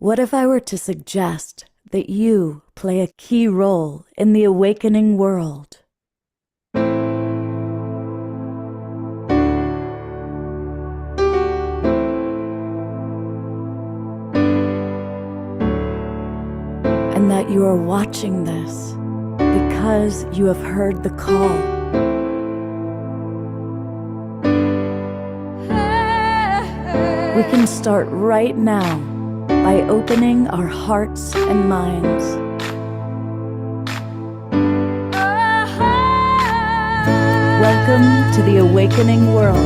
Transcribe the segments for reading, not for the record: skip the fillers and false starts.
What if I were to suggest that you play a key role in the awakening world? And that you are watching this because you have heard the call. We can start right now by opening our hearts and minds. Welcome to the awakening world.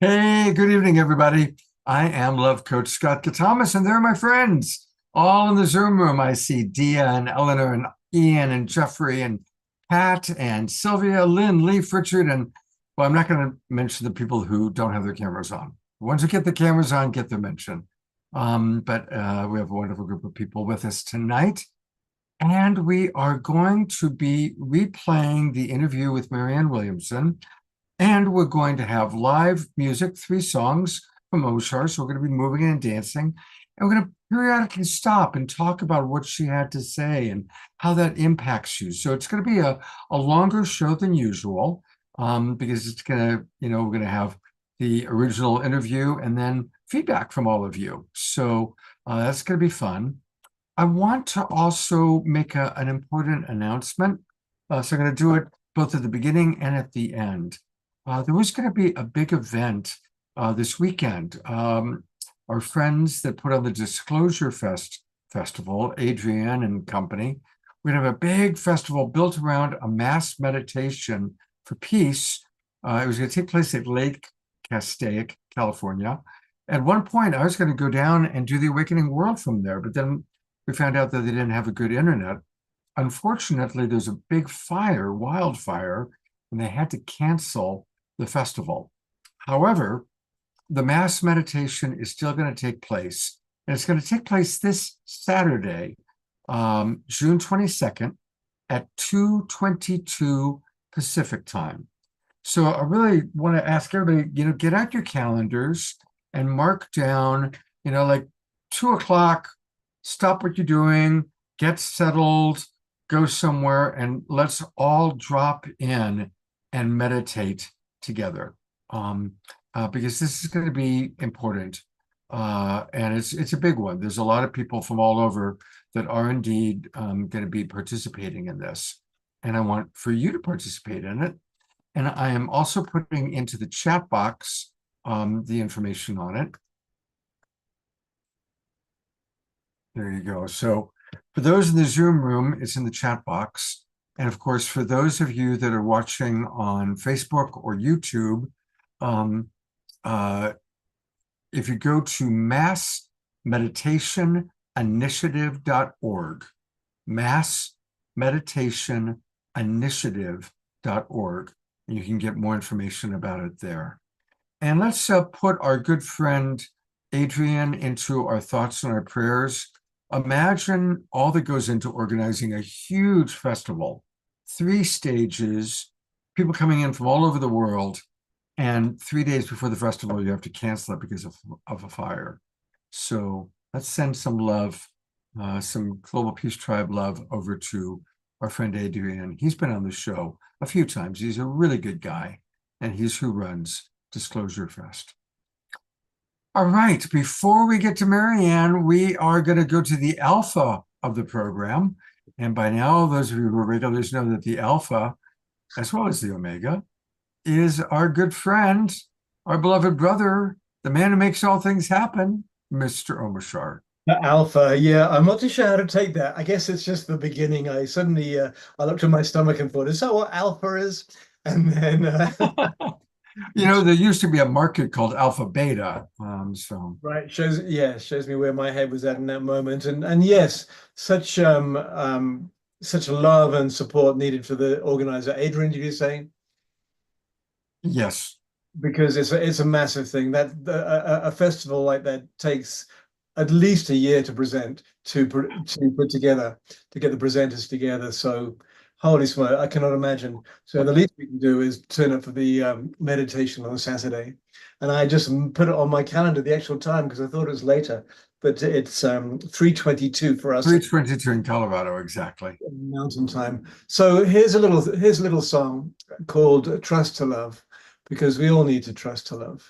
Hey, good evening, everybody. I am Love Coach Scott Thomas, and they're my friends, all in the Zoom room. I see Dia and Eleanor and Ian and Jeffrey and Pat and Sylvia, Lynn, Leaf, Richard, and well, I'm not going to mention the people who don't have their cameras on. The ones who get the cameras on get their mention. But we have a wonderful group of people with us tonight, and we are going to be replaying the interview with Marianne Williamson. And we're going to have live music, 3 songs from Oshar. So we're going to be moving and dancing. And we're going to periodically stop and talk about what she had to say and how that impacts you. So it's going to be a longer show than usual because it's going to, we're going to have the original interview and then feedback from all of you. So that's going to be fun. I want to also make an important announcement. So I'm going to do it both at the beginning and at the end. There was going to be a big event this weekend. Our friends that put on the Disclosure Festival, Adrienne and company, we're going to have a big festival built around a mass meditation for peace. It was going to take place at Lake Castaic, California. At one point, I was going to go down and do the Awakening World from there, but then we found out that they didn't have a good internet. Unfortunately, there's a big fire, wildfire, and they had to cancel the festival. However, the mass meditation is still going to take place, and it's going to take place this Saturday, June 22nd at 2:22 Pacific time. So I really want to ask everybody, get out your calendars and mark down, like 2 o'clock, stop what you're doing, get settled, go somewhere, and let's all drop in and meditate together, because this is going to be important, and it's a big one. There's a lot of people from all over that are indeed going to be participating in this, and I want for you to participate in it. And I am also putting into the chat box the information on it. There you go. So for those in the Zoom room, it's in the chat box. And of course, for those of you that are watching on Facebook or YouTube, if you go to massmeditationinitiative.org, massmeditationinitiative.org, and you can get more information about it there. And let's put our good friend Adrienne into our thoughts and our prayers. Imagine all that goes into organizing a huge festival, 3 stages, people coming in from all over the world, and 3 days before the festival, you have to cancel it because of a fire. So let's send some love, some Global Peace Tribe love over to our friend Adrienne. He's been on the show a few times. He's a really good guy, and he's who runs Disclosure Fest. All right, before we get to Maryanne, we are going to go to the alpha of the program. And by now, those of you who are regulars know that the alpha, as well as the omega, is our good friend, our beloved brother, the man who makes all things happen, Mr. Omar. The alpha, yeah, I'm not too sure how to take that. I guess it's just the beginning. I suddenly I looked at my stomach and thought, is that what alpha is? And then You know, there used to be a market called Alpha Beta. Right, shows me where my head was at in that moment. And yes, such such love and support needed for the organizer. Adrian, did you say? Yes. Because it's a massive thing. That a festival like that takes at least a year to present, to put together, to get the presenters together. So holy smoke, I cannot imagine. So the least we can do is turn up for the meditation on Saturday. And I just put it on my calendar, the actual time, because I thought it was later. But it's 3:22 for us. 3:22 in Colorado, exactly. Mountain time. So here's a little song called Trust to Love, because we all need to trust to love.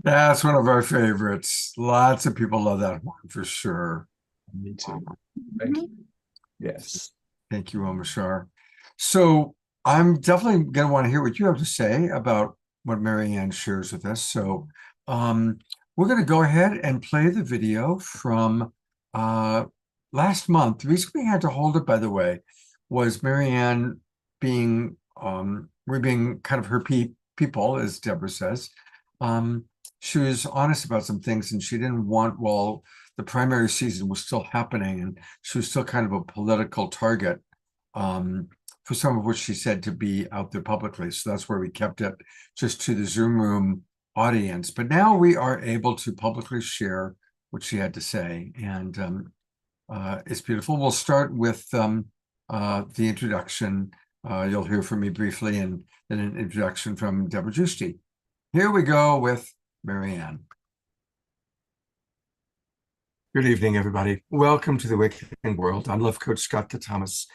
That's one of our favorites. Lots of people love that one for sure. Me too. Thank you. Yes. Thank you, Omar. So I'm definitely going to want to hear what you have to say about what Maryanne shares with us. So we're going to go ahead and play the video from last month. The reason we had to hold it, by the way, was Maryanne being, we're being kind of her people, as Deborah says. She was honest about some things, and she didn't want, well, the primary season was still happening, and she was still kind of a political target for some of which she said to be out there publicly. So that's where we kept it just to the Zoom room audience. But now we are able to publicly share what she had to say, and it's beautiful. We'll start with the introduction. You'll hear from me briefly, and then an introduction from Deborah Giusti. Here we go with Maryanne. Good evening, everybody. Welcome to the Awakening World. I'm Love Coach Scott Thomas,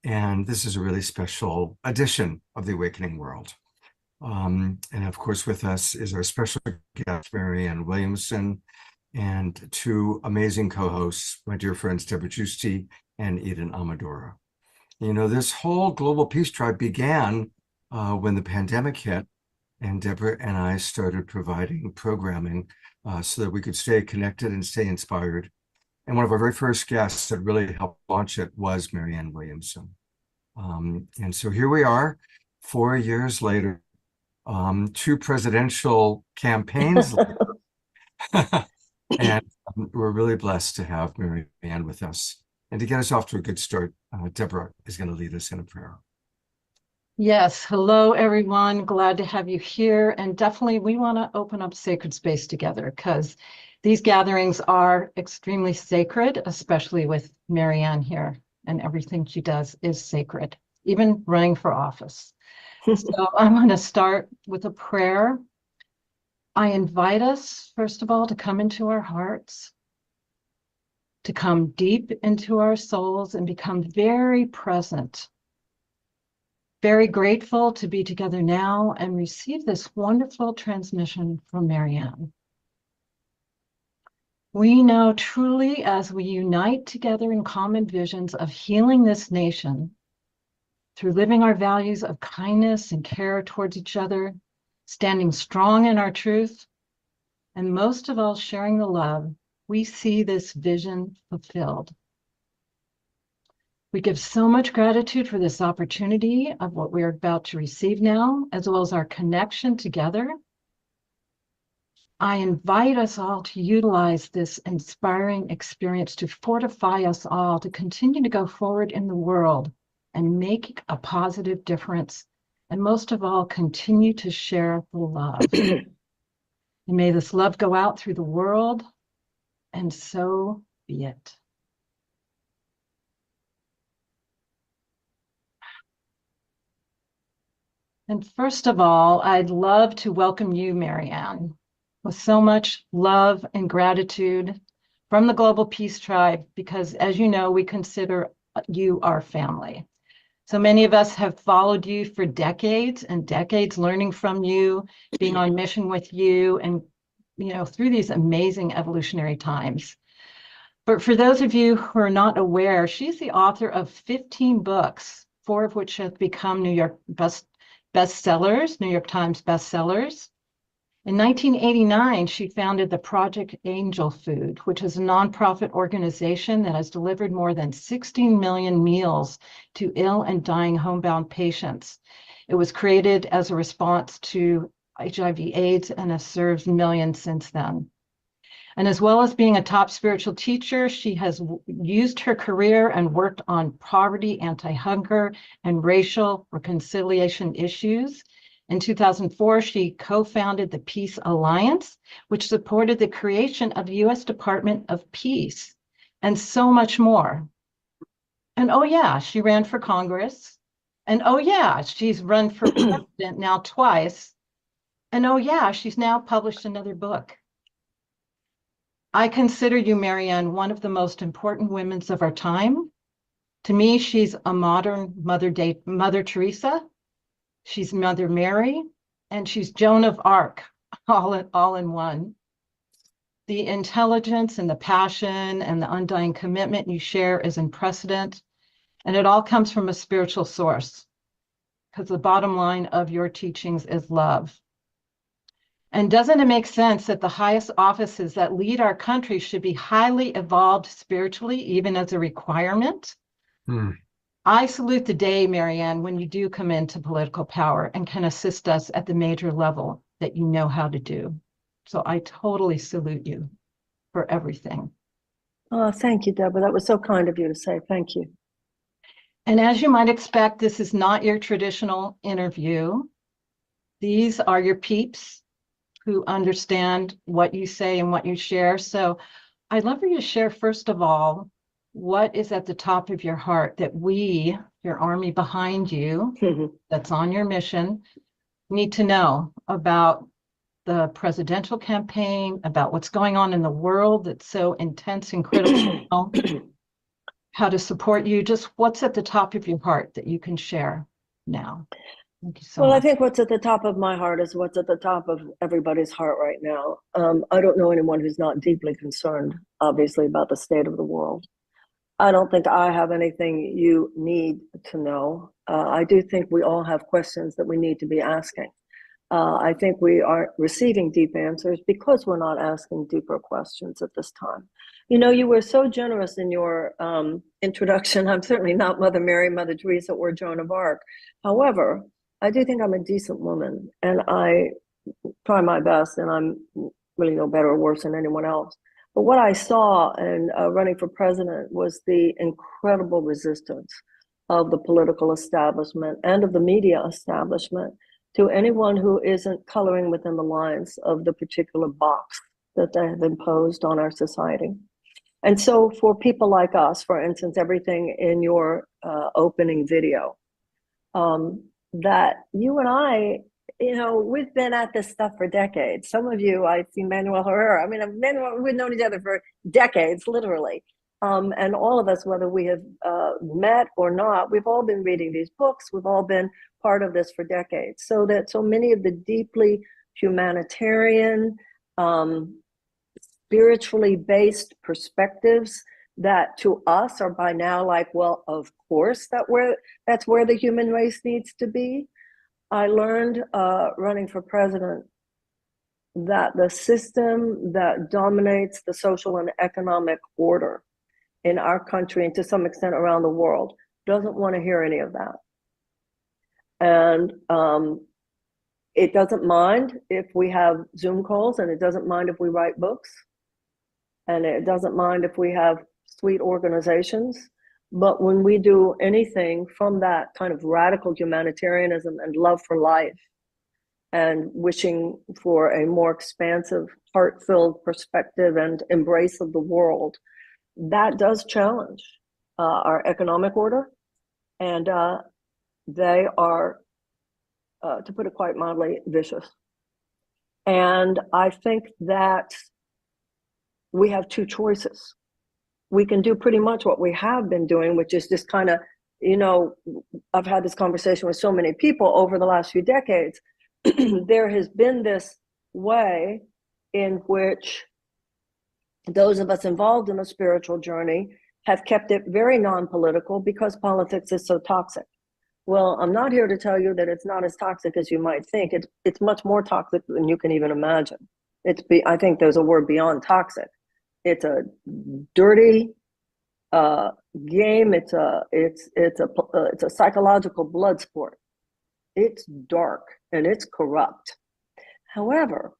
and this is a really special edition of the Awakening World. And of course, with us is our special guest, Marianne Williamson, and two amazing co-hosts, my dear friends, Deborah Giusti and Eden Amadora. You know, this whole Global Peace Tribe began when the pandemic hit, and Deborah and I started providing programming so that we could stay connected and stay inspired. And one of our very first guests that really helped launch it was Marianne Williamson. And so here we are, 4 years later, two presidential campaigns later, and we're really blessed to have Marianne with us. And to get us off to a good start, Deborah is going to lead us in a prayer. Yes. Hello, everyone. Glad to have you here. And definitely we want to open up sacred space together because these gatherings are extremely sacred, especially with Maryanne here, and everything she does is sacred, even running for office. So I'm going to start with a prayer. I invite us, first of all, to come into our hearts, to come deep into our souls and become very present. Very grateful to be together now and receive this wonderful transmission from Maryanne. We know truly as we unite together in common visions of healing this nation through living our values of kindness and care towards each other, standing strong in our truth, and most of all, sharing the love, we see this vision fulfilled. We give so much gratitude for this opportunity of what we're about to receive now, as well as our connection together. I invite us all to utilize this inspiring experience to fortify us all to continue to go forward in the world and make a positive difference. And most of all, continue to share the love. And may this love go out through the world, and so be it. And first of all, I'd love to welcome you, Maryanne, with so much love and gratitude from the Global Peace Tribe, because as you know, we consider you our family. So many of us have followed you for decades and decades, learning from you, being on mission with you, and through these amazing evolutionary times. But for those of you who are not aware, she's the author of 15 books, 4 of which have become New York bestsellers, New York Times bestsellers. In 1989, she founded the Project Angel Food, which is a nonprofit organization that has delivered more than 16 million meals to ill and dying homebound patients. It was created as a response to HIV/AIDS and has served millions since then. And as well as being a top spiritual teacher, she has used her career and worked on poverty, anti-hunger, and racial reconciliation issues. In 2004, she co-founded the Peace Alliance, which supported the creation of the U.S. Department of Peace, and so much more. And oh yeah, she ran for Congress. And oh yeah, she's run for president now twice. And oh yeah, she's now published another book. I consider you, Maryanne, one of the most important women of our time. To me, she's a modern Mother Teresa. She's Mother Mary, and she's Joan of Arc. all in one. The intelligence and the passion and the undying commitment you share is unprecedented, and it all comes from a spiritual source, because the bottom line of your teachings is love. And doesn't it make sense that the highest offices that lead our country should be highly evolved spiritually, even as a requirement? I salute the day, Maryanne, when you do come into political power and can assist us at the major level that you know how to do. So I totally salute you for everything. Oh, thank you, Deborah. That was so kind of you to say. Thank you. And as you might expect, this is not your traditional interview. These are your peeps who understand what you say and what you share. So I'd love for you to share, first of all, what is at the top of your heart that we, your army behind you, that's on your mission, need to know about the presidential campaign, about what's going on in the world that's so intense and critical, how to support you, just what's at the top of your heart that you can share now. Thank you so Well, much. I think what's at the top of my heart is what's at the top of everybody's heart right now. I don't know anyone who's not deeply concerned, obviously, about the state of the world. I don't think I have anything you need to know. I do think we all have questions that we need to be asking. I think we aren't receiving deep answers because we're not asking deeper questions at this time. You know, you were so generous in your introduction. I'm certainly not Mother Mary, Mother Teresa, or Joan of Arc. However, I do think I'm a decent woman, and I try my best, and I'm really no better or worse than anyone else. But what I saw in running for president was the incredible resistance of the political establishment and of the media establishment to anyone who isn't coloring within the lines of the particular box that they have imposed on our society. And so for people like us, for instance, everything in your opening video, that you and I, you know, we've been at this stuff for decades. Some of you, I see Manuel Herrera. I mean, we've known each other for decades, literally. And all of us, whether we have met or not, we've all been reading these books. We've all been part of this for decades. So that so many of the deeply humanitarian, spiritually based perspectives that to us are by now like, well, of course, that's where the human race needs to be. I learned running for president that the system that dominates the social and economic order in our country and to some extent around the world doesn't want to hear any of that. And it doesn't mind if we have Zoom calls, and it doesn't mind if we write books, and it doesn't mind if we have sweet organizations. But when we do anything from that kind of radical humanitarianism and love for life and wishing for a more expansive, heart-filled perspective and embrace of the world, that does challenge our economic order. And they are, to put it quite mildly, vicious. And I think that we have two choices. We can do pretty much what we have been doing, which is just kind of, you know, I've had this conversation with so many people over the last few decades. There has been this way in which those of us involved in a spiritual journey have kept it very non-political because politics is so toxic. Well, I'm not here to tell you that it's not as toxic as you might think. It's much more toxic than you can even imagine. I think there's a word beyond toxic. It's a dirty game. It's a psychological blood sport. It's dark and it's corrupt. However,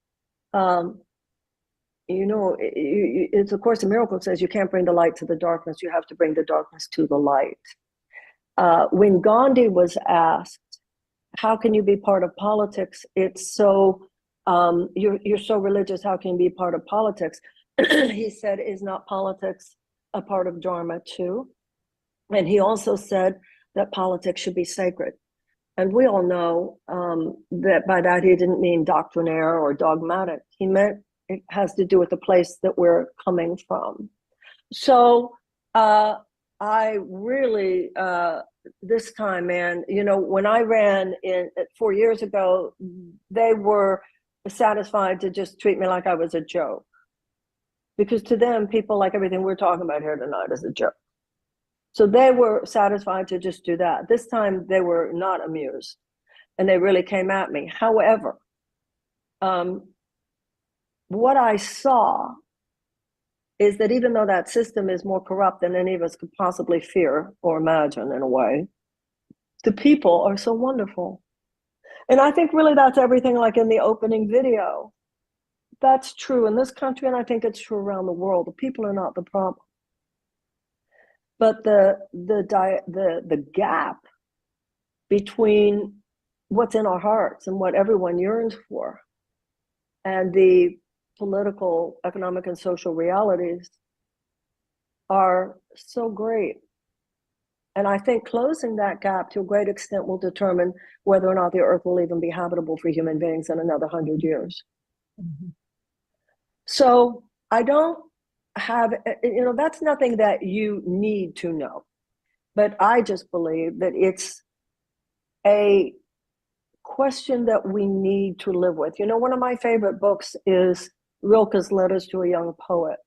you know, it's of course a miracle says you can't bring the light to the darkness. You have to bring the darkness to the light. When Gandhi was asked, "How can you be part of politics? It's so you're so religious. How can you be part of politics?" He said, "Is not politics a part of Dharma too?" And he also said that politics should be sacred. And we all know that by that he didn't mean doctrinaire or dogmatic. He meant it has to do with the place that we're coming from. So I really, this time, man, you know, when I ran 4 years ago, they were satisfied to just treat me like I was a joke. Because to them, people like everything we're talking about here tonight is a joke. So they were satisfied to just do that. This time they were not amused and they really came at me. However, what I saw is that even though that system is more corrupt than any of us could possibly fear or imagine in a way, the people are so wonderful. And I think really that's everything like in the opening video. That's true in this country, and I think it's true around the world. The people are not the problem. But the gap between what's in our hearts and what everyone yearns for and the political, economic, and social realities are so great. And I think closing that gap to a great extent will determine whether or not the earth will even be habitable for human beings in another 100 years. Mm-hmm. So I don't have, that's nothing that you need to know. But I just believe that it's a question that we need to live with. One of my favorite books is Rilke's Letters to a Young Poet.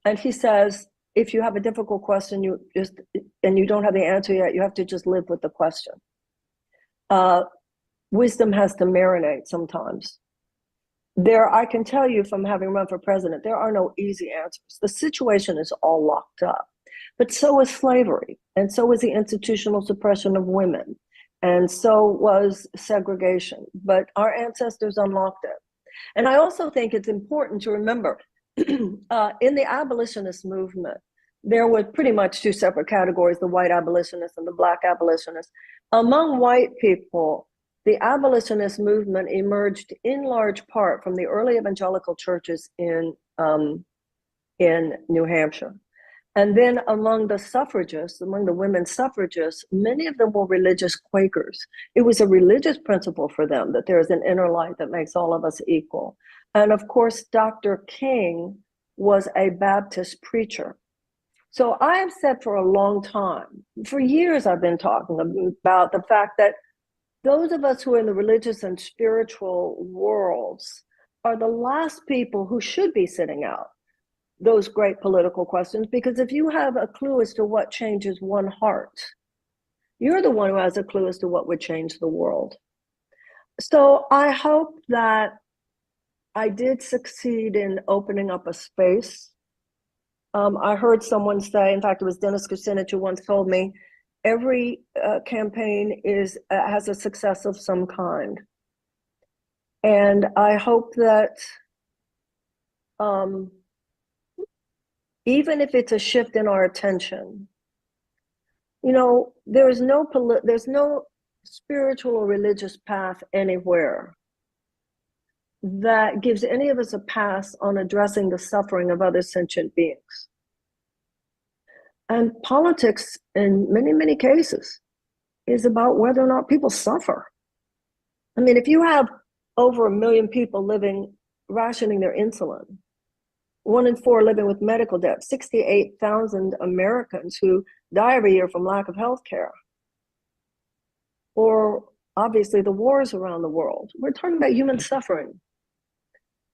And he says, if you have a difficult question, and you don't have the answer yet, you have to just live with the question. Wisdom has to marinate sometimes. I can tell you from having run for president, there are no easy answers. The situation is all locked up, but so is slavery, and so is the institutional suppression of women, and so was segregation, but our ancestors unlocked it. And I also think it's important to remember, in the abolitionist movement, there were pretty much two separate categories, the white abolitionists and the black abolitionists. Among white people, the abolitionist movement emerged in large part from the early evangelical churches in New Hampshire. And then among the suffragists, among the women suffragists, many of them were religious Quakers. It was a religious principle for them that there is an inner light that makes all of us equal. And of course, Dr. King was a Baptist preacher. So I have said for a long time, for years I've been talking about the fact that those of us who are in the religious and spiritual worlds are the last people who should be sitting out those great political questions, because if you have a clue as to what changes one heart, you're the one who has a clue as to what would change the world. So I hope that I did succeed in opening up a space. I heard someone say, in fact, it was Dennis Kucinich who once told me, every campaign has a success of some kind. And I hope that even if it's a shift in our attention, there's no spiritual or religious path anywhere that gives any of us a pass on addressing the suffering of other sentient beings. And politics, in many, many cases, is about whether or not people suffer. I mean, if you have over 1 million people rationing their insulin, 1 in 4 living with medical debt, 68,000 Americans who die every year from lack of health care, or obviously the wars around the world, we're talking about human suffering.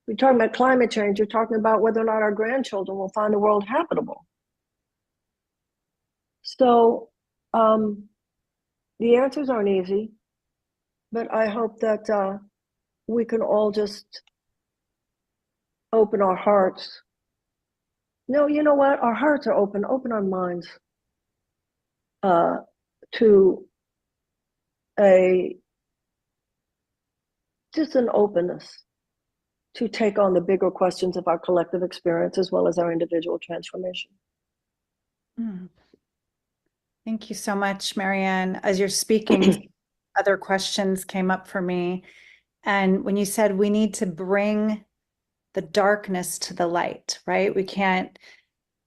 We're talking about climate change. We're talking about whether or not our grandchildren will find the world habitable. So the answers aren't easy, but I hope that we can all just open our hearts. No, you know what? Our hearts are open our minds to just an openness to take on the bigger questions of our collective experience as well as our individual transformation. Thank you so much, Maryanne. As you're speaking, other questions came up for me. And when you said we need to bring the darkness to the light, right?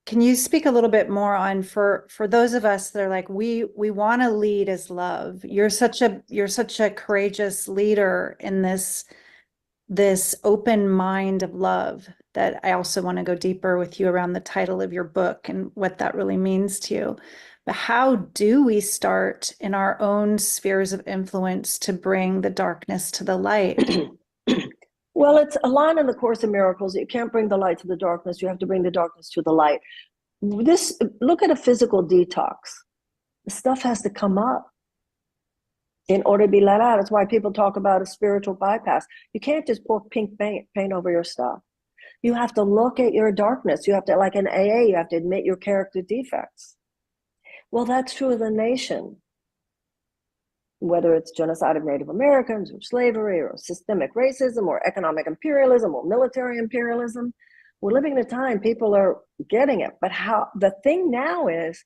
Can you speak a little bit more on for those of us that are like, we want to lead as love. You're such a courageous leader in this open mind of love that I also want to go deeper with you around the title of your book and what that really means to you. But how do we start in our own spheres of influence to bring the darkness to the light? Well, it's a line in the Course in Miracles. You can't bring the light to the darkness. You have to bring the darkness to the light. Look at a physical detox. The stuff has to come up in order to be let out. It's why people talk about a spiritual bypass. You can't just pour pink paint over your stuff. You have to look at your darkness. You have to, like in AA, you have to admit your character defects. Well, that's true of the nation. Whether it's genocide of Native Americans or slavery or systemic racism or economic imperialism or military imperialism, we're living in a time people are getting it. But the thing now is,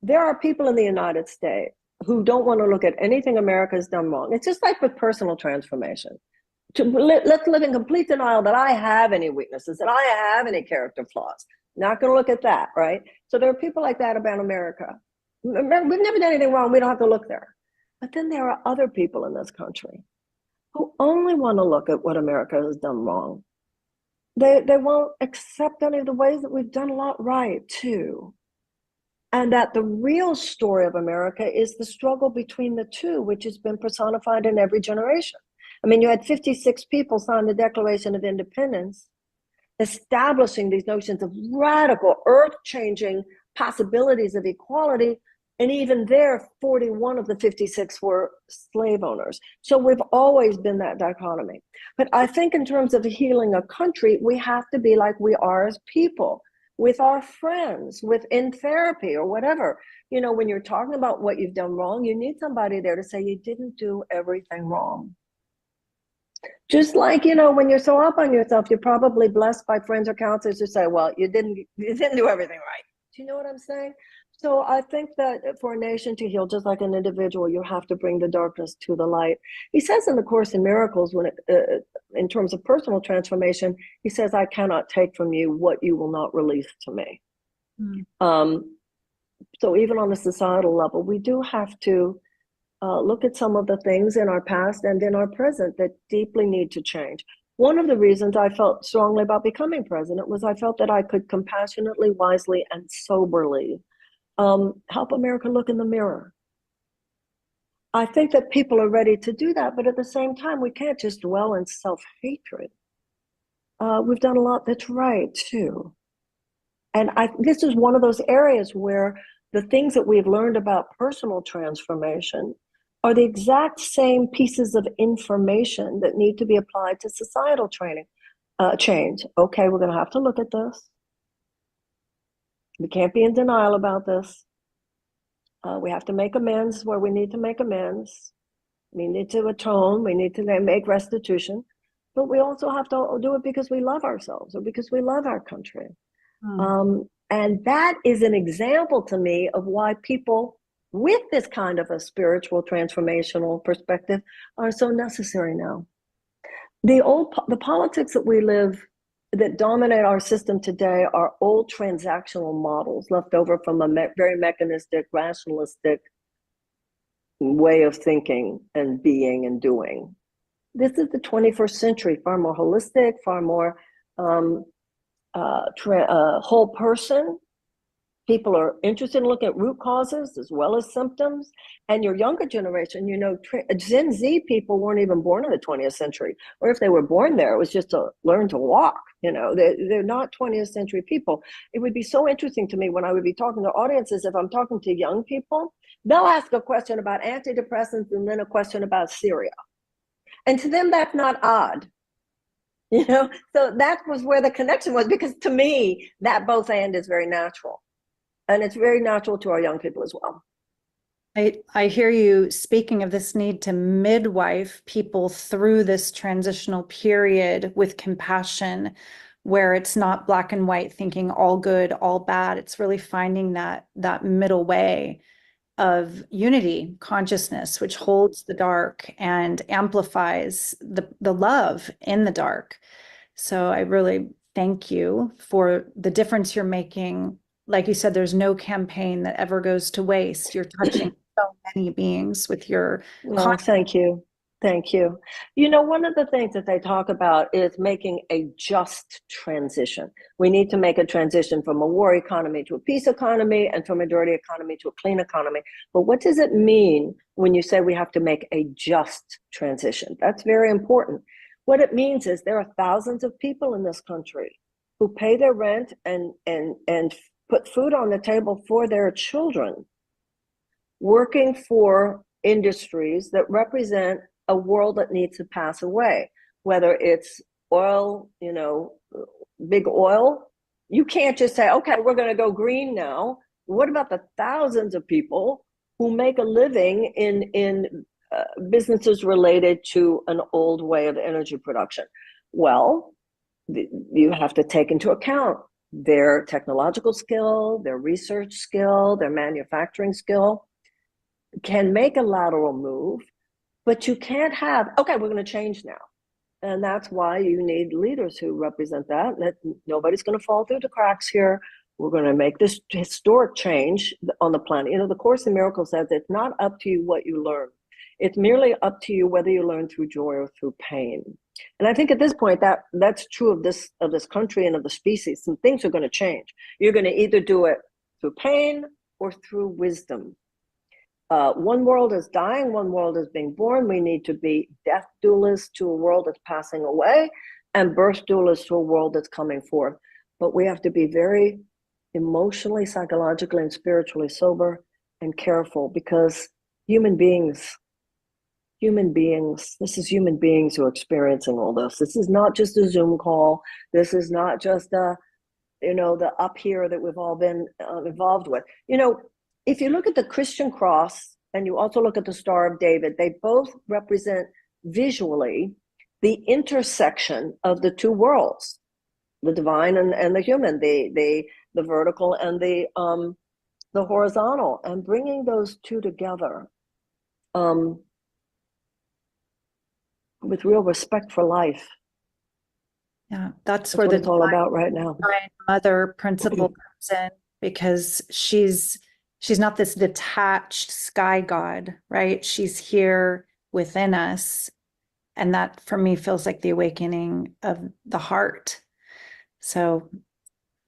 there are people in the United States who don't want to look at anything America's done wrong. It's just like with personal transformation. Let's live in complete denial that I have any weaknesses, that I have any character flaws. Not going to look at that, right? So there are people like that about America. We've never done anything wrong. We don't have to look there. But then there are other people in this country who only want to look at what America has done wrong. They won't accept any of the ways that we've done a lot right, too. And that the real story of America is the struggle between the two, which has been personified in every generation. I mean, you had 56 people sign the Declaration of Independence, establishing these notions of radical, earth-changing possibilities of equality. And even there, 41 of the 56 were slave owners. So we've always been that dichotomy. But I think in terms of healing a country, we have to be like we are as people, with our friends, in therapy or whatever. You know, when you're talking about what you've done wrong, you need somebody there to say you didn't do everything wrong. Just like, you know, when you're so up on yourself, you're probably blessed by friends or counselors who say, well, you didn't do everything right. Do you know what I'm saying? So I think that for a nation to heal, just like an individual, you have to bring the darkness to the light. He says in the Course in Miracles, in terms of personal transformation, he says, I cannot take from you what you will not release to me. So even on a societal level, we do have to look at some of the things in our past and in our present that deeply need to change. One of the reasons I felt strongly about becoming president was I felt that I could compassionately, wisely, and soberly help America look in the mirror. I think that people are ready to do that, but at the same time, we can't just dwell in self-hatred. We've done a lot that's right, too. And this is one of those areas where the things that we've learned about personal transformation are the exact same pieces of information that need to be applied to societal change. Okay, we're going to have to look at this. We can't be in denial about this. We have to make amends where we need to make amends. We need to atone. We need to make restitution. But we also have to do it because we love ourselves or because we love our country. And that is an example to me of why people with this kind of a spiritual transformational perspective are so necessary now. The politics that we live, that dominate our system today, are old transactional models left over from a very mechanistic, rationalistic way of thinking and being and doing. This is the 21st century, far more holistic, far more whole person. People are interested in looking at root causes as well as symptoms. And your younger generation, you know, Gen Z people weren't even born in the 20th century. Or if they were born there, it was just to learn to walk. You know, they're not 20th century people. It would be so interesting to me when I would be talking to audiences, if I'm talking to young people, they'll ask a question about antidepressants and then a question about Syria. And to them, that's not odd. You know, so that was where the connection was, because to me, that both and is very natural. And it's very natural to our young people as well. I hear you speaking of this need to midwife people through this transitional period with compassion, where it's not black and white thinking all good, all bad. It's really finding that middle way of unity consciousness, which holds the dark and amplifies the love in the dark. So I really thank you for the difference you're making. Like you said, there's no campaign that ever goes to waste. You're touching so many beings with your thank you. Thank you. You know, one of the things that they talk about is making a just transition. We need to make a transition from a war economy to a peace economy, and from a dirty economy to a clean economy. But what does it mean when you say we have to make a just transition? That's very important. What it means is there are thousands of people in this country who pay their rent and put food on the table for their children, working for industries that represent a world that needs to pass away, whether it's oil, you know, big oil. You can't just say, okay, we're going to go green now. What about the thousands of people who make a living in businesses related to an old way of energy production? Well, you have to take into account their technological skill, their research skill, their manufacturing skill can make a lateral move, but you can't have, okay, we're going to change now. And that's why you need leaders who represent that nobody's going to fall through the cracks here. We're going to make this historic change on the planet. You know, the Course in Miracles says it's not up to you what you learn. It's merely up to you whether you learn through joy or through pain. And I think at this point that's true of this country and of the species. Some things are going to change. You're going to either do it through pain or through wisdom. One world is dying, one world is being born. We need to be death doulas to a world that's passing away and birth doulas to a world that's coming forth. But we have to be very emotionally, psychologically, and spiritually sober and careful, because human beings, this is human beings who are experiencing all this. This is not just a Zoom call. This is not just the up here that we've all been involved with. You know, if you look at the Christian cross and you also look at the Star of David, they both represent visually the intersection of the two worlds, the divine and the human, the vertical and the horizontal, and bringing those two together with real respect for life. Yeah, that's what where it's all about right now. Divine Mother principle comes in, because she's not this detached sky god, right? She's here within us. And that for me feels like the awakening of the heart. So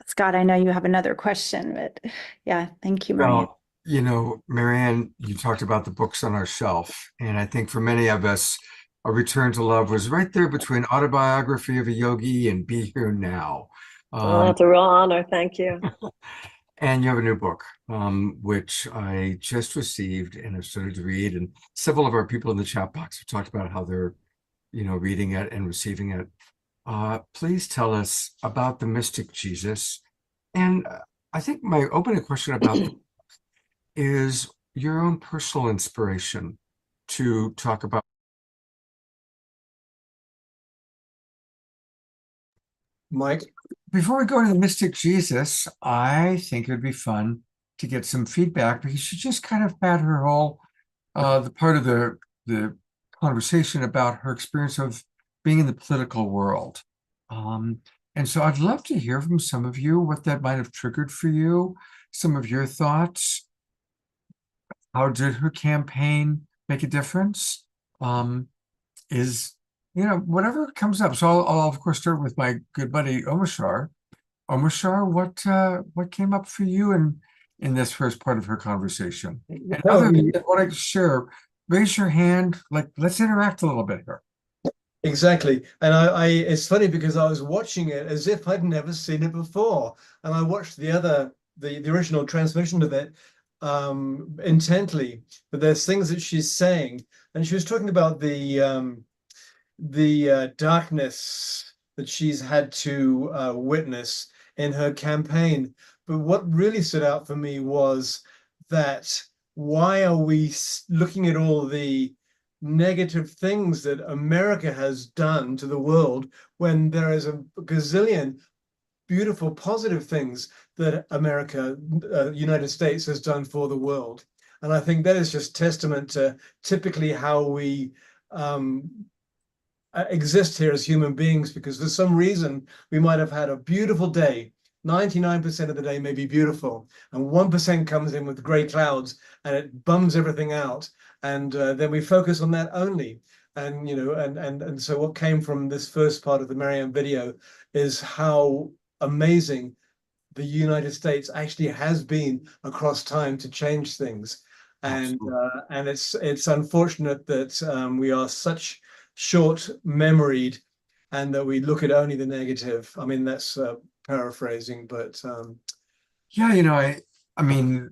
Scott, I know you have another question, but yeah, thank you, Marianne. Well, you know, Marianne, you talked about the books on our shelf. And I think for many of us, A Return to Love was right there between Autobiography of a Yogi and Be Here Now. It's a real honor. Thank you. And you have a new book, which I just received and have started to read. And several of our people in the chat box have talked about how they're, reading it and receiving it. Please tell us about the mystic Jesus. And I think my opening question about is your own personal inspiration to talk about. Mike? Before we go to the mystic Jesus, I think it would be fun to get some feedback, because she just kind of had her whole, the part of the conversation about her experience of being in the political world. And so I'd love to hear from some of you what that might have triggered for you, some of your thoughts. How did her campaign make a difference? Whatever comes up. So I'll of course start with my good buddy Omar. Omar, what came up for you in this first part of her conversation? And other than you want to share, raise your hand. Let's interact a little bit here. Exactly. And I it's funny because I was watching it as if I'd never seen it before. And I watched the original transmission of it intently. But there's things that she's saying. And she was talking about the darkness that she's had to witness in her campaign. But what really stood out for me was that why are we looking at all the negative things that America has done to the world when there is a gazillion beautiful, positive things that America, United States has done for the world? And I think that is just testament to typically how we exist here as human beings, because for some reason we might have had a beautiful day. 99% of the day may be beautiful, and 1% comes in with gray clouds and it bums everything out. And then we focus on that only. And and so what came from this first part of the Maryanne video is how amazing the United States actually has been across time to change things. And it's unfortunate that we are such short-memoried and that we look at only the negative. I mean, that's paraphrasing, but Yeah, I mean,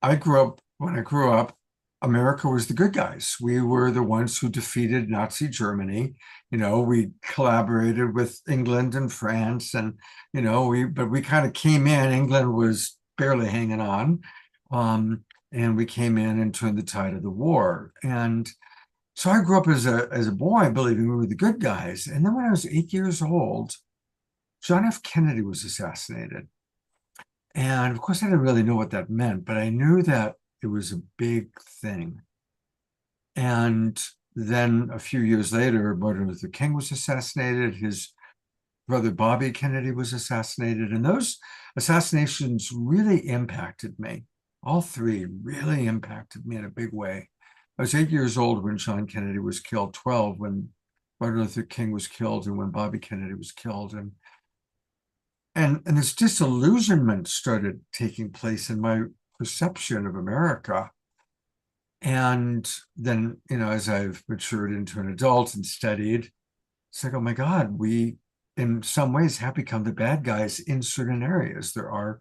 when I grew up, America was the good guys. We were the ones who defeated Nazi Germany. We collaborated with England and France, and but we kind of came in. England was barely hanging on, and we came in and turned the tide of the war. And so I grew up as a boy believing we were the good guys. And then when I was 8 years old, John F. Kennedy was assassinated. And of course, I didn't really know what that meant, but I knew that it was a big thing. And then a few years later, Martin Luther King was assassinated. His brother Bobby Kennedy was assassinated. And those assassinations really impacted me. All three really impacted me in a big way. I was 8 years old when John Kennedy was killed, 12 when Martin Luther King was killed, and when Bobby Kennedy was killed. And this disillusionment started taking place in my perception of America. And then, as I've matured into an adult and studied, it's like, oh my God, we, in some ways, have become the bad guys in certain areas. There are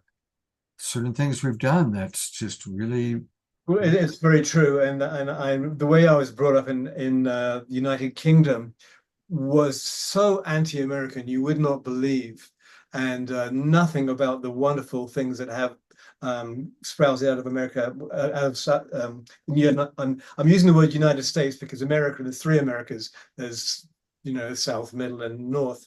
certain things we've done that's just really. Well, it's very true. And the way I was brought up in the United Kingdom was so anti-American, you would not believe. And nothing about the wonderful things that have sprouted out of America. I'm using the word United States because America, there's three Americas. There's South, Middle, and North.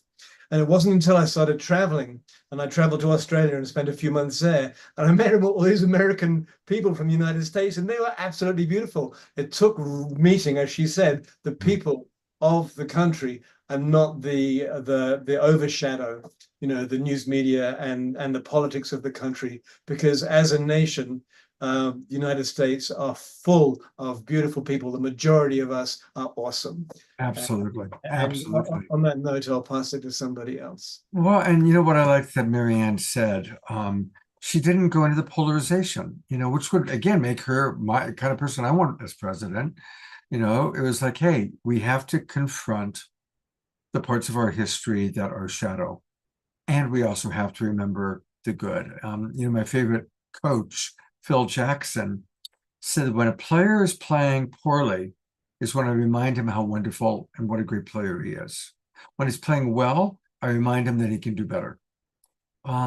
And it wasn't until I started traveling, and I traveled to Australia and spent a few months there, and I met all these American people from the United States, and they were absolutely beautiful. It took meeting, as she said, the people of the country and not the overshadow, the news media and the politics of the country. Because as a nation, the United States are full of beautiful people. The majority of us are awesome. Absolutely. And Absolutely. on that note, I'll pass it to somebody else. Well, and you know what I like that Maryanne said? She didn't go into the polarization, which would, again, make her my kind of person I want as president. It was like, hey, we have to confront the parts of our history that are shadow. And we also have to remember the good. My favorite coach, Phil Jackson, said when a player is playing poorly is when I remind him how wonderful and what a great player he is. When he's playing well, I remind him that he can do better. It's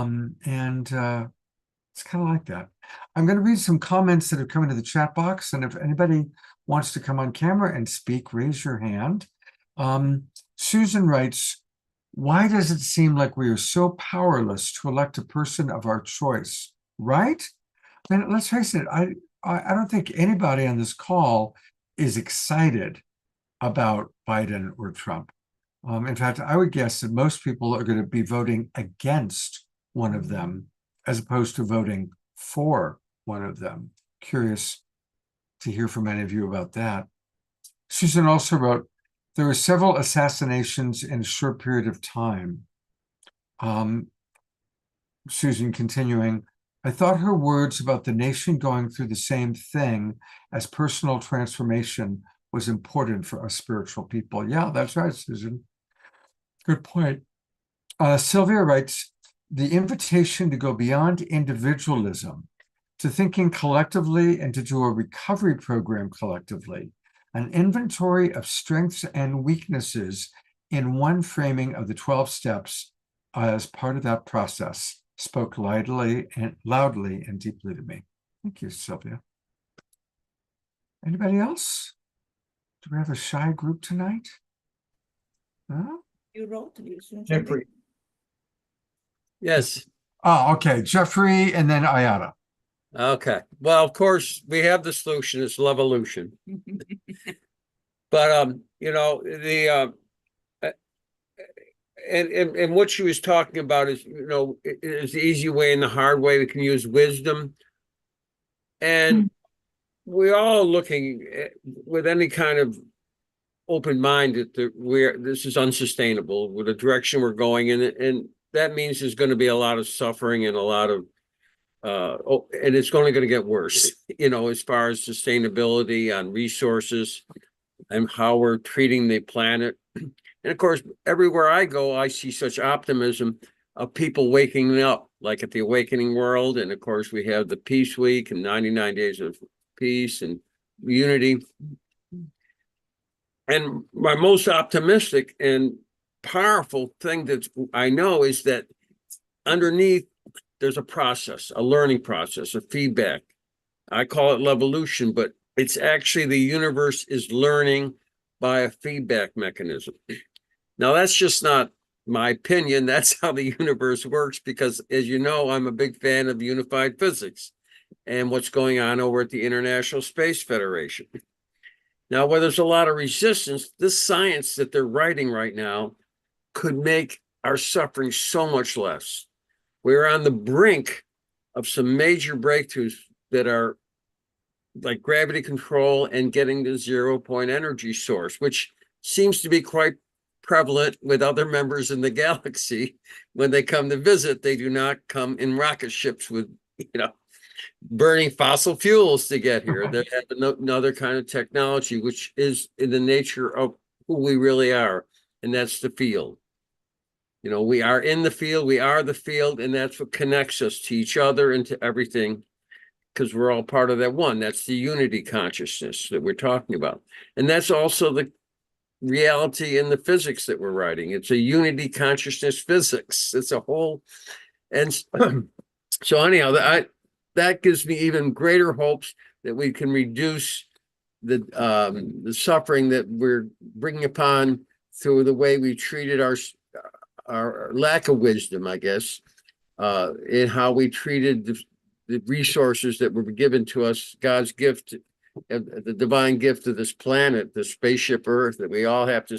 kind of like that. I'm going to read some comments that have come into the chat box. And if anybody wants to come on camera and speak, raise your hand. Susan writes, why does it seem like we are so powerless to elect a person of our choice? Right? I mean, let's face it, I don't think anybody on this call is excited about Biden or Trump. In fact, I would guess that most people are going to be voting against one of them as opposed to voting for one of them. Curious to hear from any of you about that. Susan also wrote, there were several assassinations in a short period of time. Susan continuing, I thought her words about the nation going through the same thing as personal transformation was important for us spiritual people. Yeah, that's right, Susan. Good point. Sylvia writes, the invitation to go beyond individualism, to thinking collectively and to do a recovery program collectively, an inventory of strengths and weaknesses in one framing of the 12 steps as part of that process spoke loudly and deeply to me. Thank you, Sylvia. Anybody else? Do we have a shy group tonight? Huh? You wrote Jeffrey. Yes. Oh, okay. Jeffrey and then Ayana. Okay. Well, of course, we have the solution. It's Levolution. But and what she was talking about is, is the easy way and the hard way. We can use wisdom. And we're all looking at, with any kind of open mind that this is unsustainable with the direction we're going in, and that means there's going to be a lot of suffering and a lot of and it's only going to get worse, as far as sustainability on resources and how we're treating the planet. And of course, everywhere I go, I see such optimism of people waking up, like at the Awakening World. And of course, we have the Peace Week and 99 Days of Peace and Unity. And my most optimistic and powerful thing that I know is that underneath, there's a process, a learning process, a feedback. I call it Levolution, but it's actually the universe is learning by a feedback mechanism. Now, that's just not my opinion. That's how the universe works, because as you know, I'm a big fan of unified physics and what's going on over at the International Space Federation. Now, where there's a lot of resistance, this science that they're writing right now could make our suffering so much less. We're on the brink of some major breakthroughs that are like gravity control and getting the 0-point energy source, which seems to be quite prevalent with other members in the galaxy. When they come to visit, they do not come in rocket ships with, burning fossil fuels to get here. They have another kind of technology, which is in the nature of who we really are, and that's the field. We are in the field, we are the field, and that's what connects us to each other and to everything, because we're all part of that one. That's the unity consciousness that we're talking about. And that's also the reality in the physics that we're writing. It's a unity consciousness physics. It's a whole, and so anyhow, that gives me even greater hopes that we can reduce the suffering that we're bringing upon through the way we treated our lack of wisdom, I guess, in how we treated the resources that were given to us, God's gift, the divine gift of this planet, the spaceship Earth, that we all have to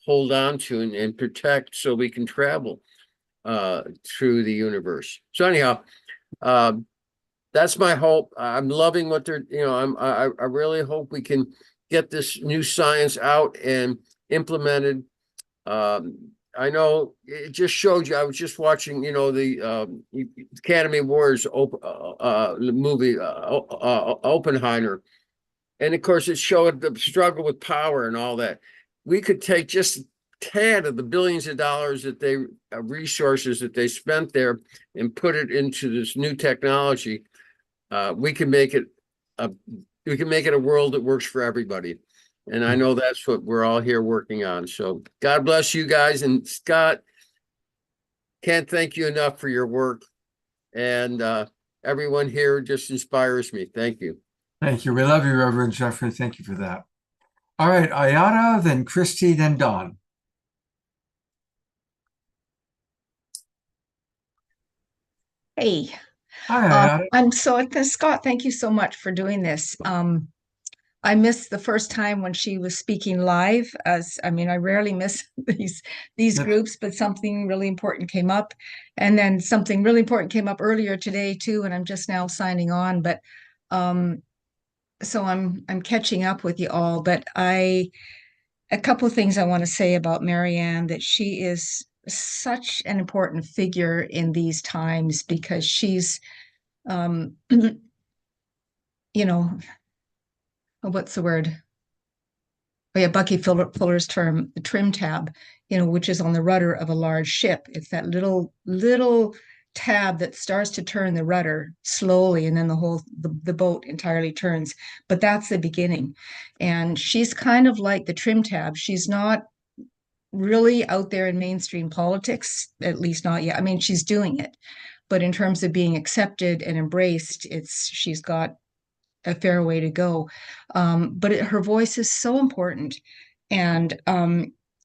hold on to and protect so we can travel through the universe. So anyhow, that's my hope. I'm loving what they're, I really hope we can get this new science out and implemented. I know it just showed you, I was just watching, the Academy Awards movie, Oppenheimer. And of course, it showed the struggle with power and all that. We could take just a tad of the billions of dollars that resources that they spent there and put it into this new technology. We can make it a world that works for everybody. And I know that's what we're all here working on. So God bless you guys. And Scott, can't thank you enough for your work. And everyone here just inspires me. Thank you. Thank you. We love you, Reverend Jeffrey. Thank you for that. All right, Ayana, then Christy, then Dawn. Hey, Hi, Ayana. Scott, thank you so much for doing this. I missed the first time when she was speaking live, I rarely miss these groups, but something really important came up. And then something really important came up earlier today too, and I'm just now signing on. But so I'm catching up with you all. But a couple of things I want to say about Maryanne, that she is such an important figure in these times, because she's what's the word? Oh yeah, Bucky Fuller's term, the trim tab, which is on the rudder of a large ship. It's that little tab that starts to turn the rudder slowly, and then the boat entirely turns. But that's the beginning. And she's kind of like the trim tab. She's not really out there in mainstream politics, at least not yet. She's doing it, but in terms of being accepted and embraced, she's got a fair way to go. But her voice is so important. And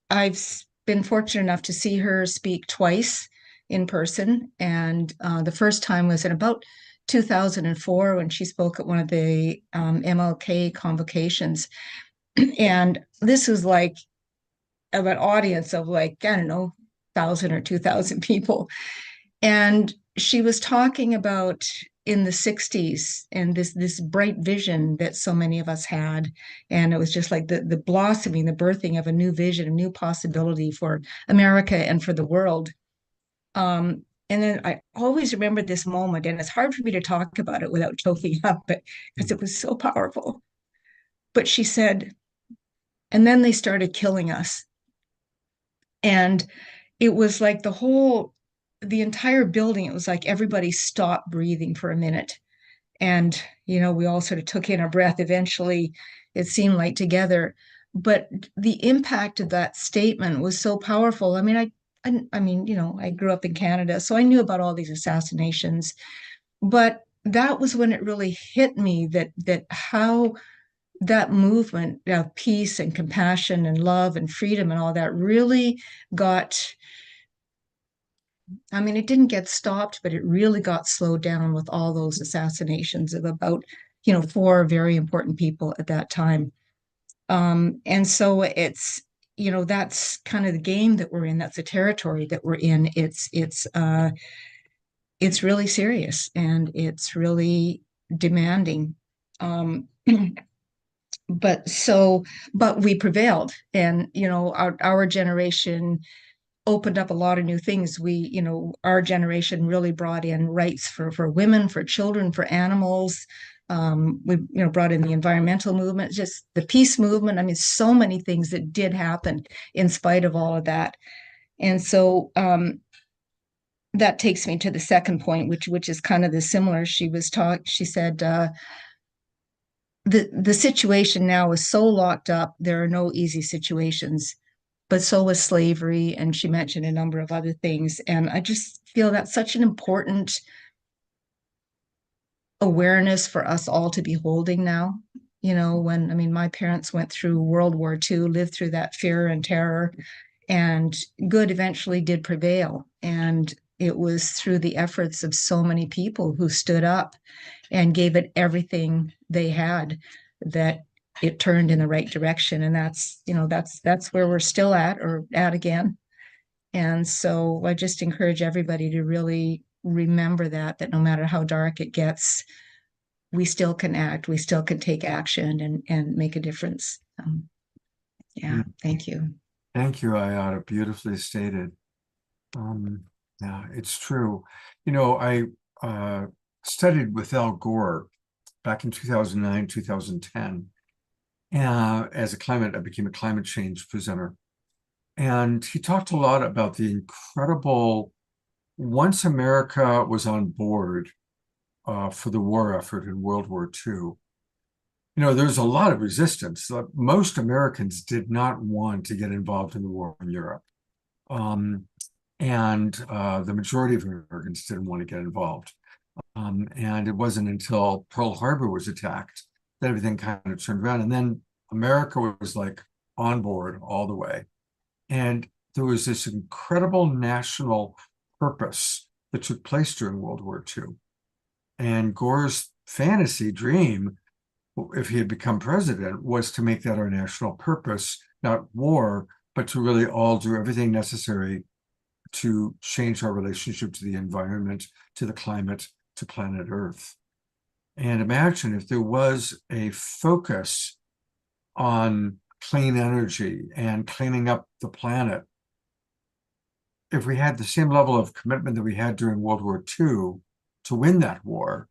I've been fortunate enough to see her speak twice in person. And the first time was in about 2004 when she spoke at one of the MLK convocations. And this was like of an audience of 1,000 or 2,000 people. And she was talking about in the 60s and this bright vision that so many of us had. And it was just like the blossoming, the birthing of a new vision, a new possibility for America and for the world. And then I always remember this moment, and it's hard for me to talk about it without choking up, but because it was so powerful. But she said, and then they started killing us. And it was like the entire building, it was like everybody stopped breathing for a minute. And, we all sort of took in our breath. Eventually, it seemed like together. But the impact of that statement was so powerful. I mean, I grew up in Canada, so I knew about all these assassinations. But that was when it really hit me that how that movement of peace and compassion and love and freedom and all that really got, it didn't get stopped, but it really got slowed down with all those assassinations of about, 4 very important people at that time. And so that's kind of the game that we're in. That's the territory that we're in. It's really serious and it's really demanding. But we prevailed, and our generation opened up a lot of new things. Our generation really brought in rights for women, for children, for animals. We brought in the environmental movement, just the peace movement. I mean, so many things that did happen in spite of all of that. And so that takes me to the second point, which is kind of the similar. She said, the situation now is so locked up. There are no easy situations, but so was slavery. And she mentioned a number of other things. And I just feel that's such an important awareness for us all to be holding now. My parents went through World War II, lived through that fear and terror, and good eventually did prevail. And it was through the efforts of so many people who stood up and gave it everything they had that it turned in the right direction. And that's where we're still at, or at again. And so I just encourage everybody to really remember that no matter how dark it gets, we still can act, we still can take action and make a difference. Thank you. Thank you, Ayada. Beautifully stated. Yeah, it's true. I studied with Al Gore back in 2009, 2010. I became a climate change presenter. And he talked a lot about the incredible, once America was on board for the war effort in World War II, there's a lot of resistance. Most Americans did not want to get involved in the war in Europe. And the majority of Americans didn't want to get involved. And it wasn't until Pearl Harbor was attacked that everything kind of turned around. And then America was like on board all the way. And there was this incredible national purpose that took place during World War II. And Gore's fantasy dream, if he had become president, was to make that our national purpose, not war, but to really all do everything necessary to change our relationship to the environment, to the climate, to planet Earth. And imagine if there was a focus on clean energy and cleaning up the planet. If we had the same level of commitment that we had during World War II to win that war,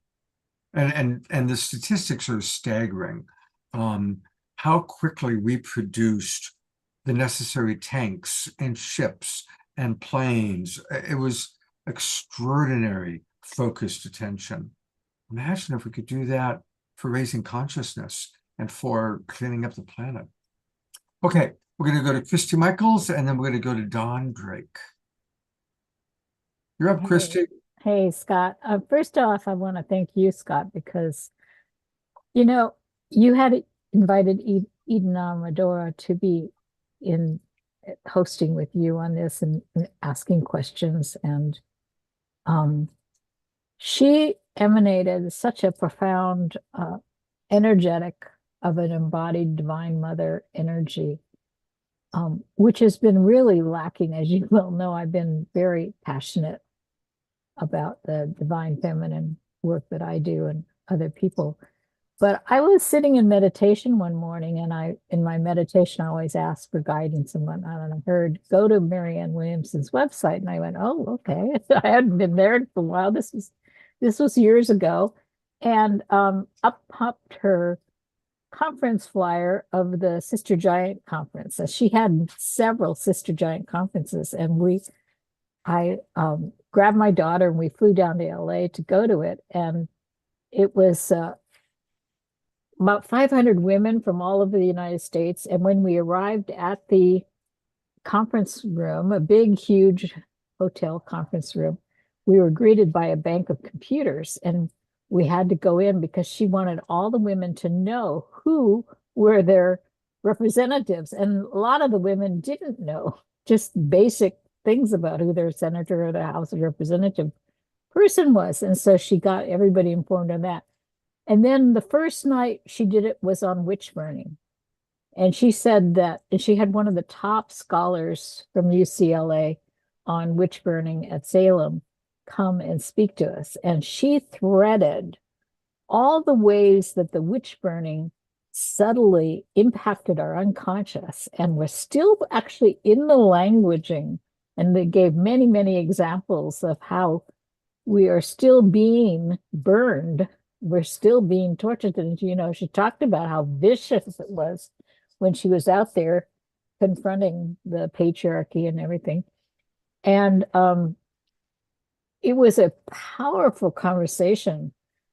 and the statistics are staggering, how quickly we produced the necessary tanks and ships and planes. It was extraordinary focused attention. Imagine if we could do that for raising consciousness and for cleaning up the planet. Okay, we're going to go to Christy Michaels, and then we're going to go to Don Drake. You're up, Christy. Hey, Scott. First off, I want to thank you, Scott, because, you had invited Eden Amadora to be in hosting with you on this and asking questions. And she emanated such a profound, energetic of an embodied divine mother energy, which has been really lacking. As you well know, I've been very passionate about the divine feminine work that I do and other people. But I was sitting in meditation one morning, and in my meditation, I always ask for guidance and whatnot. And I heard, go to Marianne Williamson's website. And I went, oh, okay. I hadn't been there for a while. This was years ago. And up popped her conference flyer of the Sister Giant conference. So she had several Sister Giant conferences, and I grabbed my daughter and we flew down to LA to go to it. And it was about 500 women from all over the United States. And when we arrived at the conference room, a big, huge hotel conference room, we were greeted by a bank of computers, and we had to go in because she wanted all the women to know who were their representatives. And a lot of the women didn't know just basic things about who their senator or the House of Representative person was. And so she got everybody informed on that. And then the first night she did it was on witch burning. And she said that, and she had one of the top scholars from UCLA on witch burning at Salem come and speak to us. And she threaded all the ways that the witch burning subtly impacted our unconscious, and we're still actually in the languaging. And they gave many, many examples of how we are still being burned. We're still being tortured. And, you know, she talked about how vicious it was when she was out there confronting the patriarchy and everything. And it was a powerful conversation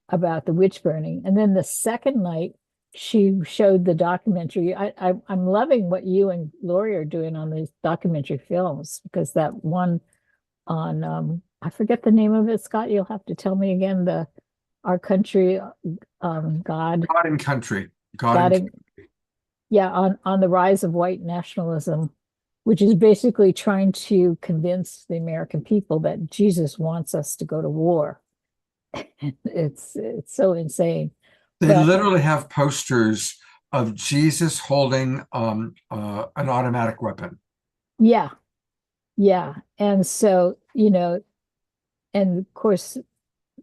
about the witch burning. And then the second night, she showed the documentary. I'm loving what you and Lori are doing on these documentary films, because that one on, I forget the name of it, Scott, you'll have to tell me again, Our Country, God. God and Country. God and, yeah, on the rise of white nationalism, which is basically trying to convince the American people that Jesus wants us to go to war. It's so insane. They literally have posters of Jesus holding an automatic weapon. Yeah. Yeah. And so, you know, and of course,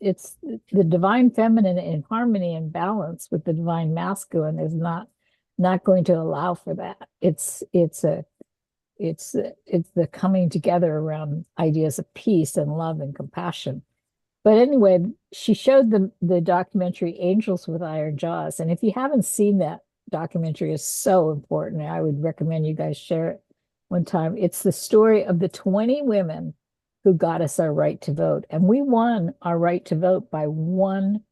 it's the divine feminine in harmony and balance with the divine masculine is not going to allow for that. It's the coming together around ideas of peace and love and compassion. But anyway, she showed the documentary Angels with Iron Jaws. And if you haven't seen that documentary, it's so important. I would recommend you guys share it one time. It's the story of the 20 women who got us our right to vote. And we won our right to vote by one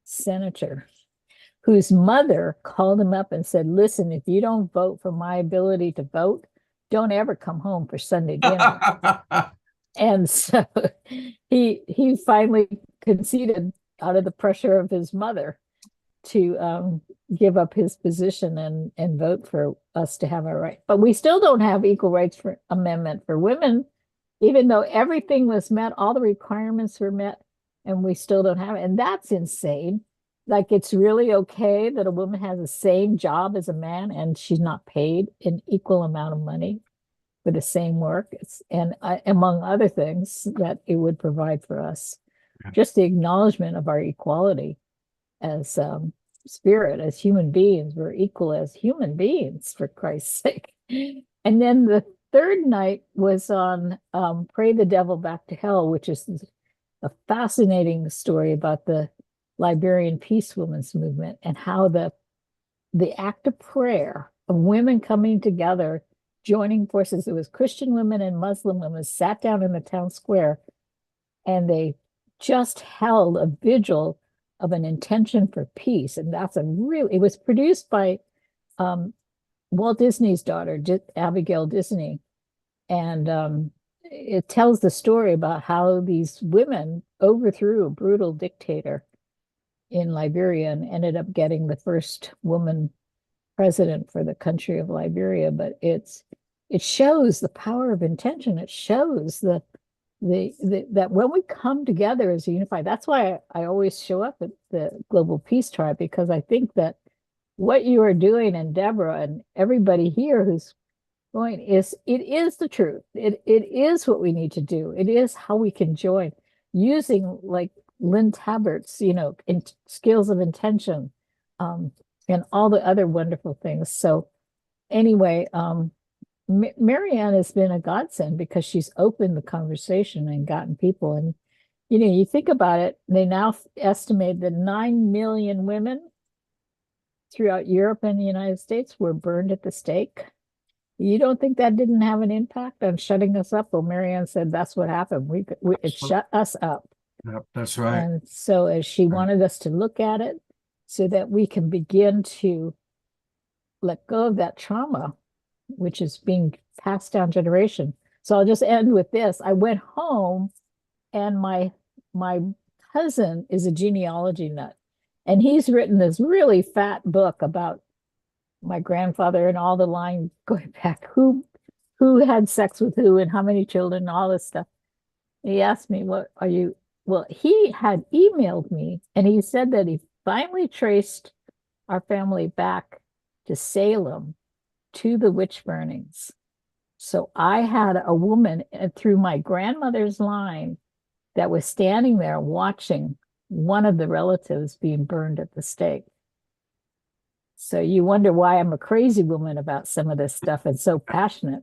senator whose mother called him up and said, listen, if you don't vote for my ability to vote, don't ever come home for Sunday dinner. And so he finally conceded out of the pressure of his mother to give up his position and vote for us to have our right. But we still don't have equal rights for amendment for women, even though everything was met, all the requirements were met, and we still don't have it. And that's insane. Like, it's really okay that a woman has the same job as a man and she's not paid an equal amount of money for the same work. And among other things that it would provide for us, just the acknowledgement of our equality as spirit, as human beings. We're equal as human beings, for Christ's sake. And then the third night was on Pray the Devil Back to Hell, which is a fascinating story about the Liberian Peace Women's Movement and how the act of prayer of women coming together, joining forces. It was Christian women and Muslim women sat down in the town square, and they just held a vigil of an intention for peace. And that's it was produced by Walt Disney's daughter, Abigail Disney. And it tells the story about how these women overthrew a brutal dictator in Liberia and ended up getting the first woman president for the country of Liberia. But it shows the power of intention. It shows that when we come together as a unified, that's why I always show up at the Global Peace Tribe, because I think that what you are doing, and Deborah and everybody here who's going, it is the truth. It is what we need to do. It is how we can join using, like Lynn Tabbert's, skills of intention, and all the other wonderful things. So anyway, Maryanne has been a godsend because she's opened the conversation and gotten people. And, you think about it, they now estimate that 9 million women throughout Europe and the United States were burned at the stake. You don't think that didn't have an impact on shutting us up? Well, Maryanne said that's what happened. It shut us up. Yep, that's right. And so as she wanted us to look at it so that we can begin to let go of that trauma, which is being passed down generation. So I'll just end with this. I went home and my cousin is a genealogy nut. And he's written this really fat book about my grandfather and all the line going back, who had sex with who and how many children and all this stuff. And he asked me, what are you? Well, he had emailed me and he said that he finally traced our family back to Salem to the witch burnings. So I had a woman through my grandmother's line that was standing there watching one of the relatives being burned at the stake. So you wonder why I'm a crazy woman about some of this stuff and so passionate.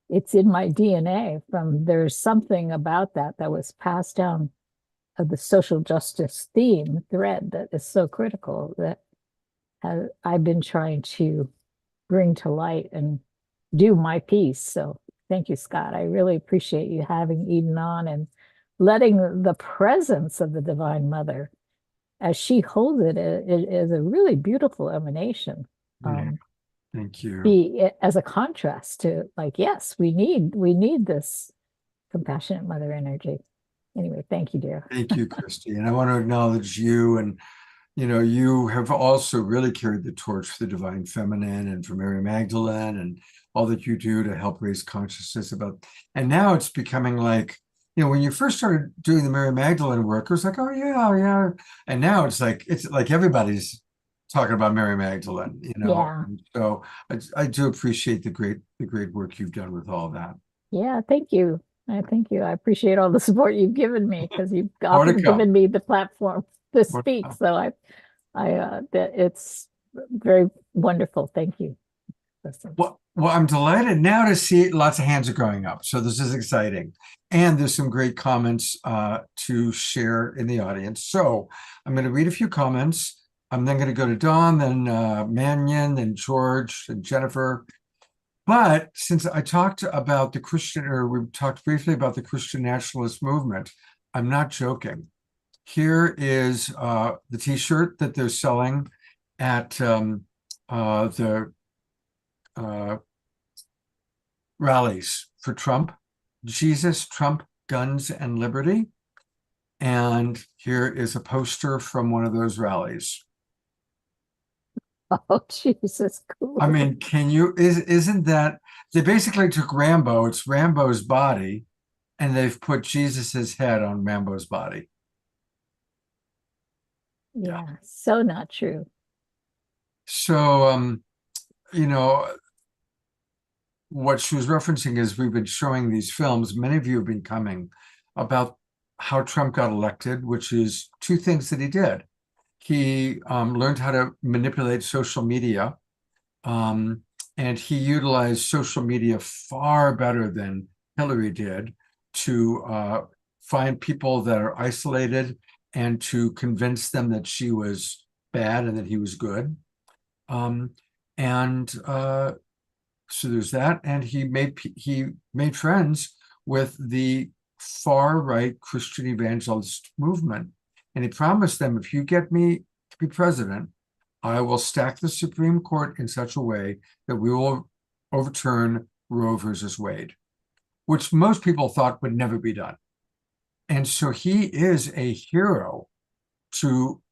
It's in my DNA there's something about that was passed down of the social justice theme thread that is so critical that I've been trying to bring to light and do my piece. So thank you, Scott. I really appreciate you having Eden on and letting the presence of the Divine Mother, as she holds it is a really beautiful emanation. Thank you. Be as a contrast to, like, yes, we need this compassionate mother energy. Anyway, thank you, dear. Thank you, Christy. And I want to acknowledge you. And, you have also really carried the torch for the Divine Feminine and for Mary Magdalene and all that you do to help raise consciousness about. And now it's becoming like, when you first started doing the Mary Magdalene work, it was like, oh, yeah. And now it's like everybody's talking about Mary Magdalene, Yeah. And so I do appreciate the great work you've done with all that. Yeah, thank you. Thank you. I appreciate all the support you've given me because you've often given me the platform to speak. So it's very wonderful. Thank you. Well, I'm delighted now to see lots of hands are going up. So this is exciting. And there's some great comments to share in the audience. So I'm going to read a few comments. I'm then going to go to Dawn, then Maryanne, then George, and Jennifer. But since I talked about we talked briefly about the Christian nationalist movement, I'm not joking. Here is the t-shirt that they're selling at the rallies for Trump: Jesus, Trump, Guns, and Liberty. And here is a poster from one of those rallies. Oh, Jesus, cool. I mean, isn't that, they basically took Rambo, it's Rambo's body, and they've put Jesus's head on Rambo's body. Yeah, so not true. So, what she was referencing is we've been showing these films, many of you have been coming, about how Trump got elected, which is two things that he did. He learned how to manipulate social media, and he utilized social media far better than Hillary did to find people that are isolated and to convince them that she was bad and that he was good. So there's that, and he made friends with the far right Christian evangelist movement, and he promised them, if you get me to be president, I will stack the Supreme Court in such a way that we will overturn Roe versus Wade, which most people thought would never be done. And so he is a hero to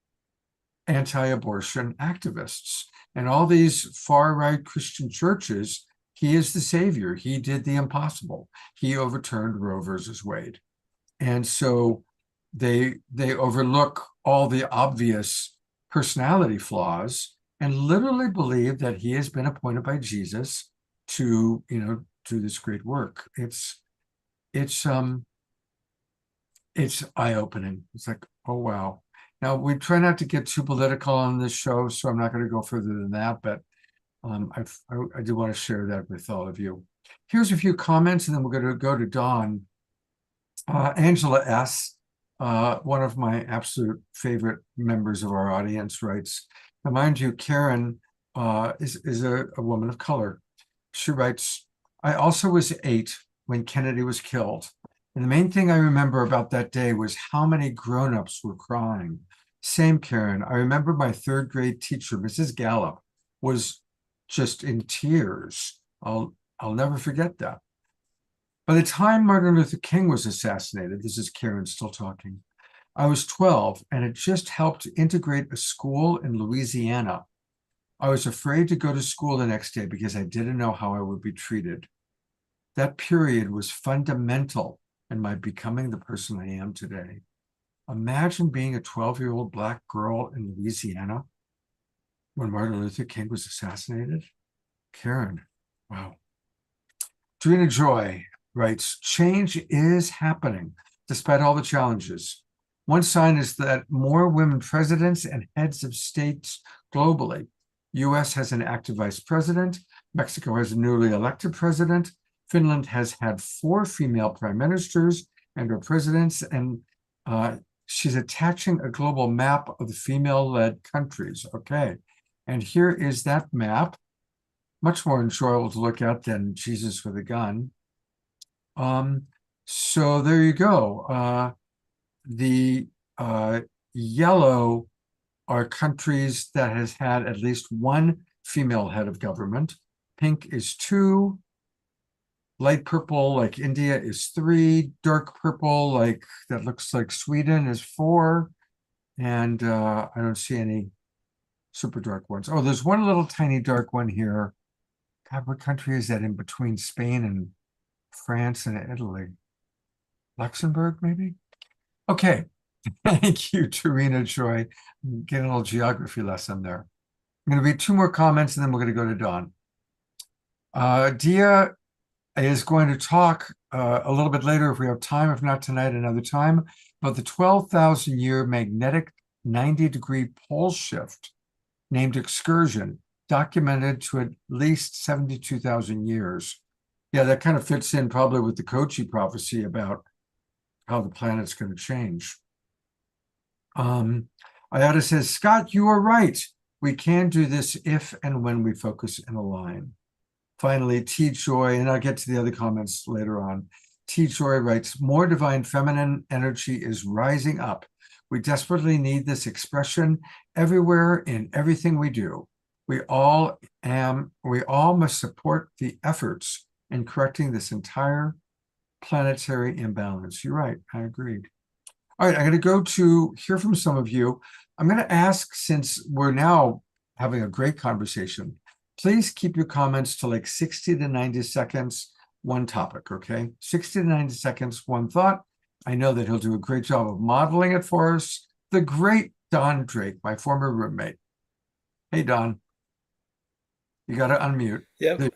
anti-abortion activists. And all these far-right Christian churches, he is the savior. He did the impossible. He overturned Roe versus Wade. And so they overlook all the obvious personality flaws and literally believe that he has been appointed by Jesus to, do this great work. It's eye-opening. It's like, oh, wow. Now, we try not to get too political on this show, so I'm not going to go further than that, but I do want to share that with all of you. Here's a few comments, and then we're going to go to Dawn. Angela S., one of my absolute favorite members of our audience, writes, Now, mind you, Karen is a woman of color. She writes, I also was 8 when Kennedy was killed. And the main thing I remember about that day was how many grown-ups were crying. Same, Karen. I remember my 3rd grade teacher, Mrs. Gallup, was just in tears. I'll never forget that. By the time Martin Luther King was assassinated, this is Karen still talking, I was 12 and had just helped integrate a school in Louisiana. I was afraid to go to school the next day because I didn't know how I would be treated. That period was fundamental in my becoming the person I am today. Imagine being a 12-year-old Black girl in Louisiana when Martin Luther King was assassinated. Karen, wow. Drina Joy writes, change is happening despite all the challenges. One sign is that more women presidents and heads of states globally. US has an active vice president. Mexico has a newly elected president. Finland has had 4 female prime ministers and or presidents, and she's attaching a global map of the female-led countries. Okay, and here is that map. Much more enjoyable to look at than Jesus with a gun. So there you go. The yellow are countries that has had at least 1 female head of government. Pink is 2. Light purple, like India, is 3. Dark purple, like that looks like Sweden, is 4. And I don't see any super dark ones. Oh, there's one little tiny dark one here. God, what country is that in between Spain and France and Italy? Luxembourg, maybe? Okay. Thank you, Tarina Joy. Getting a little geography lesson there. I'm going to read 2 more comments and then we're going to go to Dawn. Dia is going to talk a little bit later if we have time, if not tonight, another time, about the 12,000-year magnetic 90-degree pole shift named excursion, documented to at least 72,000 years. Yeah, that kind of fits in probably with the Kochi prophecy about how the planet's going to change. Ayada says, Scott, you are right. We can do this if and when we focus and align. Finally, T. Joy, and I'll get to the other comments later on. T. Joy writes, more divine feminine energy is rising up. We desperately need this expression everywhere in everything we do. We all must support the efforts in correcting this entire planetary imbalance. You're right, I agreed. All right, I'm going to go to hear from some of you. I'm going to ask, since we're now having a great conversation, please keep your comments to like 60 to 90 seconds, one topic, okay? 60 to 90 seconds, one thought. I know that he'll do a great job of modeling it for us. The great Don Drake, my former roommate. Hey, Don. You got to unmute. Yep.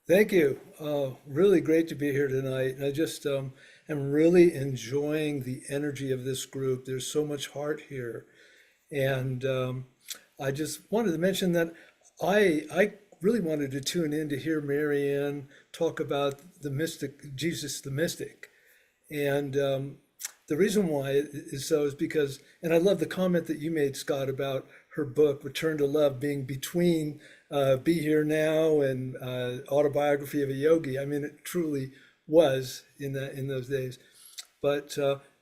Thank you. Really great to be here tonight. I just am really enjoying the energy of this group. There's so much heart here. And I just wanted to mention that I really wanted to tune in to hear Maryanne talk about the mystic, Jesus the mystic. And the reason why is because, and I love the comment that you made, Scott, about her book, Return to Love, being between Be Here Now and Autobiography of a Yogi. I mean, it truly was in those days. But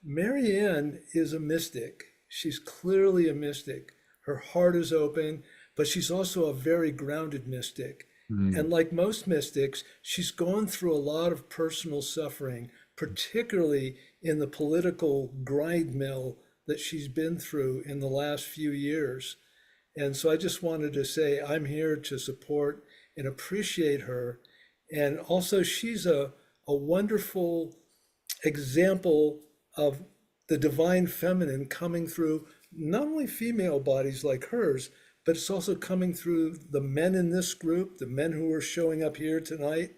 Maryanne is a mystic. She's clearly a mystic. Her heart is open, but she's also a very grounded mystic. And like most mystics, she's gone through a lot of personal suffering, particularly in the political grind mill that she's been through in the last few years. And so I just wanted to say I'm here to support and appreciate her. And also she's a wonderful example of the divine feminine coming through not only female bodies like hers, but it's also coming through the men in this group, the men who are showing up here tonight.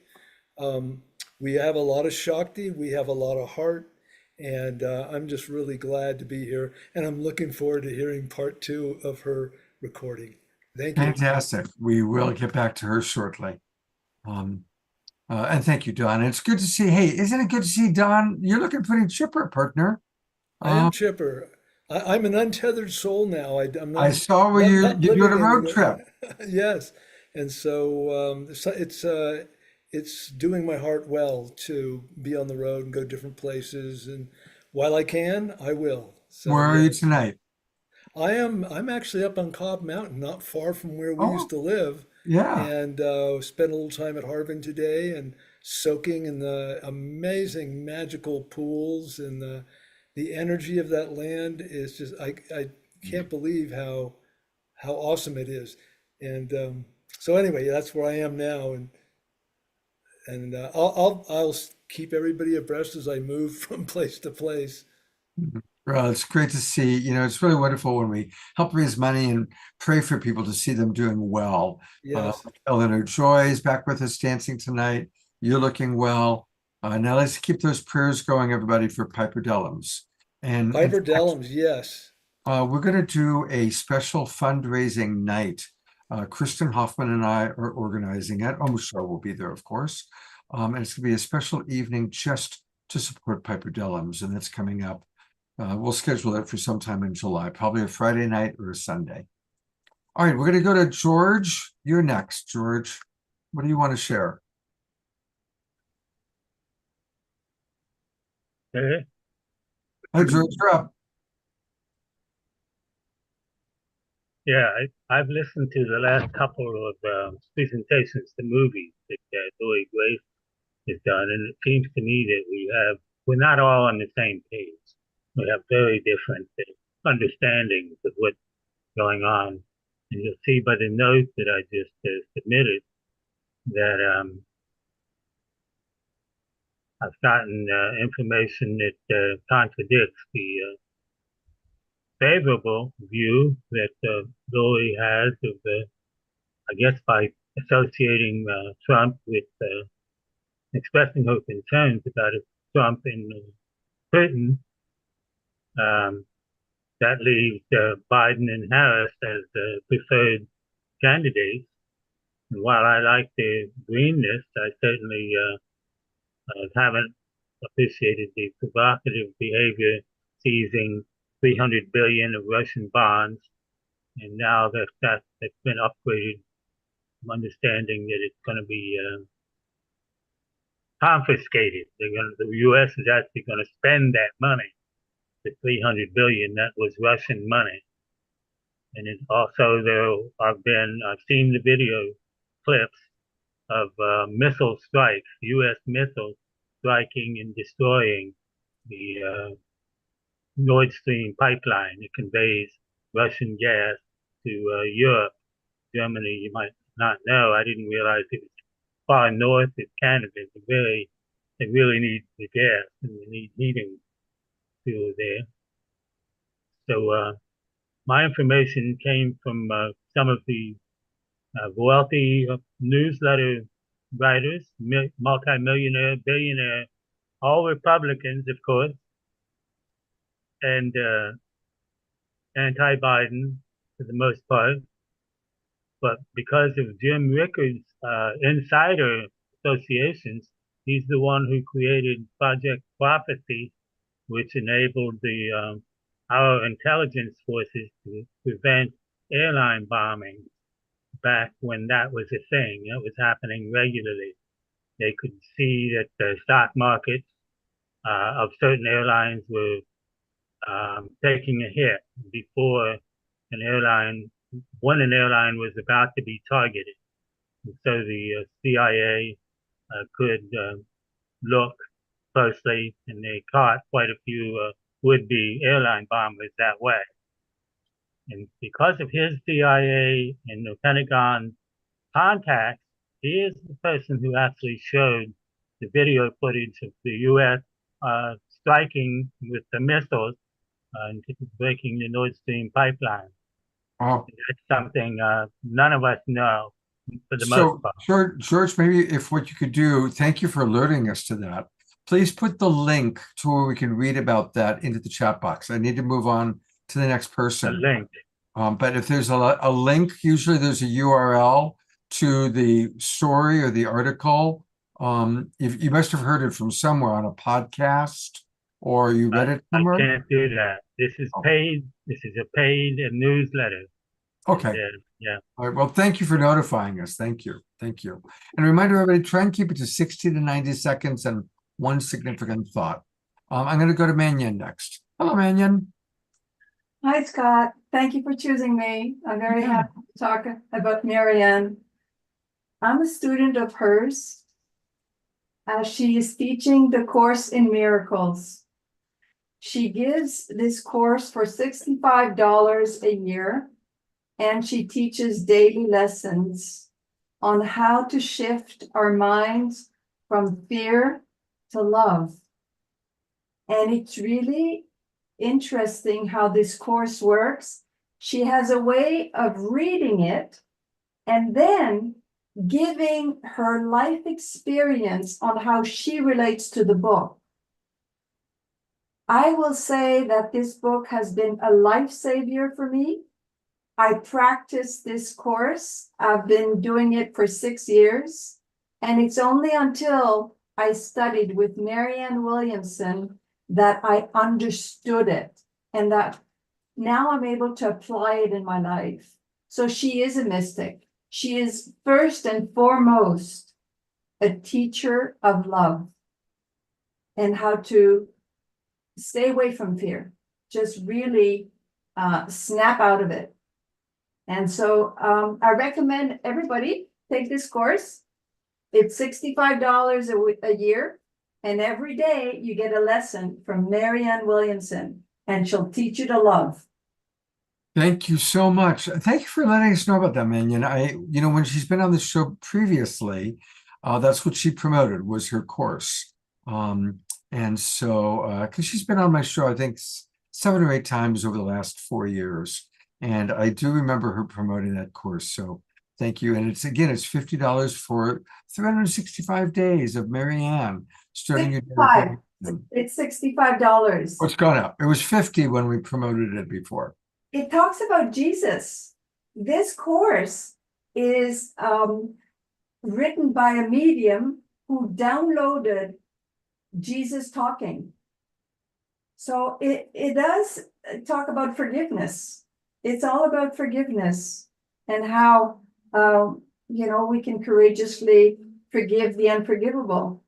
We have a lot of Shakti, we have a lot of heart, and I'm just really glad to be here. And I'm looking forward to hearing part 2 of her recording. Thank you. Fantastic. We will get back to her shortly. And thank you, Don. It's good to see. Hey, isn't it good to see Don? You're looking pretty chipper, partner. I am chipper. I'm an untethered soul now. I'm I not saw where you're doing a living road in trip. yes, and so it's doing my heart well to be on the road and go different places. And while I can, I will. So Where are you yes, tonight? I'm actually up on Cobb Mountain, not far from where we used Oh, to live, yeah. and spent a little time at Harvin today and soaking in the amazing magical pools and the energy of that land is just I can't believe how awesome it is. And so anyway, that's where I am now, and I'll keep everybody abreast as I move from place to place. Well, it's great to see. It's really wonderful when we help raise money and pray for people to see them doing well. Yes, Eleanor Joy is back with us dancing tonight. You're looking well. Now let's keep those prayers going, everybody, for Piper Dellums. And in Piper fact, Dellums, yes. we're going to do a special fundraising night. Kristen Hoffman and I are organizing it. Michelle will be there, of course. And it's going to be a special evening just to support Piper Dellums, and that's coming up. We'll schedule it for sometime in July, probably a Friday night or a Sunday. All right, we're going to go to George. You're next, George. What do you want to share? Okay. Hi, George, you're up. Yeah, I've listened to the last couple of presentations, the movies that Zoe Grace has done, and it seems to me that we're not all on the same page. We have very different understandings of what's going on. And you'll see by the note that I just submitted that I've gotten information that contradicts the favorable view that Zoe has of I guess by associating Trump with expressing her concerns about Trump and Clinton, that leaves Biden and Harris as the preferred candidates. And while I like the greenness, I certainly haven't appreciated the provocative behavior seizing 300 billion of Russian bonds. And now that's been upgraded, I'm understanding that it's going to be confiscated. The U.S. is actually going to spend that money, the 300 billion that was Russian money. And it also I've seen the video clips of missile strikes, U.S. missiles striking and destroying the Nord Stream pipeline that conveys Russian gas to Europe. Germany, you might not know. I didn't realize it was far north of Canada. They really need the gas and they need heating fuel there. So my information came from some of the wealthy newsletter writers, multimillionaire, billionaire, all Republicans, of course, and anti-Biden for the most part. But because of Jim Rickards' insider associations, he's the one who created Project Prophecy, which enabled our intelligence forces to prevent airline bombing back when that was a thing. It was happening regularly. They could see that the stock markets of certain airlines were taking a hit before when an airline was about to be targeted. And so the CIA could look closely, and they caught quite a few would-be airline bombers that way. And because of his CIA and the Pentagon contacts, he is the person who actually showed the video footage of the U.S. Striking with the missiles and breaking the Nord Stream pipeline. Oh, That's something none of us know for the most so part. George, maybe if what you could do, thank you for alerting us to that. Please put the link to where we can read about that into the chat box. I need to move on to the next The person. link. But if there's a link, usually there's a URL to the story or the article. If you must have heard it from somewhere on a podcast or you read it I somewhere? can't do that. This is Oh. paid. This is a paid newsletter. Okay. And, yeah. All right. Well, thank you for notifying us. Thank you. Thank you. And a reminder, everybody, try and keep it to 60 to 90 seconds and one significant thought. I'm going to go to Maryanne next. Hello, Maryanne. Hi, Scott. Thank you for choosing me. I'm very Yeah. happy to talk about Maryanne. I'm a student of hers. She is teaching the Course in Miracles. She gives this course for $65 a year, and she teaches daily lessons on how to shift our minds from fear to love. And it's really interesting how this course works. She has a way of reading it and then giving her life experience on how she relates to the book. I will say that this book has been a lifesaver for me. I practiced this course. I've been doing it for 6 years, and it's only until I studied with Marianne Williamson that I understood it, and that now I'm able to apply it in my life. So she is a mystic. She is first and foremost a teacher of love and how to stay away from fear, just really snap out of it. And so I recommend everybody take this course. It's $65 a year. And every day you get a lesson from Marianne Williamson, and she'll teach you to love. Thank you so much. Thank you for letting us know about that, Maryanne. When she's been on the show previously, that's what she promoted was her course. And so, because she's been on my show, I think 7 or 8 times over the last 4 years. And I do remember her promoting that course. So thank you. And it's $50 for 365 days of Maryanne starting your day. It's $65. What's gone up? It was 50 when we promoted it before. It talks about Jesus. This course is written by a medium who downloaded Jesus talking. So it does talk about forgiveness. It's all about forgiveness and how, we can courageously forgive the unforgivable,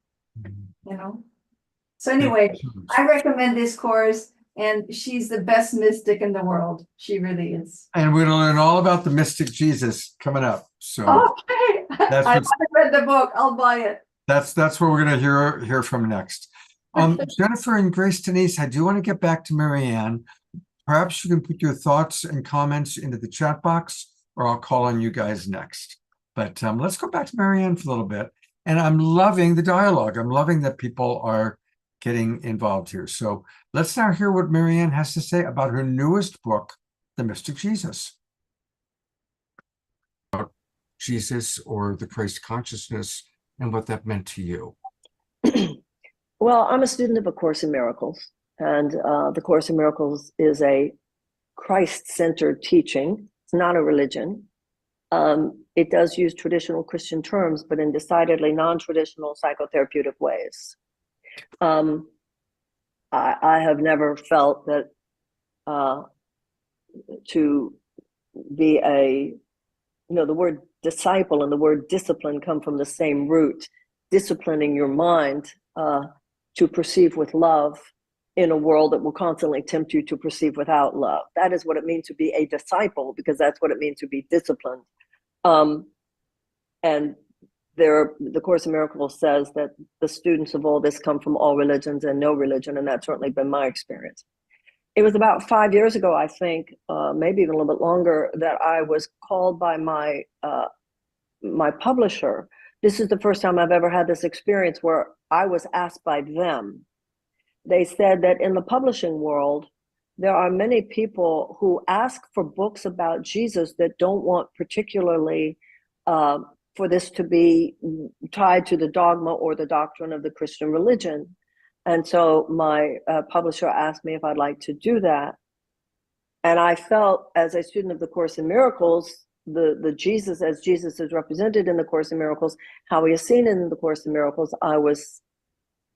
So anyway, I recommend this course, and she's the best mystic in the world. She really is. And we're going to learn all about the mystic Jesus coming up. So okay, I haven't read the book. I'll buy it. That's what we're going to hear from next. Jennifer and Grace Denise, I do want to get back to Maryanne. Perhaps you can put your thoughts and comments into the chat box, or I'll call on you guys next. But let's go back to Maryanne for a little bit. And I'm loving the dialogue. I'm loving that people are getting involved here. So let's now hear what Maryanne has to say about her newest book, The Mystic Jesus. About Jesus or the Christ consciousness and what that meant to you. Well, I'm a student of A Course in Miracles, and the Course in Miracles is a Christ-centered teaching. It's not a religion. It does use traditional Christian terms, but in decidedly non-traditional psychotherapeutic ways. I have never felt that to be the word disciple and the word discipline come from the same root, disciplining your mind to perceive with love in a world that will constantly tempt you to perceive without love. That is what it means to be a disciple, because that's what it means to be disciplined. And the Course in Miracles says that the students of all this come from all religions and no religion, and that's certainly been my experience. It was about 5 years ago, I think, maybe even a little bit longer, that I was called by my publisher. This is the first time I've ever had this experience where I was asked by them. They said that in the publishing world, there are many people who ask for books about Jesus that don't want particularly for this to be tied to the dogma or the doctrine of the Christian religion. And so my publisher asked me if I'd like to do that. And I felt, as a student of the Course in Miracles, the Jesus, as Jesus is represented in the Course in Miracles, how he is seen in the Course in Miracles,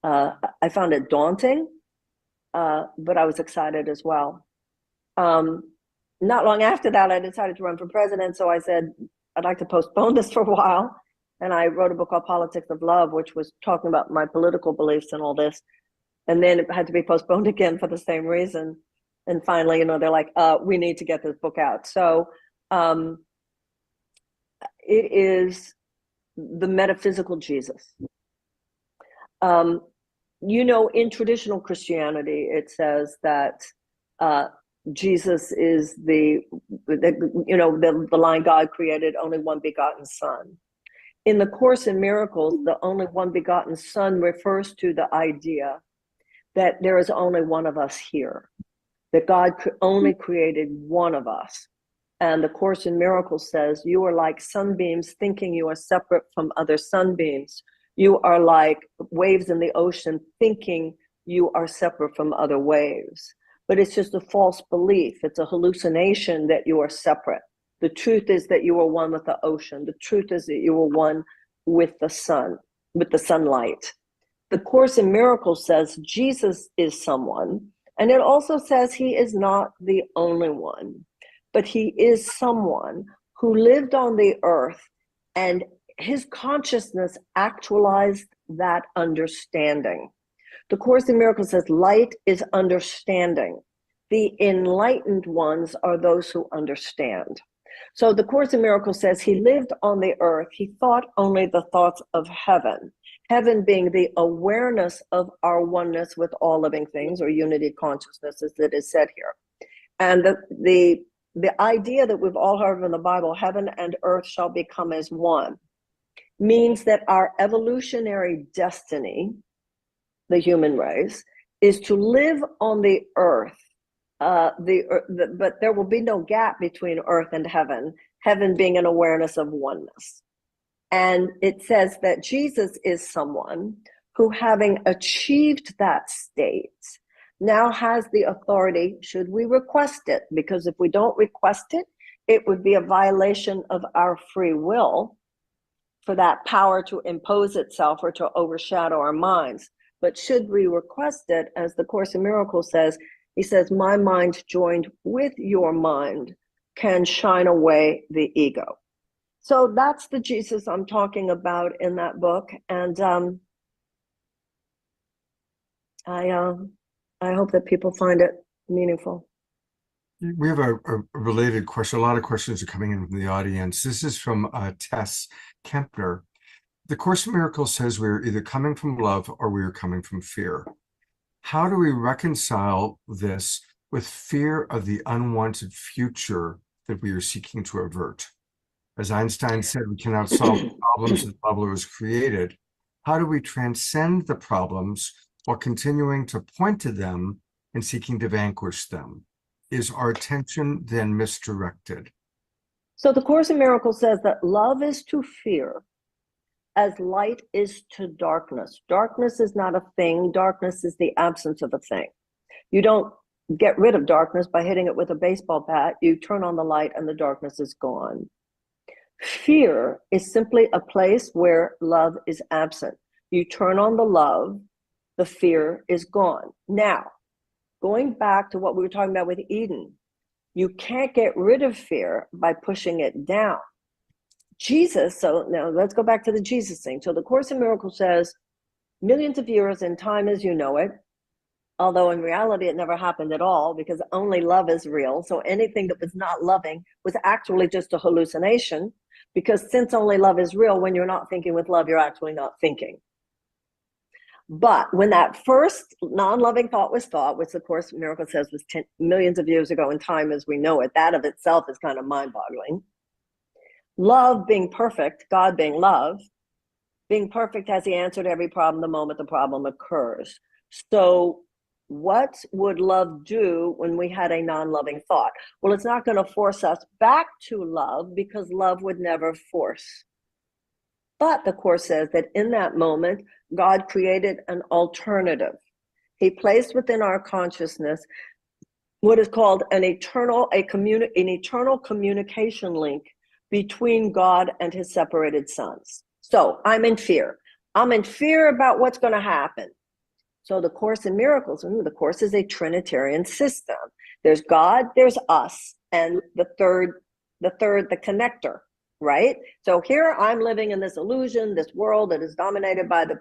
I found it daunting. but I was excited as well. Not long after that, I decided to run for president. So I said, I'd like to postpone this for a while. And I wrote a book called Politics of Love, which was talking about my political beliefs and all this. And then it had to be postponed again for the same reason. And finally, they're like, we need to get this book out. So it is the metaphysical Jesus. In traditional Christianity, it says that Jesus is the line God created, only one begotten Son. In the Course in Miracles, the only one begotten Son refers to the idea that there is only one of us here, that God only created one of us. And the Course in Miracles says, you are like sunbeams thinking you are separate from other sunbeams. You are like waves in the ocean thinking you are separate from other waves. But it's just a false belief. It's a hallucination that you are separate. The truth is that you are one with the ocean. The truth is that you are one with the sun, with the sunlight. The Course in Miracles says Jesus is someone, and it also says he is not the only one, but he is someone who lived on the earth, and his consciousness actualized that understanding. The Course in Miracles says light is understanding. The enlightened ones are those who understand. So the Course in Miracles says he lived on the earth. He thought only the thoughts of heaven, heaven being the awareness of our oneness with all living things, or unity consciousness, as it is said here. And the idea that we've all heard in the Bible, heaven and earth shall become as one, means that our evolutionary destiny, the human race, is to live on the earth. But there will be no gap between earth and heaven, heaven being an awareness of oneness. And it says that Jesus is someone who, having achieved that state, now has the authority, should we request it, because if we don't request it, it would be a violation of our free will for that power to impose itself or to overshadow our minds. But should we request it, as the Course in Miracles says, he says, my mind joined with your mind can shine away the ego. So that's the Jesus I'm talking about in that book. And I hope that people find it meaningful. We have a related question. A lot of questions are coming in from the audience. This is from Tess Kempner. The Course in Miracles says we're either coming from love or we are coming from fear. How do we reconcile this with fear of the unwanted future that we are seeking to avert? As Einstein said, we cannot solve the problems that love was created. How do we transcend the problems while continuing to point to them and seeking to vanquish them? Is our attention then misdirected? So the Course in Miracles says that love is to fear as light is to darkness. Darkness is not a thing. Darkness is the absence of a thing. You don't get rid of darkness by hitting it with a baseball bat. You turn on the light and the darkness is gone. Fear is simply a place where love is absent. You turn on the love, the fear is gone. Now, going back to what we were talking about with Eden, you can't get rid of fear by pushing it down. Jesus, so now let's go back to the Jesus thing. So the Course in Miracles says, millions of years in time as you know it, although in reality it never happened at all, because only love is real. So anything that was not loving was actually just a hallucination, because since only love is real, when you're not thinking with love, you're actually not thinking. But when that first non-loving thought was thought, which the Course in Miracles says was millions of years ago in time as we know it, that of itself is kind of mind-boggling. Love being perfect, God being love, being perfect as he answered every problem the moment the problem occurs. So what would love do when we had a non-loving thought? Well, it's not going to force us back to love, because love would never force. But the Course says that in that moment, God created an alternative. He placed within our consciousness what is called an eternal communication link between God and his separated sons. So I'm in fear. I'm in fear about what's going to happen. So the Course in Miracles, the Course is a Trinitarian system. There's God, there's us, and the connector, right? So here I'm living in this illusion, this world that is dominated by the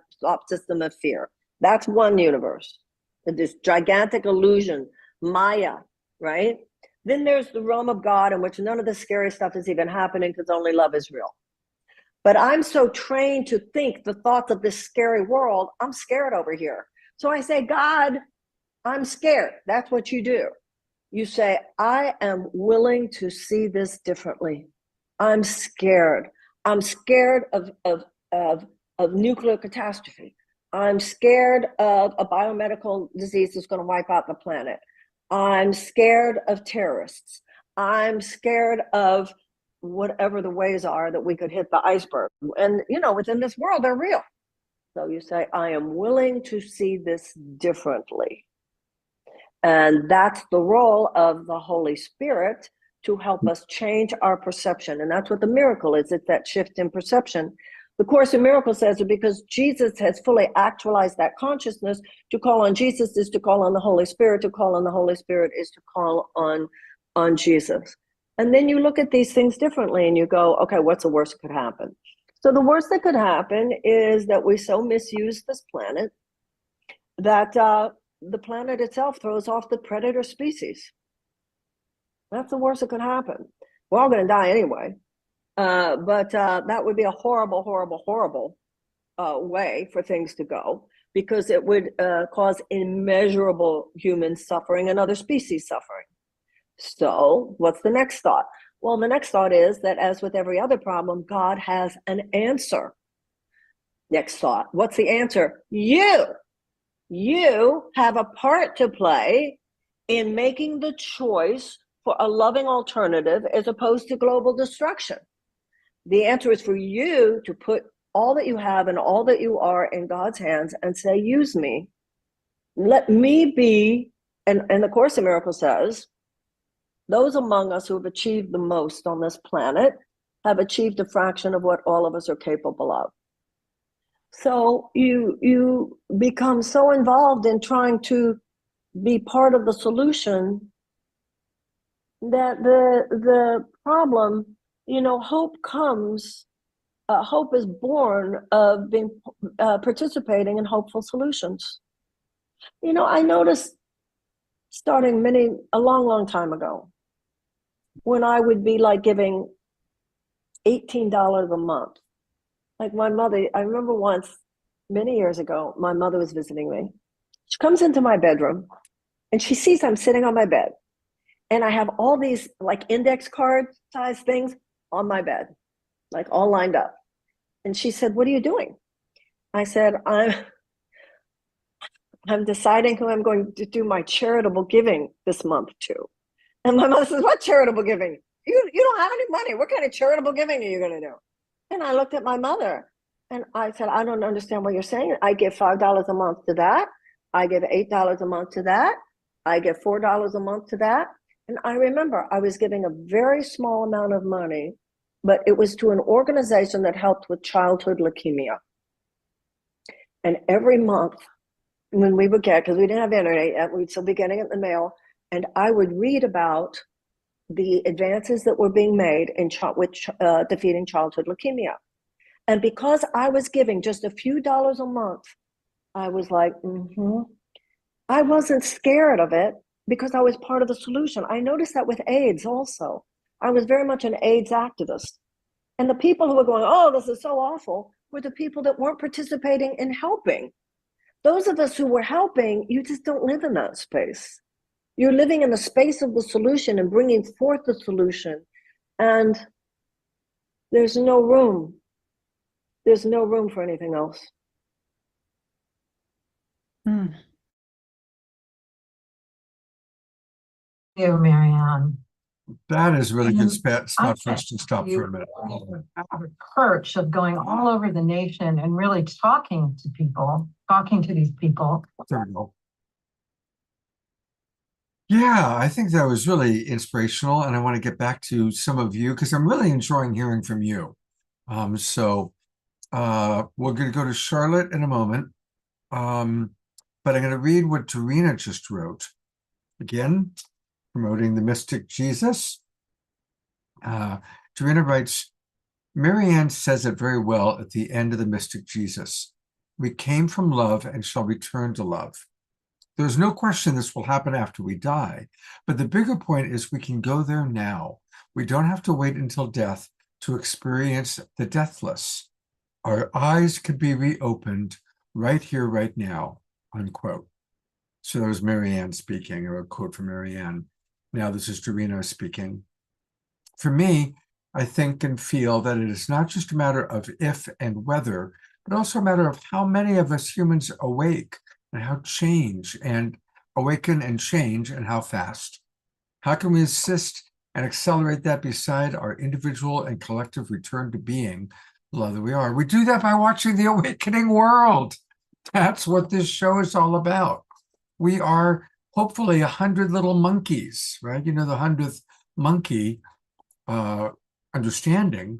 system of fear. That's one universe, this gigantic illusion, Maya, right? Then there's the realm of God, in which none of the scary stuff is even happening because only love is real. But I'm so trained to think the thoughts of this scary world, I'm scared over here. So I say, God, I'm scared. That's what you do. You say, I am willing to see this differently. I'm scared. I'm scared of nuclear catastrophe. I'm scared of a biomedical disease that's going to wipe out the planet. I'm scared of terrorists. I'm scared of whatever the ways are that we could hit the iceberg. And, within this world, they're real. So you say, I am willing to see this differently. And that's the role of the Holy Spirit, to help us change our perception. And that's what the miracle is. It's that shift in perception. The Course in Miracles says that because Jesus has fully actualized that consciousness, to call on Jesus is to call on the Holy Spirit. To call on the Holy Spirit is to call on Jesus. And then you look at these things differently and you go, okay, what's the worst that could happen? So the worst that could happen is that we so misuse this planet that the planet itself throws off the predator species. That's the worst that could happen. We're all going to die anyway. But that would be a horrible, horrible, horrible way for things to go, because it would cause immeasurable human suffering and other species suffering. So what's the next thought? Well, the next thought is that, as with every other problem, God has an answer. Next thought. What's the answer? You have a part to play in making the choice for a loving alternative as opposed to global destruction. The answer is for you to put all that you have and all that you are in God's hands and say, use me. Let me be, and the Course in Miracles says, those among us who have achieved the most on this planet have achieved a fraction of what all of us are capable of. So you become so involved in trying to be part of the solution that the problem, hope comes, hope is born of being participating in hopeful solutions. I noticed starting a long time ago, when I would be like giving $18 a month. Like my mother, I remember once, many years ago, my mother was visiting me. She comes into my bedroom and she sees I'm sitting on my bed. And I have all these like index card size things on my bed, like all lined up. And she said, what are you doing? I said, I'm deciding who I'm going to do my charitable giving this month to. And my mother says, what charitable giving? You don't have any money. What kind of charitable giving are you going to do? And I looked at my mother and I said, I don't understand what you're saying. I give $5 a month to that. I give $8 a month to that. I give $4 a month to that. And I remember I was giving a very small amount of money, but it was to an organization that helped with childhood leukemia. And every month when we would get, because we didn't have internet yet, we'd still be getting it in the mail, and I would read about the advances that were being made in defeating childhood leukemia. And because I was giving just a few dollars a month, I was like, I wasn't scared of it because I was part of the solution. I noticed that with AIDS also. I was very much an AIDS activist. And the people who were going, oh, this is so awful, were the people that weren't participating in helping. Those of us who were helping, you just don't live in that space. You're living in the space of the solution and bringing forth the solution. And there's no room. There's no room for anything else. You, Maryanne. That is really good And spot for us to stop for a minute. Our perch of going all over the nation and really talking to these people. There we go. Yeah, I think that was really inspirational, and I want to get back to some of you because I'm really enjoying hearing from you. We're going to go to Charlotte in a moment. But but I'm going to read what Dorina just wrote. Again, promoting the mystic Jesus. Dorina writes, Maryanne says it very well at the end of the mystic Jesus. We came from love and shall return to love. There's no question this will happen after we die, but the bigger point is we can go there now. We don't have to wait until death to experience the deathless. Our eyes could be reopened right here, right now, unquote. So that was Maryanne speaking, or a quote from Maryanne. Now this is Dorina speaking. For me, I think and feel that it is not just a matter of if and whether, but also a matter of how many of us humans awake and how change and awaken and change and how fast. How can we assist and accelerate that beside our individual and collective return to being the love that we are? We do that by watching The Awakening World. That's what this show is all about. We are hopefully 100 little monkeys, right? You know, the 100th monkey understanding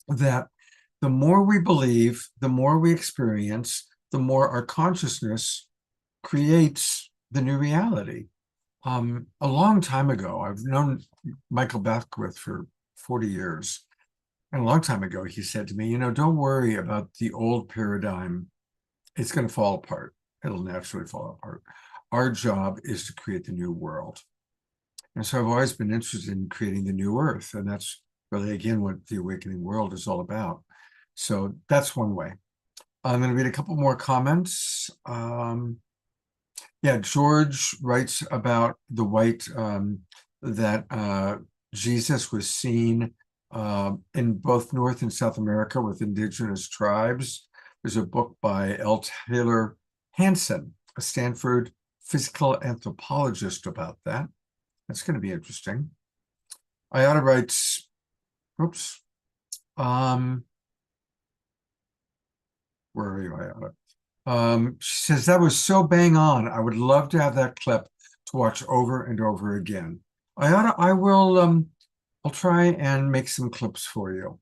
that the more we believe, the more we experience, the more our consciousness creates the new reality. A long time ago, I've known Michael Beckwith for 40 years. And a long time ago, he said to me, you know, don't worry about the old paradigm. It's going to fall apart. It'll naturally fall apart. Our job is to create the new world. And so I've always been interested in creating the new earth. And that's really, again, what the Awakening World is all about. So that's one way. I'm going to read a couple more comments. Yeah, George writes about the white, that Jesus was seen in both North and South America with indigenous tribes. There's a book by L. Taylor Hansen, a Stanford physical anthropologist, about that. That's going to be interesting. Ayada writes, oops. Where are you, Ayada? She says, that was so bang on. I would love to have that clip to watch over and over again. Ayada, I will, I'll try and make some clips for you.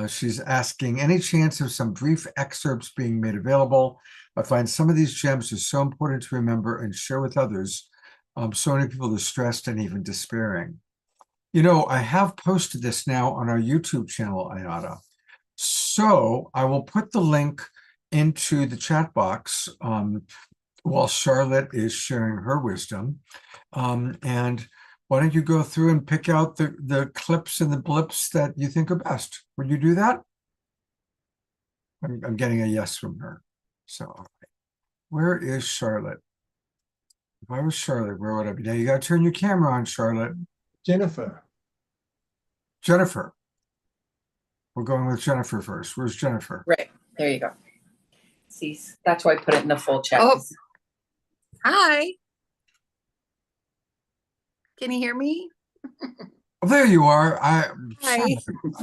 She's asking, any chance of some brief excerpts being made available? I find some of these gems are so important to remember and share with others. So many people are stressed and even despairing. You know, I have posted this now on our YouTube channel, Ayada. So I will put the link into the chat box while Charlotte is sharing her wisdom. And why don't you go through and pick out the clips and the blips that you think are best? Would you do that? I'm getting a yes from her. So, all right. Where is Charlotte? If I was Charlotte, where would I be? Now you got to turn your camera on, Charlotte. Jennifer. Jennifer. We're going with Jennifer first. Where's Jennifer? Right. There you go. See, that's why I put it in the full chat. Oh. Hi. Can you hear me? Oh, there you are. Hi. I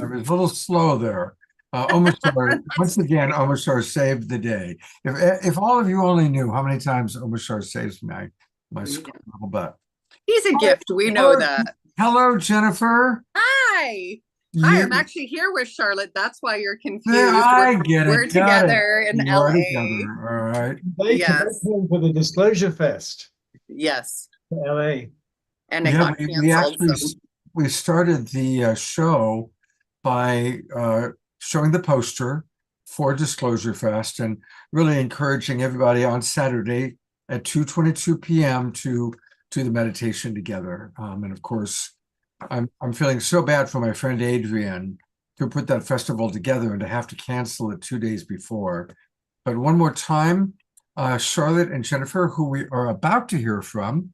was a little slow there. Omashar, once again, Omashar saved the day. If all of you only knew how many times Omashar saves my little butt. He's a gift. We know that. Hello, Jennifer. Hi. Hi, I'm actually here with Charlotte. That's why you're confused. Yeah, I get it. We're together in You LA. are together. All right. They Yes. came for the Disclosure Fest. Yes. LA. And it Yeah, got we canceled. actually we started the show by showing the poster for Disclosure Fest and really encouraging everybody on Saturday at 2:22 p.m. to do the meditation together. And of course, I'm feeling so bad for my friend Adrian who put that festival together and to have to cancel it 2 days before. But one more time, Charlotte and Jennifer, who we are about to hear from,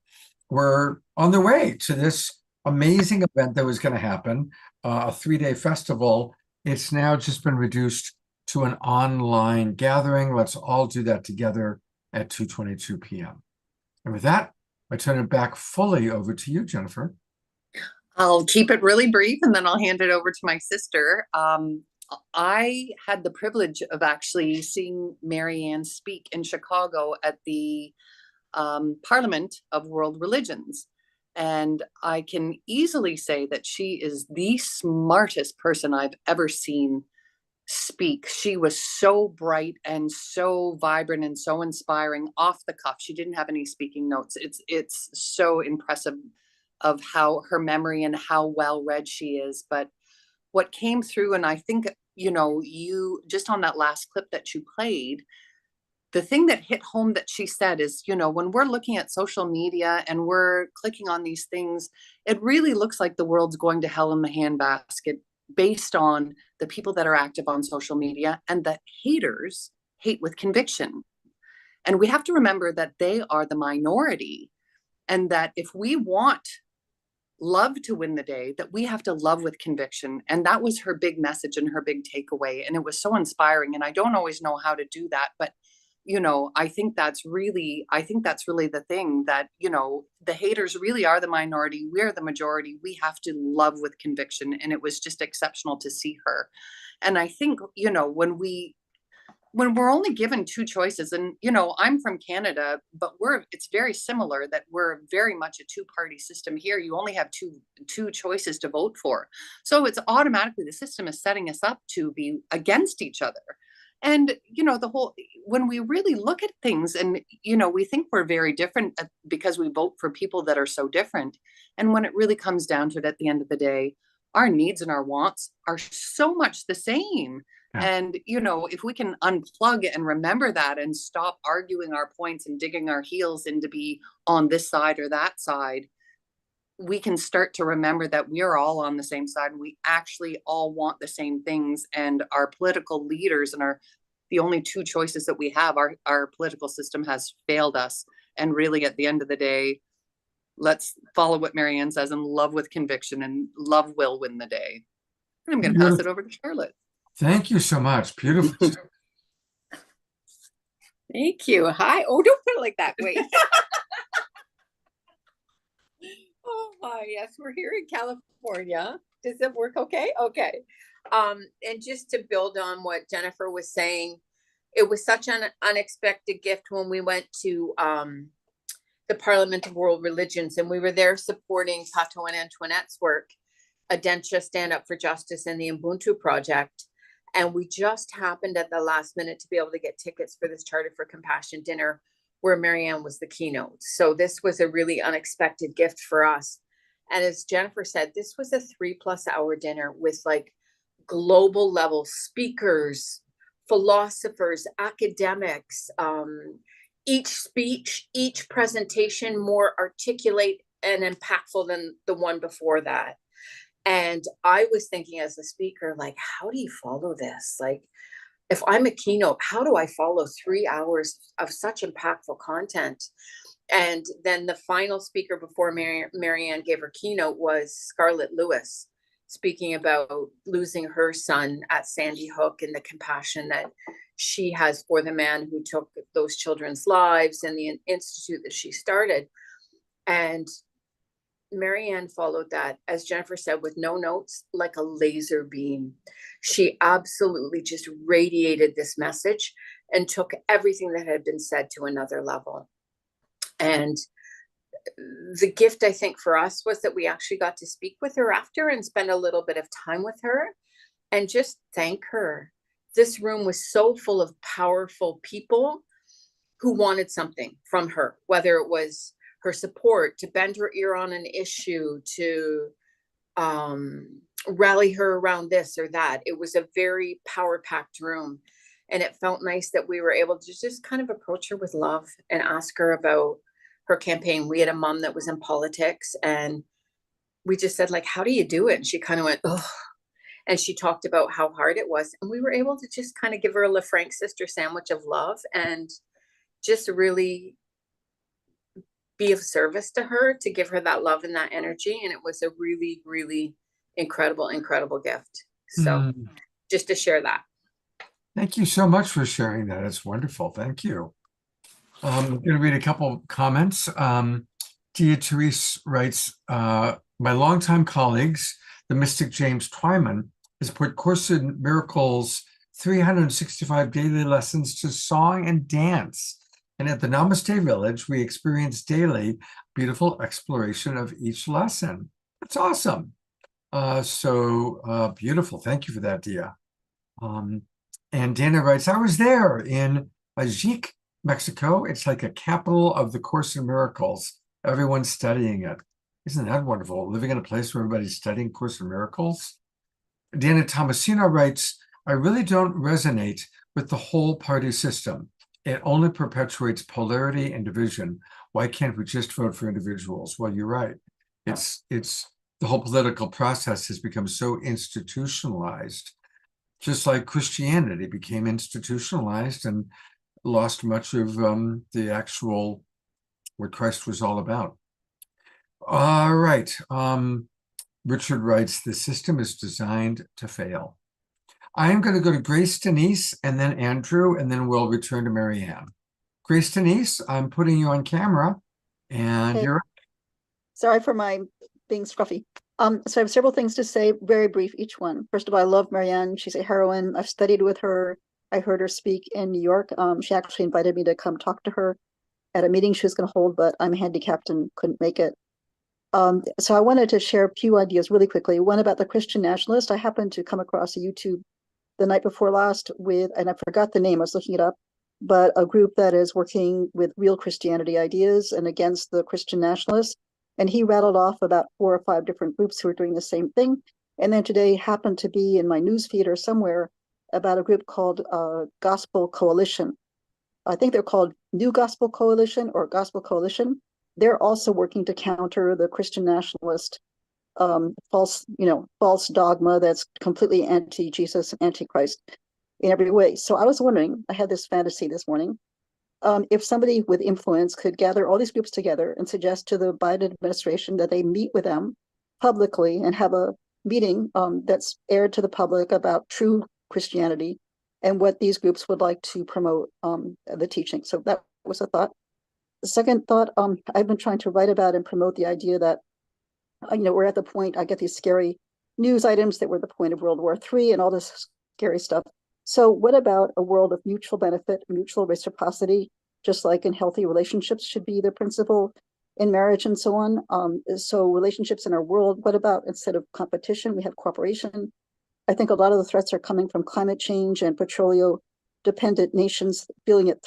were on their way to this amazing event that was going to happen, a 3-day festival. It's now just been reduced to an online gathering. Let's all do that together at 2:22 p.m. And with that, I turn it back fully over to you, Jennifer. I'll keep it really brief and then I'll hand it over to my sister. I had the privilege of actually seeing Maryanne speak in Chicago at the Parliament of World Religions. And I can easily say that she is the smartest person I've ever seen speak. She was so bright and so vibrant and so inspiring off the cuff. She didn't have any speaking notes. It's so impressive of how her memory and how well read she is. But what came through, and I think, you know, you just on that last clip that you played, the thing that hit home that she said is, you know, when we're looking at social media and we're clicking on these things, it really looks like the world's going to hell in the handbasket based on the people that are active on social media, and the haters hate with conviction. And we have to remember that they are the minority, and that if we want love to win the day, that we have to love with conviction. And that was her big message and her big takeaway. And it was so inspiring. And I don't always know how to do that, but you know, I think that's really the thing, that, you know, the haters really are the minority. We're the majority. We have to love with conviction. And it was just exceptional to see her. And I think, you know, when we're only given two choices, and, you know, I'm from Canada, but it's very similar, that we're very much a two-party system here. You only have two choices to vote for. So it's automatically, the system is setting us up to be against each other. And, you know, when we really look at things, and, you know, we think we're very different because we vote for people that are so different. And when it really comes down to it, at the end of the day, our needs and our wants are so much the same. Yeah. And, you know, if we can unplug and remember that and stop arguing our points and digging our heels in to be on this side or that side, we can start to remember that we are all on the same side, and we actually all want the same things. And our political leaders and the only two choices that we have, our political system has failed us. And really, at the end of the day, let's follow what Maryanne says and love with conviction, and love will win the day. And I'm going to pass it over to Charlotte. Thank you so much. Beautiful. Thank you. Hi. Oh, don't put it like that. Wait. Oh my, yes, we're here in California. Does it work okay? Okay. And just to build on what Jennifer was saying, it was such an unexpected gift when we went to the Parliament of World Religions, and we were there supporting Pato and Antoinette's work, Adentia Stand Up for Justice, and the Ubuntu Project. And we just happened at the last minute to be able to get tickets for this Charter for Compassion dinner, where Maryanne was the keynote. So this was a really unexpected gift for us. And as Jennifer said, this was a 3+ hour dinner with like global level speakers, philosophers, academics, each speech, each presentation more articulate and impactful than the one before that. And I was thinking as a speaker, like, how do you follow this? Like, if I'm a keynote, how do I follow 3 hours of such impactful content? And then the final speaker before Maryanne gave her keynote was Scarlett Lewis, speaking about losing her son at Sandy Hook and the compassion that she has for the man who took those children's lives, and the institute that she started. And Maryanne followed that, as Jennifer said, with no notes, like a laser beam. She absolutely just radiated this message and took everything that had been said to another level. And the gift, I think, for us was that we actually got to speak with her after and spend a little bit of time with her and just thank her. This room was so full of powerful people who wanted something from her, whether it was her support, to bend her ear on an issue, to rally her around this or that. It was a very power-packed room. And it felt nice that we were able to just kind of approach her with love and ask her about her campaign. We had a mom that was in politics, and we just said, like, how do you do it? And she kind of went, oh, and she talked about how hard it was. And we were able to just kind of give her a LaFranc sister sandwich of love and just really be of service to her, to give her that love and that energy. And it was a really, really incredible gift. So just to share that. Thank you so much for sharing that. It's wonderful. Thank you. I'm going to read a couple comments. Tia Therese writes, my longtime colleagues, the mystic James Twyman, has put Course in Miracles 365 daily lessons to song and dance. And at the Namaste Village, we experience daily beautiful exploration of each lesson. That's awesome. So beautiful. Thank you for that, Dia. And Dana writes, I was there in Ajic, Mexico. It's like a capital of the Course in Miracles. Everyone's studying it. Isn't that wonderful? Living in a place where everybody's studying Course in Miracles. Dana Tomasino writes, I really don't resonate with the whole party system. It only perpetuates polarity and division. Why can't we just vote for individuals? Well, you're right. It's the whole political process has become so institutionalized, just like Christianity became institutionalized and lost much of the actual what Christ was all about. All right. Richard writes, the system is designed to fail. I am going to go to Grace Denise and then Andrew, and then we'll return to Marianne. Grace Denise, I'm putting you on camera, and Hey. you're. Sorry for my being scruffy. So I have several things to say, very brief each one. First of all, I love Maryanne. She's a heroine. I've studied with her. I heard her speak in New York. She actually invited me to come talk to her at a meeting she was going to hold, but I'm handicapped and couldn't make it. So I wanted to share a few ideas really quickly. One about the Christian nationalist. I happened to come across a YouTube the night before last with, and I forgot the name, I was looking it up, but a group that is working with real Christianity ideas and against the Christian nationalists. And he rattled off about 4 or 5 different groups who are doing the same thing. And then today happened to be in my news feed or somewhere about a group called Gospel Coalition. I think they're called New Gospel Coalition or Gospel Coalition. They're also working to counter the Christian nationalist false dogma that's completely anti-Jesus and anti-Christ in every way. So I was wondering, I had this fantasy this morning, if somebody with influence could gather all these groups together and suggest to the Biden administration that they meet with them publicly and have a meeting that's aired to the public about true Christianity and what these groups would like to promote the teaching. So that was a thought. The second thought, I've been trying to write about and promote the idea that we're at the point, I get these scary news items that we're at the point of World War III and all this scary stuff. So what about a world of mutual benefit, mutual reciprocity, just like in healthy relationships should be the principle in marriage and so on. So relationships in our world, what about instead of competition, we have cooperation? I think a lot of the threats are coming from climate change and petroleum dependent nations feeling it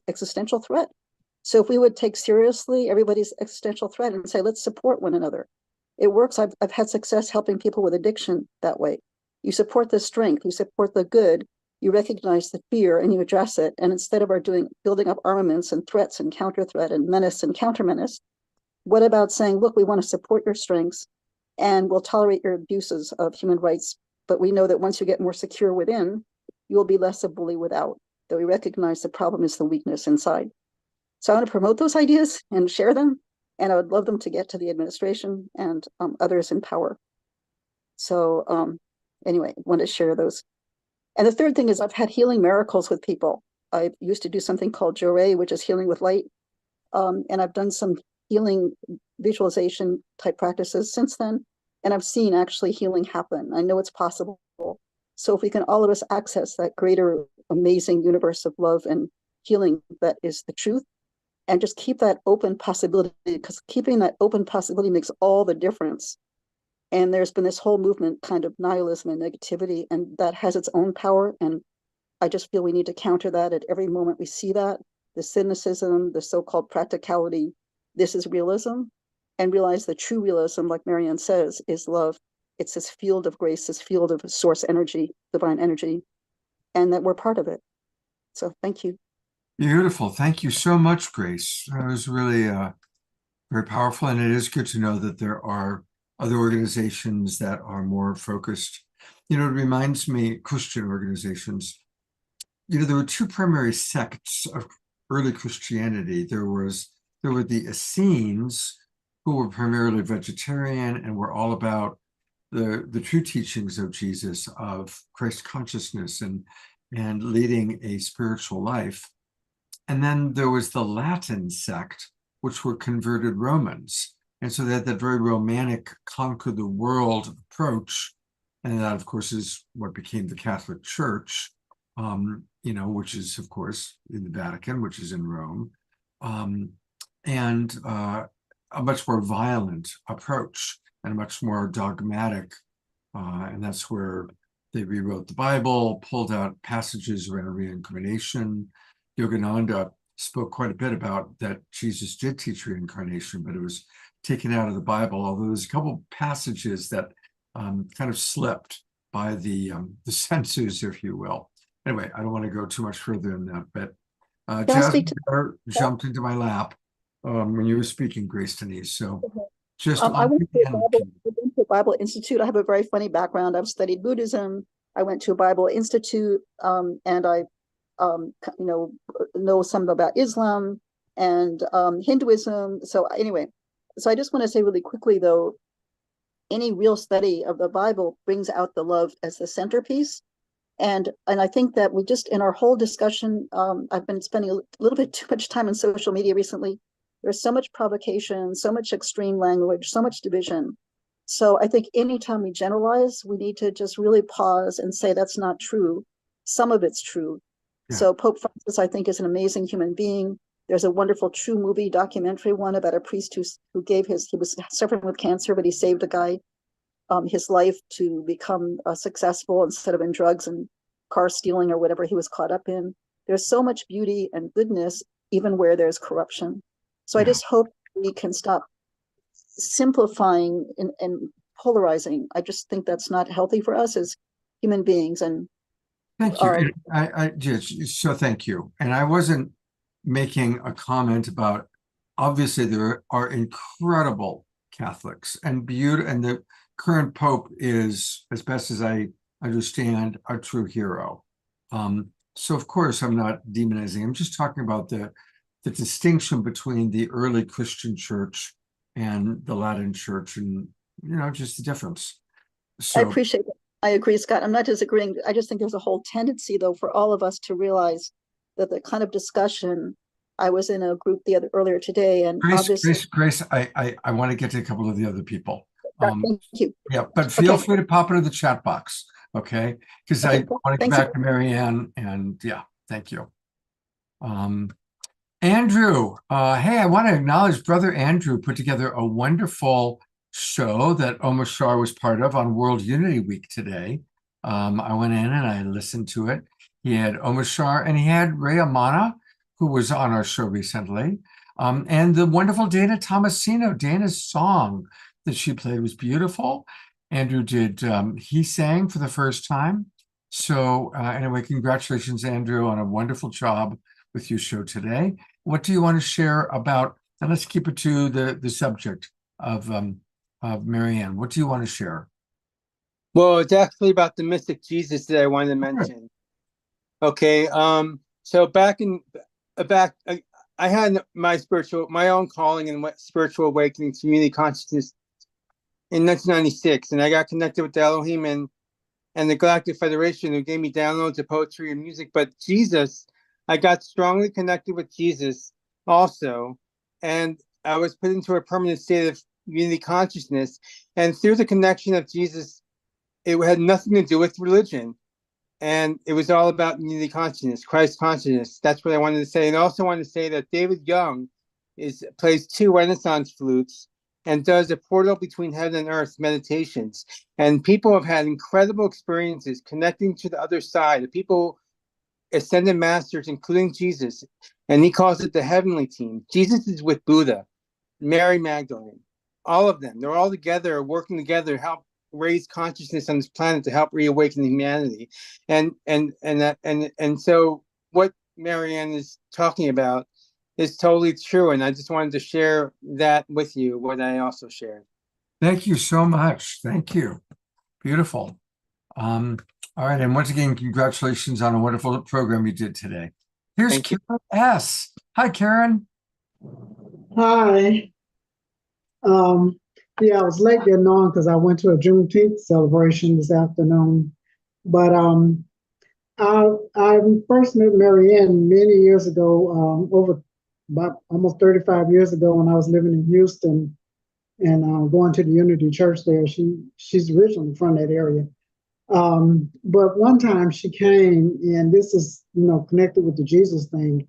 existential threat. So if we would take seriously everybody's existential threat and say, let's support one another. It works. I've had success helping people with addiction that way. You support the strength, you support the good, you recognize the fear and you address it. And instead of building up armaments and threats and counter threat and menace and counter menace, what about saying, look, we want to support your strengths and we'll tolerate your abuses of human rights. But we know that once you get more secure within, you will be less a bully without, that we recognize the problem is the weakness inside. So I want to promote those ideas and share them. And I would love them to get to the administration and others in power. So anyway, I want to share those. And the third thing is I've had healing miracles with people. I used to do something called Jorei, which is healing with light. And I've done some healing visualization type practices since then. And I've seen actually healing happen. I know it's possible. So if we can all of us access that greater, amazing universe of love and healing that is the truth, and just keep that open possibility, because keeping that open possibility makes all the difference. And there's been this whole movement kind of nihilism and negativity, and that has its own power. And I just feel we need to counter that at every moment we see that, the cynicism, the so-called practicality. This is realism, and realize the true realism, like Marianne says, is love. It's this field of grace, this field of source energy, divine energy, and that we're part of it. So thank you. Beautiful. Thank you so much, Grace. That was really very powerful. And it is good to know that there are other organizations that are more focused. It reminds me, Christian organizations, there were 2 primary sects of early Christianity. There were the Essenes, who were primarily vegetarian and were all about the true teachings of Jesus, of Christ consciousness and leading a spiritual life. And then there was the Latin sect, which were converted Romans. And so they had that very romantic conquer the world approach. And that, of course, is what became the Catholic Church, which is, of course, in the Vatican, which is in Rome, and a much more violent approach and a much more dogmatic. And that's where They rewrote the Bible, pulled out passages around reincarnation. Yogananda spoke quite a bit about that Jesus did teach reincarnation, but it was taken out of the Bible, although there's a couple passages that kind of slipped by the censors, if you will. Anyway, I don't want to go too much further than that, but Jasmine jumped into my lap when you were speaking, Grace Denise. So just I went to a Bible Institute. I have a very funny background. I've studied Buddhism. I went to a Bible Institute, and I, know some about Islam and Hinduism. So anyway, so I just want to say really quickly, though, any real study of the Bible brings out the love as the centerpiece. And I think that we just, in our whole discussion, I've been spending a little bit too much time on social media recently. There's so much provocation, so much extreme language, so much division. So I think anytime we generalize, we need to just really pause and say that's not true. Some of it's true. Yeah. So Pope Francis, I think, is an amazing human being. There's a wonderful true movie documentary one about a priest who he was suffering with cancer, but he saved a guy his life to become successful instead of in drugs and car stealing or whatever he was caught up in. There's so much beauty and goodness, even where there's corruption. So I just hope we can stop simplifying and polarizing. I just think that's not healthy for us as human beings. And thank you. I so thank you. And I wasn't making a comment about, obviously there are incredible Catholics and the current Pope is, as best as I understand, a true hero. So of course I'm not demonizing. I'm just talking about the distinction between the early Christian church and the Latin church, and just the difference. So I appreciate it. I agree, Scott. I'm not disagreeing. I just think there's a whole tendency, though, for all of us to realize that the kind of discussion. I was in a group earlier today, and Grace, I want to get to a couple of the other people. Thank you. Yeah, but feel free to pop into the chat box, okay? Because I want to get back to Marianne, and yeah, thank you. Andrew, hey, I want to acknowledge Brother Andrew put together a wonderful show that Omar was part of on World Unity Week today. I went in and I listened to it. He had Omar and he had Ray Amana, who was on our show recently, and the wonderful Dana Tomasino. Dana's song that she played was beautiful. Andrew did, he sang for the first time. So anyway, congratulations, Andrew, on a wonderful job with your show today. What do you want to share about, and let's keep it to the subject of Marianne. What do you want to share? Well, it's actually about the mystic Jesus that I wanted to mention. Okay, so I had my own calling and spiritual awakening, community consciousness in 1996, and I got connected with the Elohim and the Galactic Federation, who gave me downloads of poetry and music. But Jesus, I got strongly connected with Jesus also, and I was put into a permanent state of unity consciousness. And through the connection of Jesus, it had nothing to do with religion. And it was all about unity consciousness, Christ consciousness. That's what I wanted to say. And I also wanted to say that David Young plays 2 Renaissance flutes and does a portal between heaven and earth meditations. And people have had incredible experiences connecting to the other side. The people, ascended masters, including Jesus, and he calls it the heavenly team. Jesus is with Buddha, Mary Magdalene, all of them. They're all together, working together to help raise consciousness on this planet to help reawaken humanity. And so what Marianne is talking about is totally true. And I just wanted to share that with you, what I also shared. Thank you so much. Thank you. Beautiful. All right. And once again, congratulations on a wonderful program you did today. Here's Karen S. Hi, Karen. Hi. Yeah, I was late getting on because I went to a Juneteenth celebration this afternoon. But I first met Marianne many years ago, about almost 35 years ago, when I was living in Houston and going to the Unity Church there. She's originally from that area. But one time she came, and this is, connected with the Jesus thing.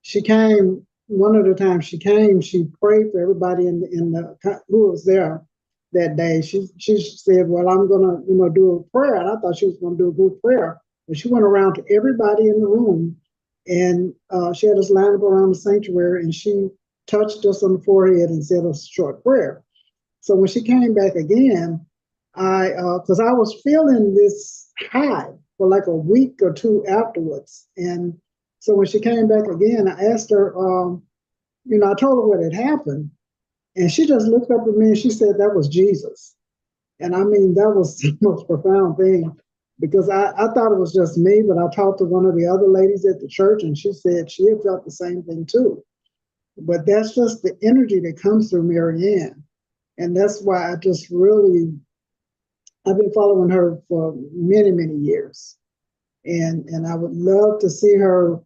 She came, one of the times she came, she prayed for everybody in the who was there. that day. She said, well, I'm gonna, do a prayer. And I thought she was gonna do a group prayer. But she went around to everybody in the room, and she had us lined up around the sanctuary, and she touched us on the forehead and said a short prayer. So when she came back again, because I was feeling this high for like a week or two afterwards. And so when she came back again, I asked her, I told her what had happened. And she just looked up at me and she said, that was Jesus. And I mean, that was the most profound thing, because I thought it was just me, but I talked to one of the other ladies at the church and she said she had felt the same thing too. But that's just the energy that comes through Maryanne. And that's why I've been following her for many, many years. And I would love to see her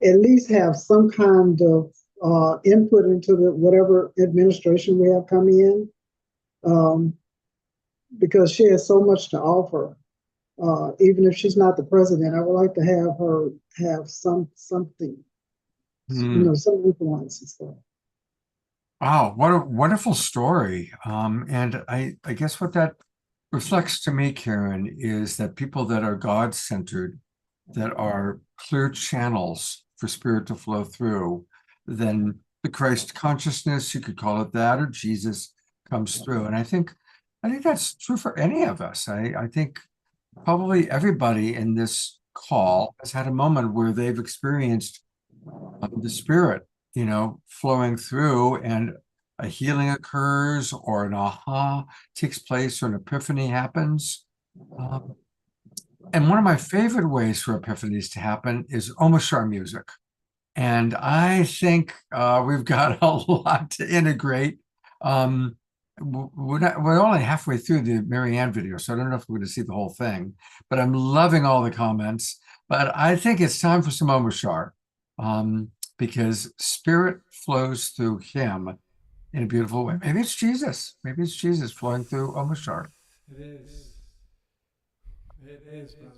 at least have some kind of input into whatever administration we have come in, because she has so much to offer. Even if she's not the president, I would like to have her have something, some influence and stuff. Wow, what a wonderful story. And I guess what that reflects to me, Karen, is that people that are God-centered, that are clear channels for spirit to flow through, then the Christ consciousness, you could call it that, or Jesus comes through. And I think that's true for any of us. I think probably everybody in this call has had a moment where they've experienced the spirit, flowing through, and a healing occurs, or an aha takes place, or an epiphany happens. And one of my favorite ways for epiphanies to happen is Omar music. And I think we've got a lot to integrate. We're only halfway through the Maryanne video, so I don't know if we're going to see the whole thing, but I'm loving all the comments. But I think it's time for some Omar, because spirit flows through him in a beautiful way. Maybe it's Jesus. Maybe it's Jesus flowing through Omar. It is. It is, brother.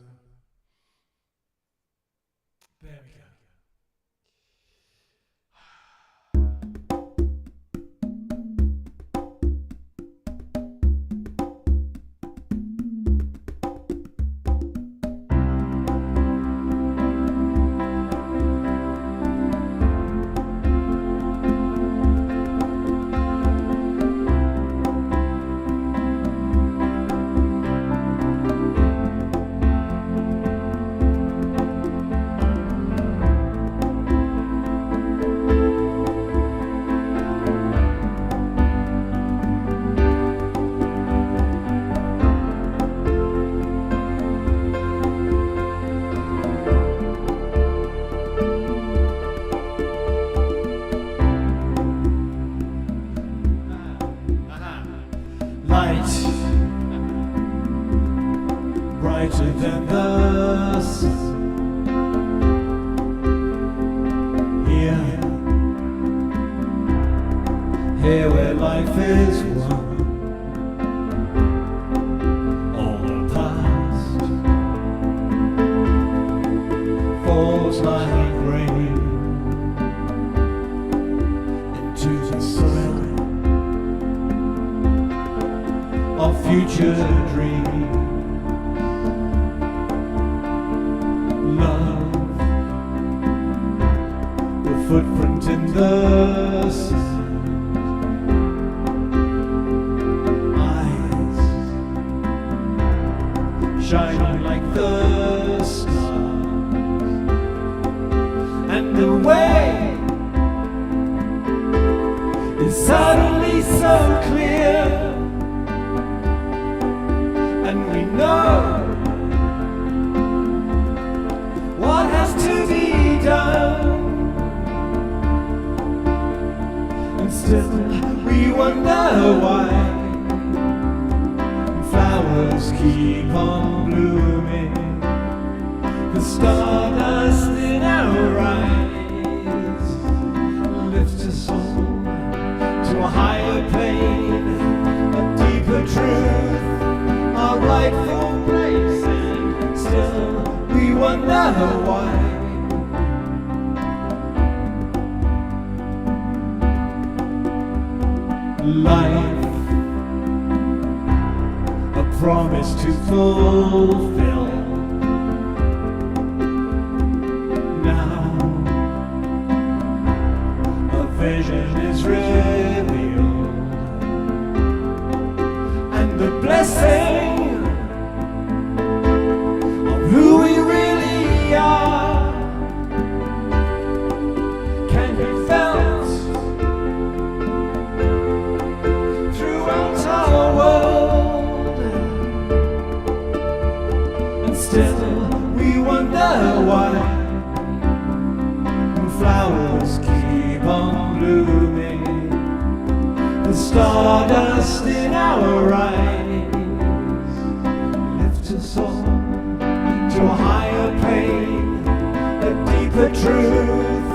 There we go. Brighter than the sun. Here where life is one. All the past falls like rain into the soil of future dreams. Footprint in the sand, eyes shining like the stars, and the way is suddenly so clear, and we know what has to be done. Still, we wonder why flowers keep on blooming. The stardust in our eyes lifts us all to a higher plane, a deeper truth, our rightful place. And still, we wonder why. Life promise to fulfill. Now a vision is revealed, and the blessing of who we really are can be felt throughout our world. And still we wonder why flowers keep on blooming, the stardust in our eyes lifts us all to a higher plane, a deeper truth,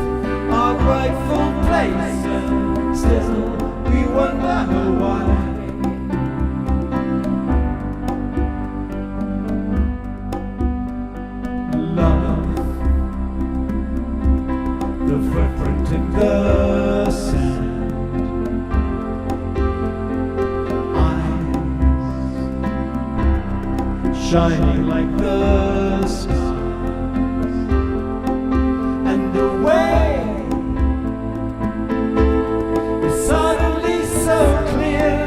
our rightful place. And still we wonder why. Love, the footprint in the sand, eyes shining like the stars, and the way is suddenly so clear,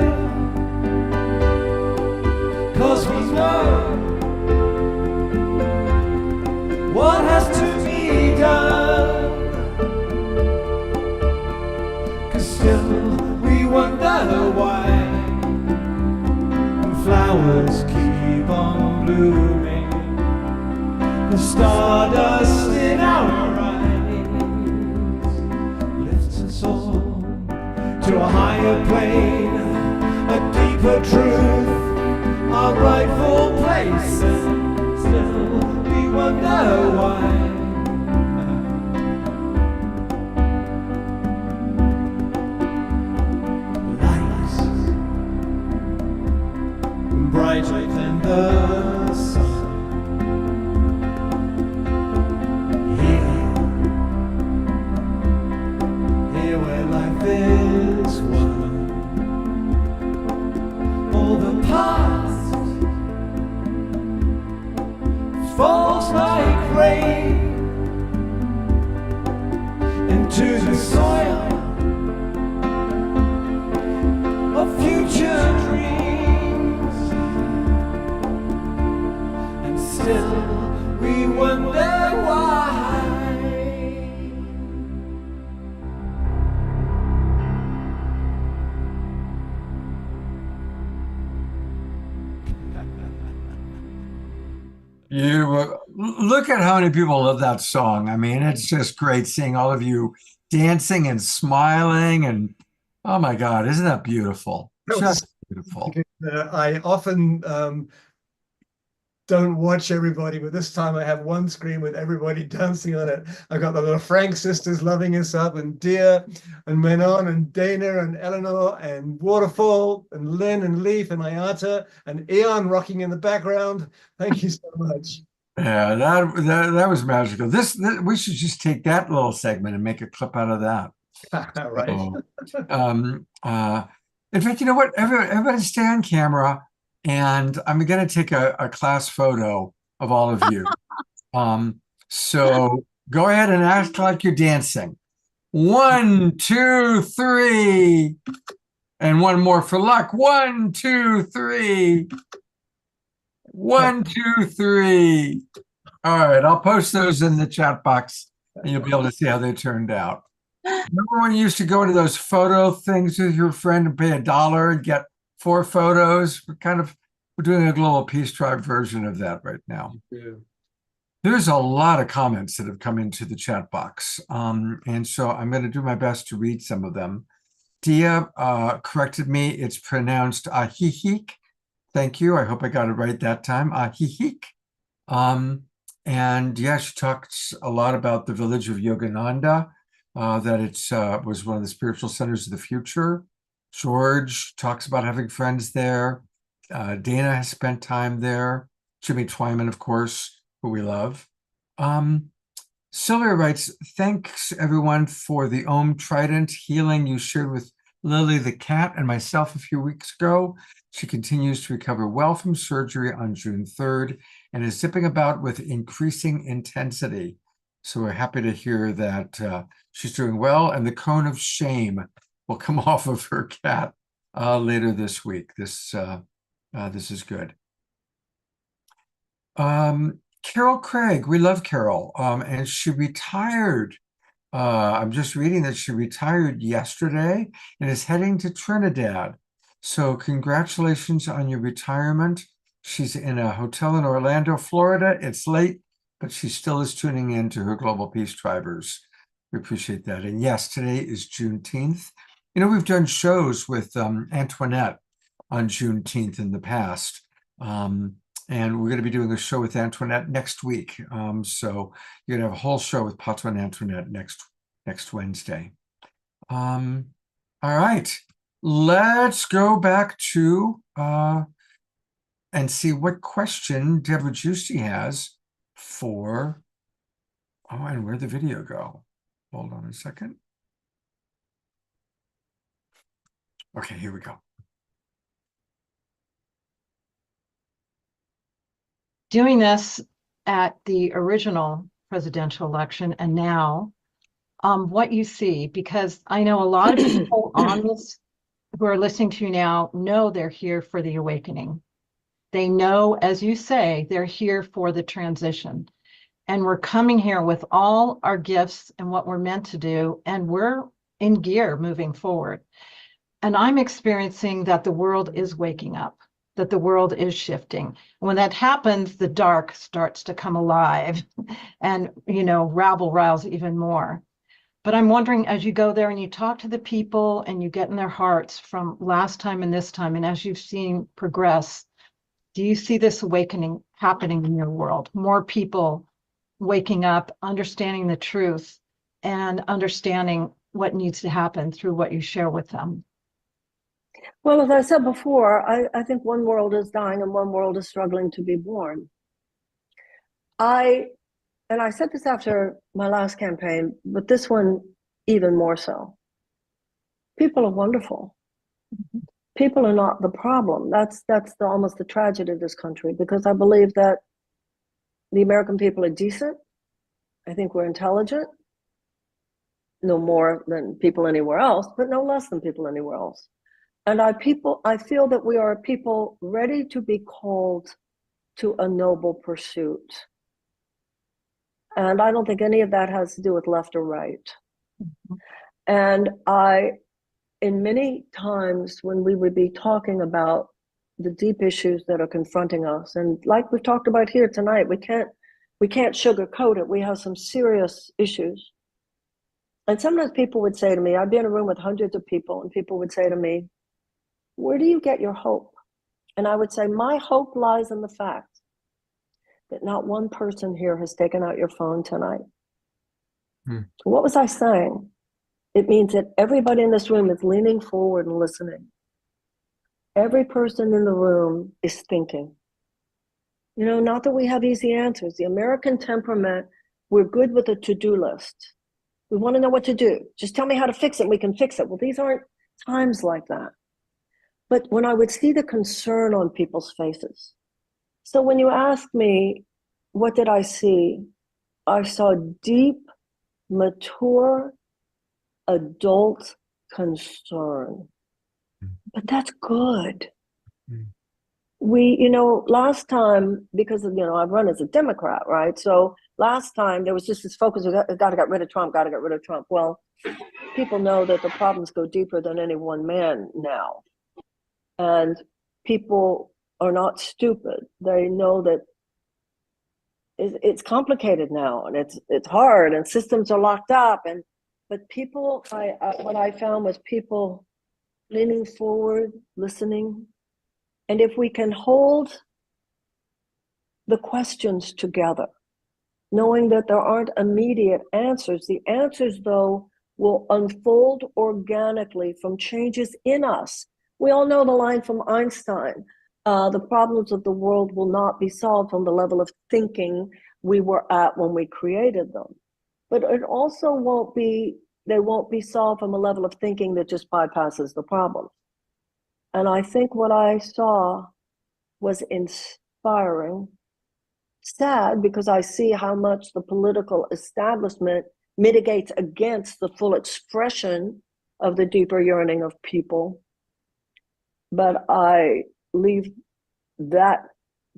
'cause we know what has to be done. 'Cause still we wonder why flowers keep on blooming, the stardust in our eyes lifts us all to a higher plane, a deeper truth, our rightful place. And still we wonder why. Light brighter than the sun, here where life is one. All the past falls like rain into the soil of future dreams. And still we wonder why. Look at how many people love that song. I mean, it's just great seeing all of you dancing and smiling, and oh my God, isn't that beautiful? Just beautiful. I often don't watch everybody, but this time I have one screen with everybody dancing on it. I've got the little Frank sisters loving us up, and Dia and Menon and Dana and Eleanor and Waterfall and Lynn and Leaf and Ayata and Eon rocking in the background. Thank you so much. Yeah, that was magical. This we should just take that little segment and make a clip out of that. Right. In fact, you know what? Everybody stay on camera, and I'm going to take a class photo of all of you. So go ahead and act like you're dancing. 1, 2, 3. And one more for luck. 1, 2, 3. 1, 2, 3. All right, I'll post those in the chat box, and you'll be able to see how they turned out. Remember when you used to go to those photo things with your friend and pay $1 and get 4 photos? We're doing a Global Peace Tribe version of that right now. Yeah. There's a lot of comments that have come into the chat box, and so I'm going to do my best to read some of them. Dia corrected me. It's pronounced ahihik. Thank you. I hope I got it right that time. Ahihik. And yeah, she talks a lot about the village of Yogananda, that it was one of the spiritual centers of the future. George talks about having friends there. Dana has spent time there. Jimmy Twyman, of course, who we love. Sylvia writes, thanks everyone for the Om Trident healing you shared with Lily the cat and myself a few weeks ago. She continues to recover well from surgery on June 3rd and is zipping about with increasing intensity. So we're happy to hear that she's doing well, and the cone of shame will come off of her cat later this week. This is good. Carol Craig, we love Carol, and she retired. I'm just reading that she retired yesterday and is heading to Trinidad. So congratulations on your retirement. She's in a hotel in Orlando, Florida. It's late, but she still is tuning in to her Global Peace Tribers. We appreciate that. And yes, today is Juneteenth. You know, we've done shows with Antoinette on Juneteenth in the past. And we're going to be doing a show with Antoinette next week. So you're going to have a whole show with Pato and Antoinette next Wednesday. All right, let's go back to and see what question Deborah Juicy has for, oh, and where'd the video go? Hold on a second. Okay, here we go. Doing this at the original presidential election and now, what you see, because I know a lot of people on this who are listening to you now know they're here for the awakening. They know, as you say, they're here for the transition. And we're coming here with all our gifts and what we're meant to do, and we're in gear moving forward. And I'm experiencing that the world is waking up, that the world is shifting. When that happens, the dark starts to come alive and, you know, rabble rouse even more. But I'm wondering, as you go there and you talk to the people and you get in their hearts from last time and this time, and as you've seen progress, do you see this awakening happening in your world? More people waking up, understanding the truth, and understanding what needs to happen through what you share with them? Well, as I said before, I think one world is dying and one world is struggling to be born. And I said this after my last campaign, but this one even more so. People are wonderful. People are not the problem. That's almost the tragedy of this country, because I believe that the American people are decent. I think we're intelligent, no more than people anywhere else, but no less than people anywhere else. And I feel that we are a people ready to be called to a noble pursuit. And I don't think any of that has to do with left or right. And in many times when we would be talking about the deep issues that are confronting us, and like we've talked about here tonight, we can't sugarcoat it. We have some serious issues. And sometimes people would say to me, I'd be in a room with hundreds of people, and people would say to me, where do you get your hope? And I would say, my hope lies in the fact that not one person here has taken out your phone tonight. What was I saying? It means that everybody in this room is leaning forward and listening. Every person in the room is thinking. You know, not that we have easy answers. The American temperament, we're good with a to-do list. We want to know what to do. Just tell me how to fix it, we can fix it. Well, these aren't times like that. But when I would see the concern on people's faces. So when you ask me, what did I see? I saw deep, mature, adult concern. But that's good. Last time, because of, I've run as a Democrat, right? So last time there was just this focus, we got to get rid of Trump, got to get rid of Trump. Well, people know that the problems go deeper than any one man now. And people are not stupid. They know that it's complicated now, and it's hard, and systems are locked up. But people, what I found was people leaning forward, listening. And if we can hold the questions together, knowing that there aren't immediate answers, the answers, though, will unfold organically from changes in us. We all know the line from Einstein, the problems of the world will not be solved from the level of thinking we were at when we created them. But it also they won't be solved from a level of thinking that just bypasses the problem. And I think what I saw was inspiring. Sad, because I see how much the political establishment mitigates against the full expression of the deeper yearning of people. But I leave that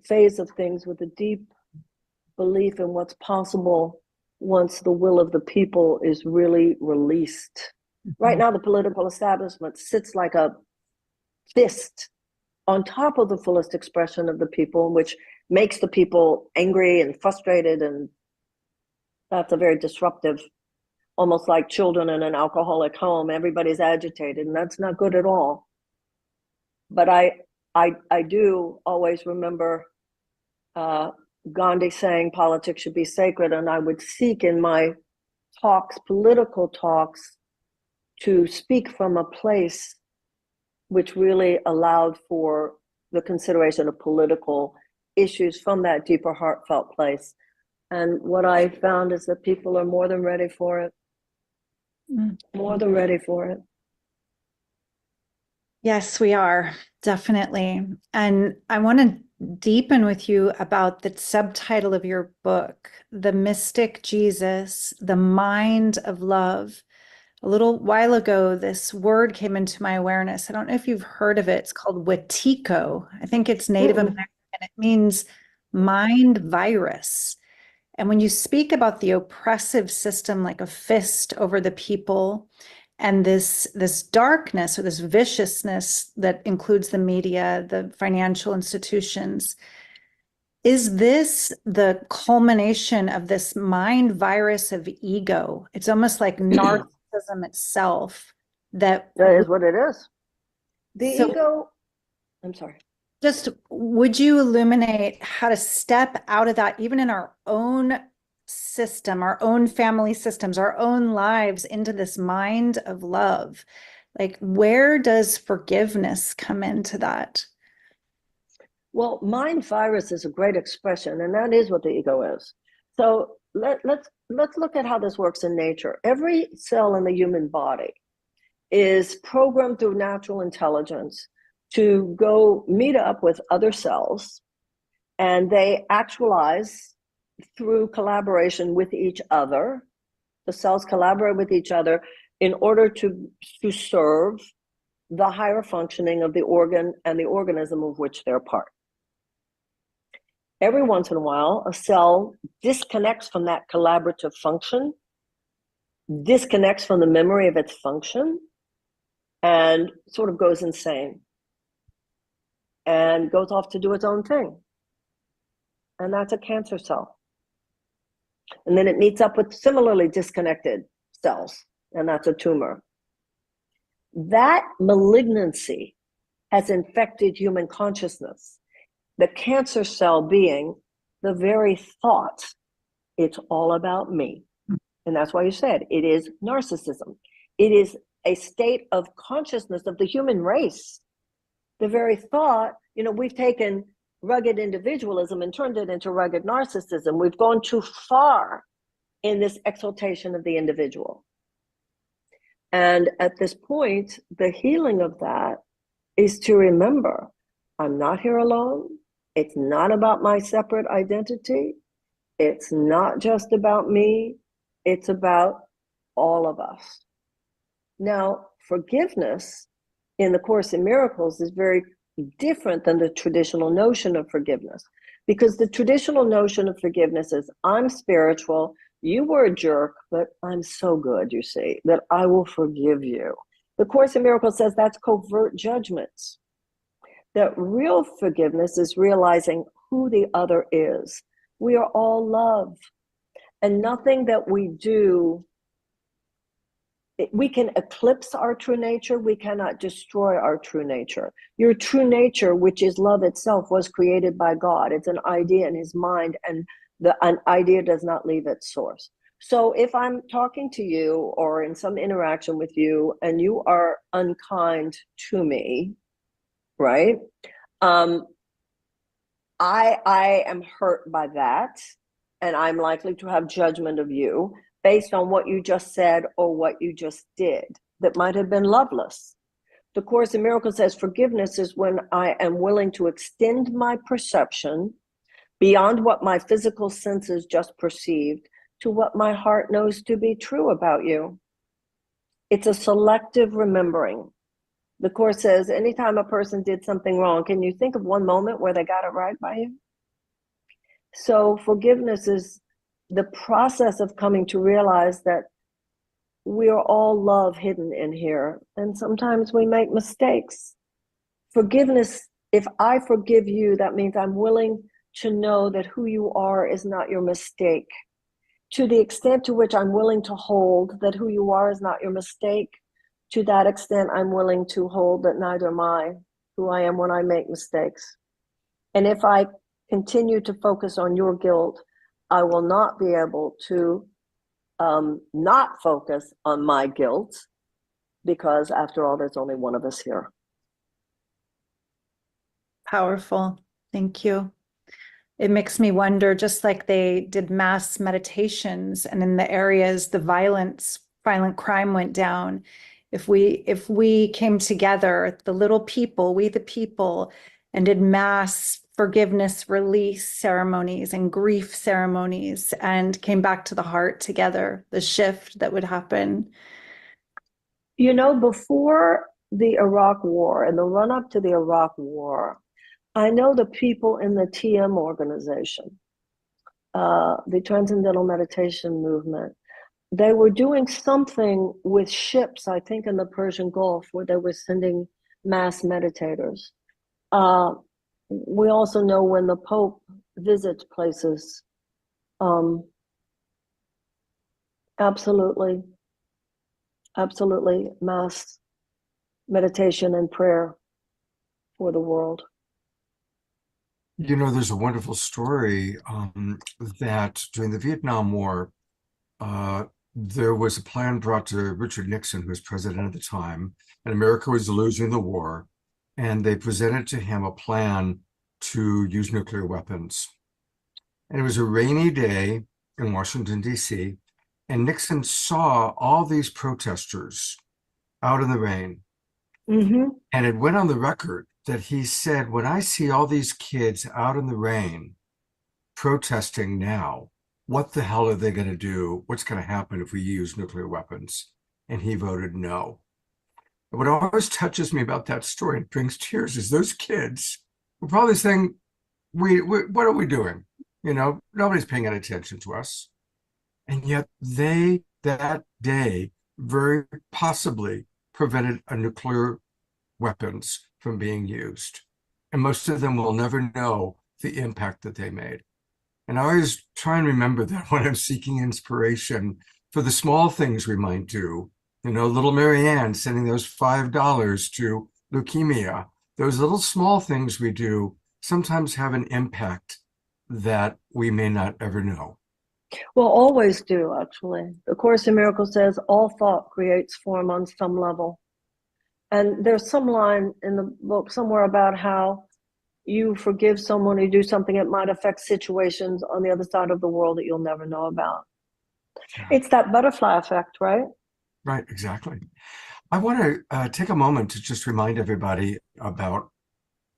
phase of things with a deep belief in what's possible once the will of the people is really released. Right now, the political establishment sits like a fist on top of the fullest expression of the people, which makes the people angry and frustrated, and that's a very disruptive, almost like children in an alcoholic home. Everybody's agitated, and that's not good at all. But I do always remember Gandhi saying politics should be sacred, and I would seek in my talks, political talks, to speak from a place which really allowed for the consideration of political issues from that deeper heartfelt place. And what I found is that people are more than ready for it. More than ready for it. Yes, we are, definitely. And I want to deepen with you about the subtitle of your book, The Mystic Jesus, The Mind of Love. A little while ago, this word came into my awareness. I don't know if you've heard of it. It's called Wetiko. I think it's Native American. It means mind virus. And when you speak about the oppressive system like a fist over the people, and this darkness or this viciousness that includes the media, the financial institutions, is this the culmination of this mind virus of ego? It's almost like narcissism itself. That is what it is. The ego, I'm sorry. Just would you illuminate how to step out of that, even in our own system, our own family systems, our own lives, into this mind of love? Like, where does forgiveness come into that? Well, mind virus is a great expression, and that is what the ego is. So let's look at how this works in nature. Every cell in the human body is programmed through natural intelligence to go meet up with other cells, and they actualize through collaboration with each other. The cells collaborate with each other in order to serve the higher functioning of the organ and the organism of which they're part. Every once in a while, a cell disconnects from that collaborative function, disconnects from the memory of its function, and sort of goes insane and goes off to do its own thing. And that's a cancer cell. And then it meets up with similarly disconnected cells, and that's a tumor. That malignancy has infected human consciousness. The cancer cell being the very thought, it's all about me. And that's why you said it is narcissism. It is a state of consciousness of the human race. The very thought, we've taken rugged individualism and turned it into rugged narcissism. We've gone too far in this exaltation of the individual. And at this point, the healing of that is to remember, I'm not here alone. It's not about my separate identity. It's not just about me. It's about all of us. Now, forgiveness in the Course in Miracles is very different than the traditional notion of forgiveness, because the traditional notion of forgiveness is, I'm spiritual, you were a jerk, but I'm so good, you see, that I will forgive you. The Course in Miracles says that's covert judgments. That real forgiveness is realizing who the other is. We are all love. And nothing that we do, we can eclipse our true nature. We cannot destroy our true nature. Your true nature, which is love itself, was created by God. It's an idea in his mind, and an idea does not leave its source. So if I'm talking to you or in some interaction with you and you are unkind to me, right? I am hurt by that, and I'm likely to have judgment of you based on what you just said or what you just did that might have been loveless. The Course in Miracles says forgiveness is when I am willing to extend my perception beyond what my physical senses just perceived to what my heart knows to be true about you. It's a selective remembering. The Course says anytime a person did something wrong, can you think of one moment where they got it right by you? So forgiveness is the process of coming to realize that we are all love hidden in here, and sometimes we make mistakes. Forgiveness, if I forgive you, that means I'm willing to know that who you are is not your mistake. To the extent to which I'm willing to hold that who you are is not your mistake, to that extent I'm willing to hold that neither am I who I am when I make mistakes. And if I continue to focus on your guilt, I will not be able to not focus on my guilt, because after all, there's only one of us here. Powerful. Thank you. It makes me wonder, just like they did mass meditations and in the areas the violent crime went down, if we came together, the little people, we the people, and did mass forgiveness release ceremonies and grief ceremonies and came back to the heart together, the shift that would happen. You know, before the Iraq War and the run up to the Iraq War, I know the people in the TM organization, the Transcendental Meditation Movement, they were doing something with ships, I think in the Persian Gulf, where they were sending mass meditators. We also know when the Pope visits places, absolutely mass meditation and prayer for the world. You know, there's a wonderful story that during the Vietnam War, there was a plan brought to Richard Nixon, who was president at the time, and America was losing the war. And they presented to him a plan to use nuclear weapons. And it was a rainy day in Washington, D.C., and Nixon saw all these protesters out in the rain. Mm-hmm. And it went on the record that he said, when I see all these kids out in the rain protesting now, what the hell are they going to do? What's going to happen if we use nuclear weapons? And he voted no. What always touches me about that story and brings tears is those kids were probably saying, what are we doing? You know, nobody's paying any attention to us. And yet they, that day, very possibly prevented a nuclear weapons from being used. And most of them will never know the impact that they made. And I always try and remember that when I'm seeking inspiration for the small things we might do. You know, little Maryanne sending those $5 to leukemia. Those little small things we do sometimes have an impact that we may not ever know. Well, always do, actually. The Course in Miracles says all thought creates form on some level. And there's some line in the book somewhere about how you forgive someone, you do something that might affect situations on the other side of the world that you'll never know about. Yeah. It's that butterfly effect, right? Right, exactly. I want to take a moment to just remind everybody about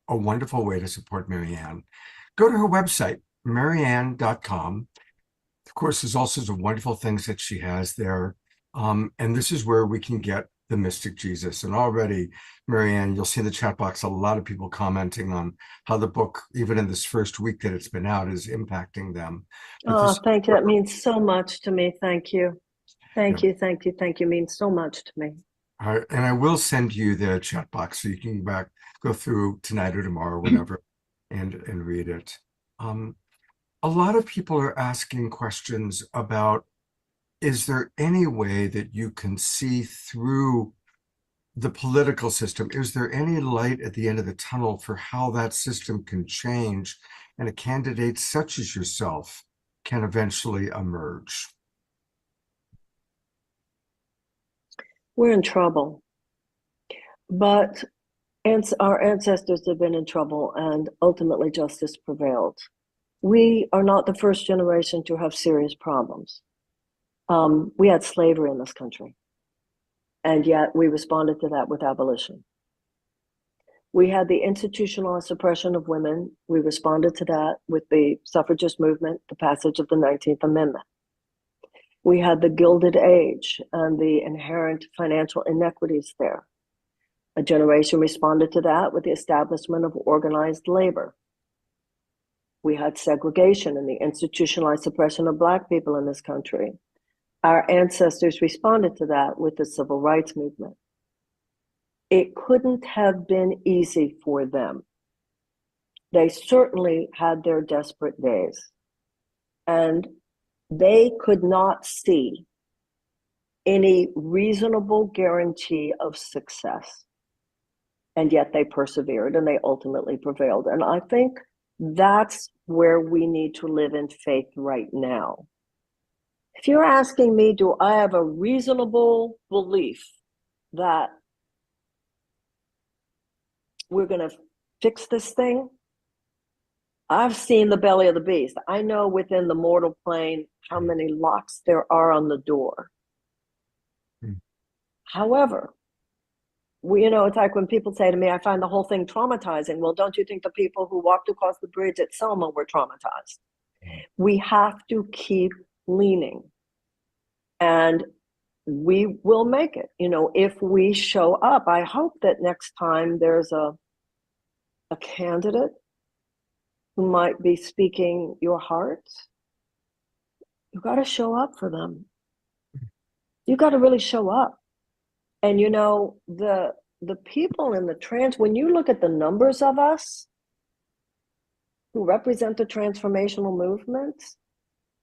a wonderful way to support Maryanne. Go to her website, maryanne.com. Of course, there's all sorts of wonderful things that she has there. And this is where we can get the Mystic Jesus. And already, Maryanne, you'll see in the chat box a lot of people commenting on how the book, even in this first week that it's been out, is impacting them. Oh, thank you. That means so much to me. Thank you. Thank you. Means so much to me. All right, and I will send you the chat box so you can go through tonight or tomorrow or whatever and read it. A lot of people are asking questions about, is there any way that you can see through the political system? Is there any light at the end of the tunnel for how that system can change and a candidate such as yourself can eventually emerge? We're in trouble, but our ancestors have been in trouble and ultimately justice prevailed. We are not the first generation to have serious problems. We had slavery in this country, and yet we responded to that with abolition. We had the institutionalized suppression of women. We responded to that with the suffragist movement, the passage of the 19th Amendment. We had the Gilded Age and the inherent financial inequities there. A generation responded to that with the establishment of organized labor. We had segregation and the institutionalized suppression of Black people in this country. Our ancestors responded to that with the civil rights movement. It couldn't have been easy for them. They certainly had their desperate days, and they could not see any reasonable guarantee of success. And yet they persevered and they ultimately prevailed. And I think that's where we need to live in faith right now. If you're asking me, do I have a reasonable belief that we're going to fix this thing? I've seen the belly of the beast. I know within the mortal plane how many locks there are on the door. However, it's like when people say to me, I find the whole thing traumatizing. Well, don't you think the people who walked across the bridge at Selma were traumatized? We have to keep leaning, and we will make it, if we show up. I hope that next time there's a candidate who might be speaking your heart, you got to show up for them. You got to really show up. And the people in the when you look at the numbers of us who represent the transformational movement,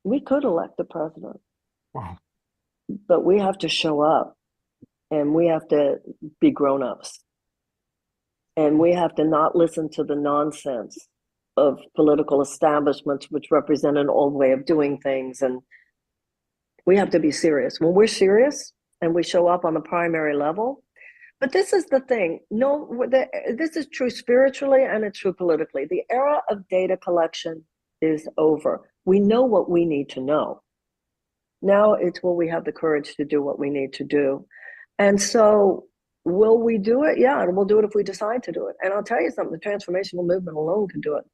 we could elect the president. Wow. But we have to show up, and we have to be grown-ups. And we have to not listen to the nonsense of political establishments, which represent an old way of doing things. And we have to be serious. When we're serious and we show up on the primary level, but this is the thing. This is true spiritually and it's true politically. The era of data collection is over. We know what we need to know. Now it's will we have the courage to do what we need to do. And so will we do it? Yeah, and we'll do it if we decide to do it. And I'll tell you something, the transformational movement alone can do it.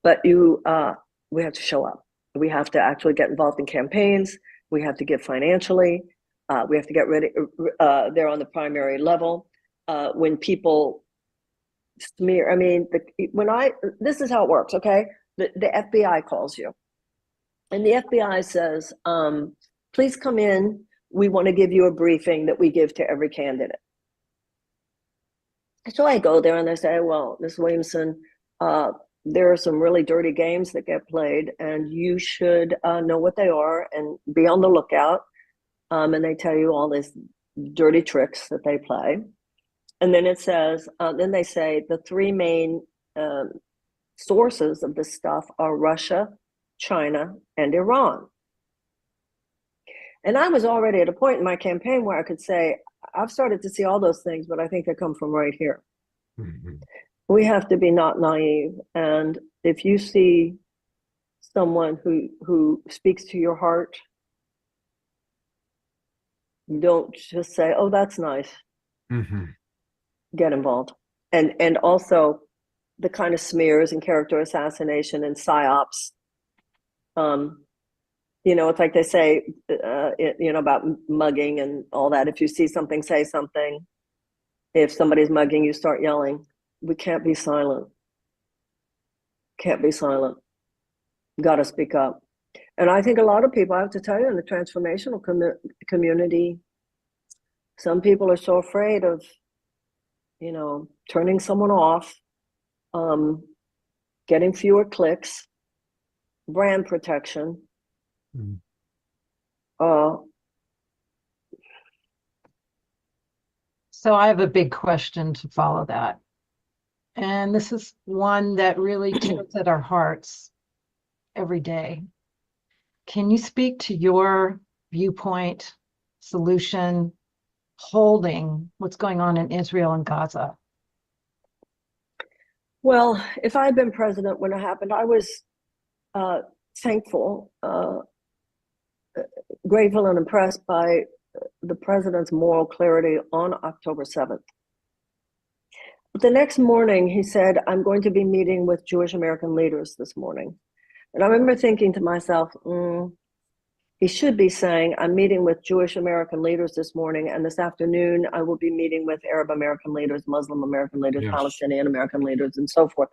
But we have to show up. We have to actually get involved in campaigns. We have to give financially. We have to get ready there on the primary level. When people smear, this is how it works, okay? The FBI calls you. And the FBI says, please come in. We want to give you a briefing that we give to every candidate. So I go there and they say, well, Ms. Williamson, there are some really dirty games that get played, and you should know what they are and be on the lookout. And they tell you all these dirty tricks that they play. And then it says, then they say the three main sources of this stuff are Russia, China, and Iran. And I was already at a point in my campaign where I could say, I've started to see all those things, but I think they come from right here. Mm-hmm. We have to be not naive. And if you see someone who speaks to your heart, don't just say, oh, that's nice. Mm-hmm. Get involved. And also the kind of smears and character assassination and psyops. It's like they say, about mugging and all that. If you see something, say something. If somebody's mugging, you start yelling. We can't be silent. Can't be silent. Got to speak up. And I think a lot of people, I have to tell you, in the transformational community, some people are so afraid of, turning someone off, getting fewer clicks, brand protection. Mm. So I have a big question to follow that. And this is one that really tugs at our hearts every day. Can you speak to your viewpoint, solution, holding what's going on in Israel and Gaza? Well, if I had been president when it happened, I was thankful, grateful and impressed by the president's moral clarity on October 7th. But the next morning, he said, I'm going to be meeting with Jewish American leaders this morning. And I remember thinking to myself, he should be saying, I'm meeting with Jewish American leaders this morning, and this afternoon I will be meeting with Arab American leaders, Muslim American leaders, Yes. Palestinian American leaders, and so forth.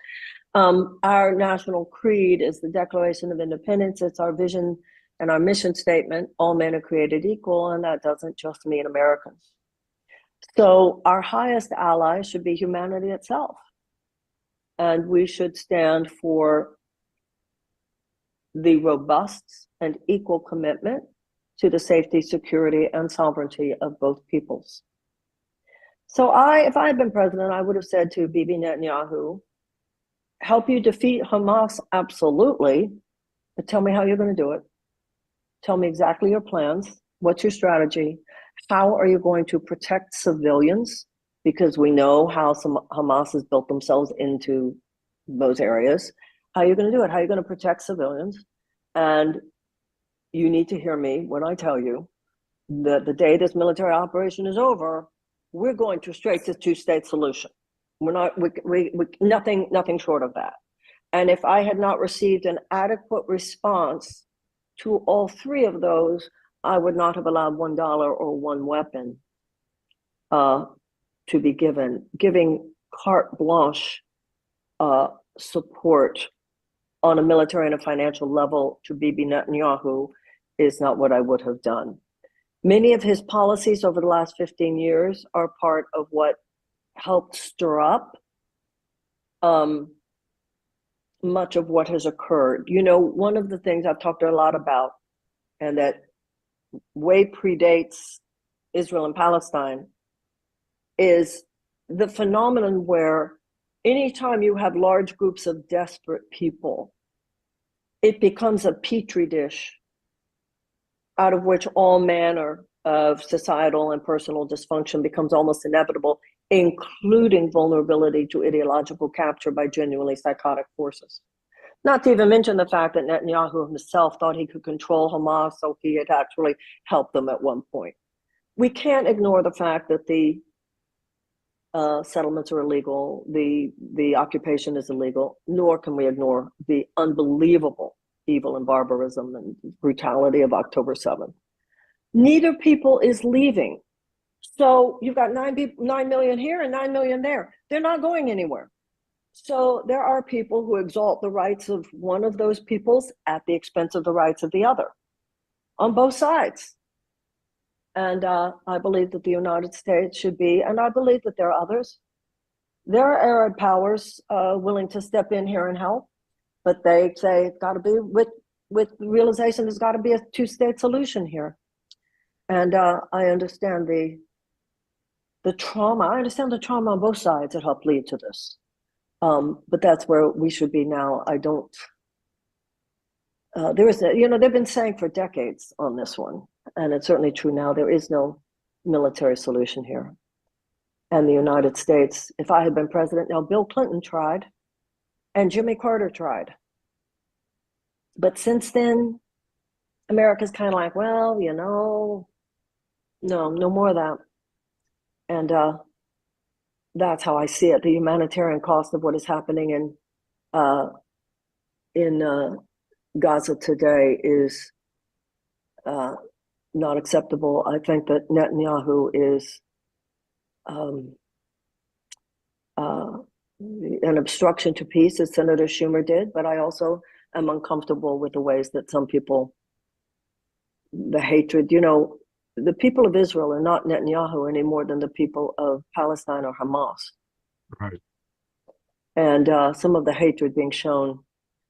Our national creed is the Declaration of Independence. It's our vision and our mission statement, all men are created equal, and that doesn't just mean Americans. So our highest ally should be humanity itself. And we should stand for the robust and equal commitment to the safety, security, and sovereignty of both peoples. So if I had been president, I would have said to Bibi Netanyahu, help you defeat Hamas, absolutely, but tell me how you're going to do it. Tell me exactly your plans. What's your strategy? How are you going to protect civilians? Because we know how Hamas has built themselves into those areas. How are you going to do it? How are you going to protect civilians? And you need to hear me when I tell you that the day this military operation is over, we're going to straight to two-state solution. We're not, nothing short of that. And if I had not received an adequate response to all three of those, I would not have allowed $1 or one weapon to be given. Giving carte blanche support on a military and a financial level to Bibi Netanyahu is not what I would have done. Many of his policies over the last 15 years are part of what helped stir up much of what has occurred. You know, one of the things I've talked a lot about, and that way predates Israel and Palestine, is the phenomenon where anytime you have large groups of desperate people, it becomes a petri dish out of which all manner of societal and personal dysfunction becomes almost inevitable, including vulnerability to ideological capture by genuinely psychotic forces. Not to even mention the fact that Netanyahu himself thought he could control Hamas, so he had actually helped them at one point. We can't ignore the fact that the settlements are illegal, the occupation is illegal, nor can we ignore the unbelievable evil and barbarism and brutality of October 7th. Neither people is leaving. So you've got 9 million here and 9 million there. They're not going anywhere. So there are people who exalt the rights of one of those peoples at the expense of the rights of the other, on both sides. And I believe that the United States should be, and I believe that there are others. There are Arab powers willing to step in here and help, but they say it's got to be with the realization there's got to be a two-state solution here. And I understand the trauma. I understand the trauma on both sides that helped lead to this. But that's where we should be now. I don't. There is, they've been saying for decades on this one, and it's certainly true now. There is no military solution here. And the United States, if I had been president, now Bill Clinton tried, and Jimmy Carter tried. But since then, America's kind of like, well, no more of that. And that's how I see it. The humanitarian cost of what is happening in Gaza today is not acceptable. I think that Netanyahu is an obstruction to peace, as Senator Schumer did, but I also am uncomfortable with the ways that some people, the hatred, the people of Israel are not Netanyahu any more than the people of Palestine or Hamas. Right. And some of the hatred being shown,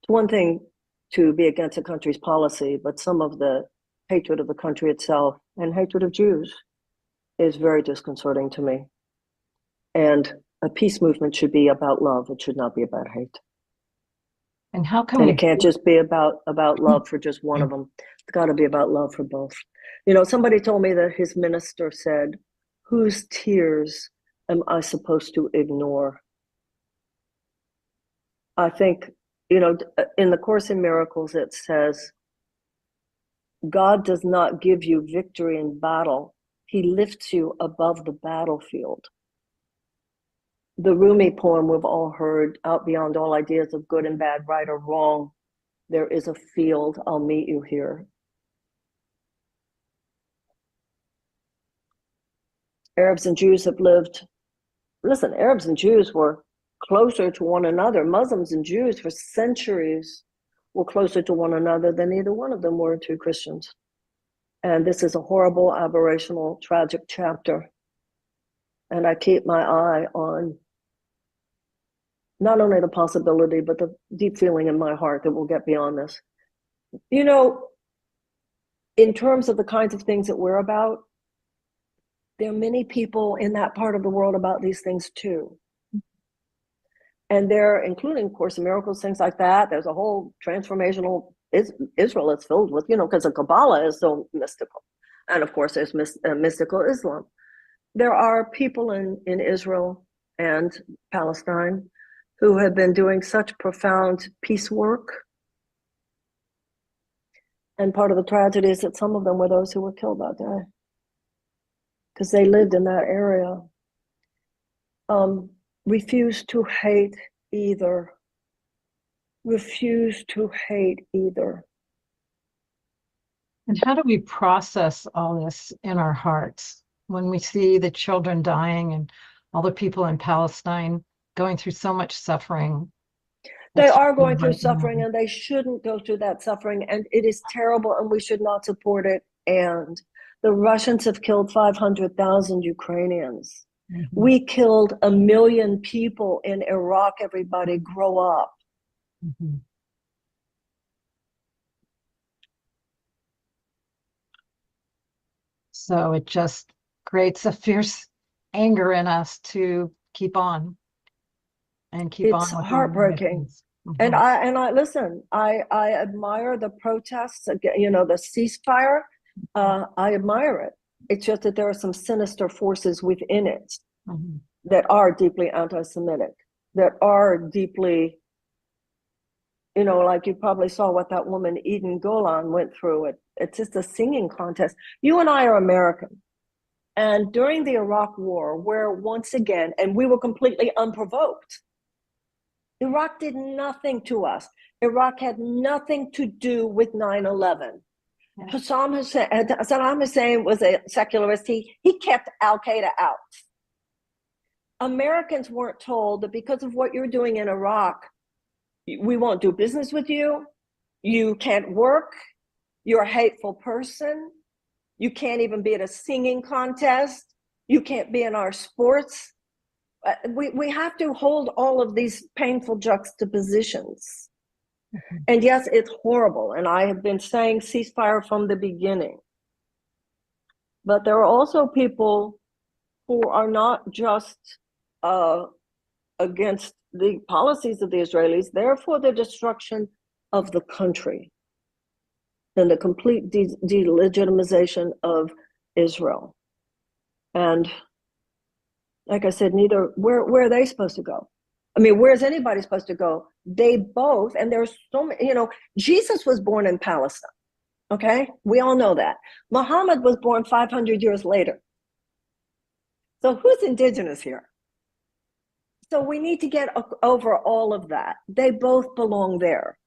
it's one thing to be against a country's policy, but some of the hatred of the country itself and hatred of Jews is very disconcerting to me. And a peace movement should be about love. It should not be about hate. And how can And we? it can't just be about love for just one of them. It's got to be about love for both. Somebody told me that his minister said, "Whose tears am I supposed to ignore?" I think, in the Course in Miracles, it says, God does not give you victory in battle. He lifts you above the battlefield. the Rumi poem we've all heard, out beyond all ideas of good and bad, right or wrong, there is a field, I'll meet you here. Arabs and Jews have lived, listen, Arabs and Jews were closer to one another. Muslims and Jews for centuries were closer to one another than either one of them were to Christians. And this is a horrible, aberrational, tragic chapter. And I keep my eye on not only the possibility, but the deep feeling in my heart that we'll get beyond this. You know, in terms of the kinds of things that we're about, there are many people in that part of the world about these things too. And they're including Course in Miracles, things like that. There's a whole transformational Israel is filled with, you know, because the Kabbalah is so mystical. And of course, there's mystical Islam. There are people in Israel and Palestine who have been doing such profound peace work. And part of the tragedy is that some of them were those who were killed that day because they lived in that area. Refuse to hate either. Refuse to hate either. And how do we process all this in our hearts when we see the children dying and all the people in Palestine going through so much suffering? They are going through suffering, and they shouldn't go through that suffering, and it is terrible, and we should not support it. And the Russians have killed 500,000 Ukrainians. Mm-hmm. We killed 1 million people in Iraq. Everybody grow up. Mm-hmm. So it just creates a fierce anger in us to keep on and keep on. It's heartbreaking. Mm-hmm. And I listen, I admire the protests, you know, the ceasefire. I admire it. It's just that there are some sinister forces within it mm-hmm. that are deeply anti-Semitic, that are deeply, you know, like you probably saw what that woman Eden Golan went through. It's just a singing contest. You and I are American. And during the Iraq War, where once again, and we were completely unprovoked, Iraq did nothing to us. Iraq had nothing to do with 9/11. Yeah. Saddam Hussein was a secularist. He kept Al-Qaeda out. Americans weren't told that because of what you're doing in Iraq, we won't do business with you. You can't work. You're a hateful person. You can't even be at a singing contest. You can't be in our sports. We have to hold all of these painful juxtapositions. Mm-hmm. And yes, it's horrible. And I have been saying ceasefire from the beginning. But there are also people who are not just against the policies of the Israelis, they're for the destruction of the country and the complete delegitimization of Israel. And like I said, where are they supposed to go? I mean, where's anybody supposed to go? They both, and there's so many, you know, Jesus was born in Palestine, okay? We all know that. Muhammad was born 500 years later. So who's indigenous here? So we need to get over all of that. They both belong there.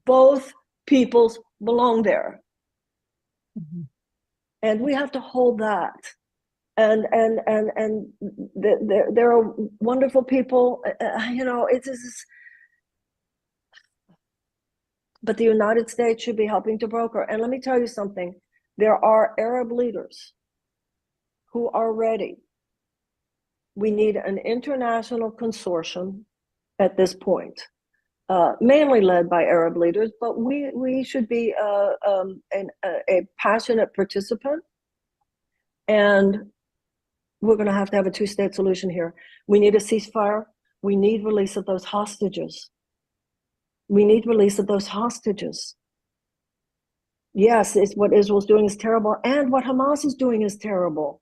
Both peoples belong there. Mm-hmm. And we have to hold that. And there are wonderful people, you know, it is, but the United States should be helping to broker. And let me tell you something, there are Arab leaders who are ready. We need an international consortium at this point, mainly led by Arab leaders, but we should be a passionate participant. And we're going to have a two-state solution here. We need a ceasefire. We need release of those hostages. We need release of those hostages. Yes, it's what Israel's doing is terrible, and what Hamas is doing is terrible.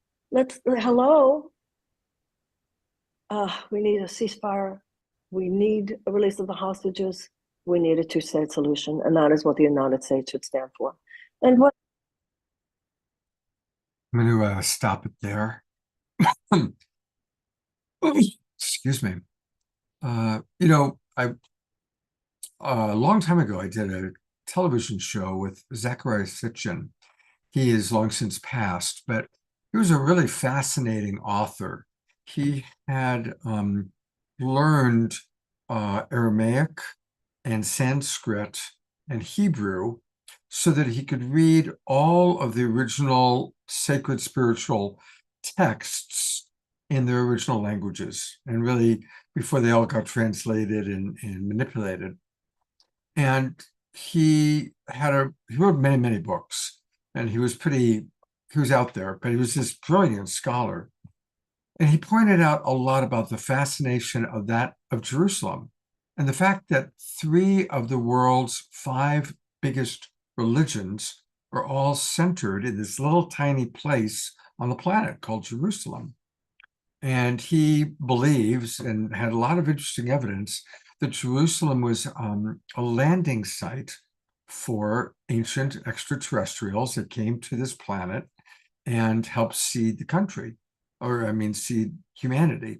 Hello. We need a ceasefire. We need a release of the hostages. We need a two-state solution, and that is what the United States should stand for. And what I'm going to stop it there. excuse me. You know, a long time ago, I did a television show with Zachariah Sitchin. He is long since passed, but he was a really fascinating author. He had learned Aramaic and Sanskrit and Hebrew so that he could read all of the original sacred spiritual texts in their original languages, and really before they all got translated and manipulated. And he wrote many, many books, and he was out there, but he was this brilliant scholar. And he pointed out a lot about the fascination of Jerusalem and the fact that 3 of the world's 5 biggest religions are all centered in this little tiny place on the planet called Jerusalem. And he believes, and had a lot of interesting evidence, that Jerusalem was a landing site for ancient extraterrestrials that came to this planet and helped seed the country, seed humanity.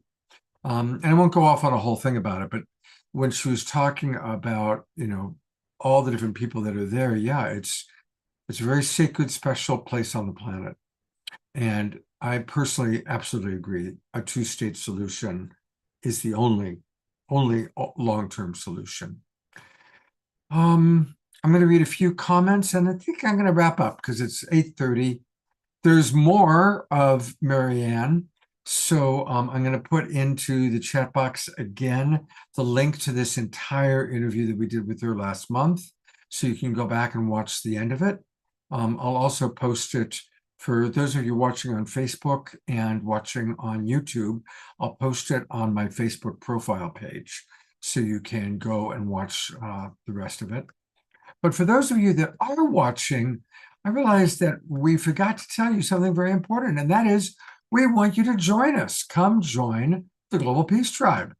And I won't go off on a whole thing about it, but when she was talking about, all the different people that are there, yeah, it's a very sacred, special place on the planet. And I personally absolutely agree. A 2-state solution is the only long-term solution. I'm going to read a few comments, and I think I'm going to wrap up because it's 8:30. There's more of Maryanne, so I'm going to put into the chat box again the link to this entire interview that we did with her last month, so you can go back and watch the end of it. I'll also post it for those of you watching on Facebook and watching on YouTube. I'll post it on my Facebook profile page, so you can go and watch the rest of it. But for those of you that are watching, I realized that we forgot to tell you something very important, and that is we want you to join us. Come join the Global Peace Tribe.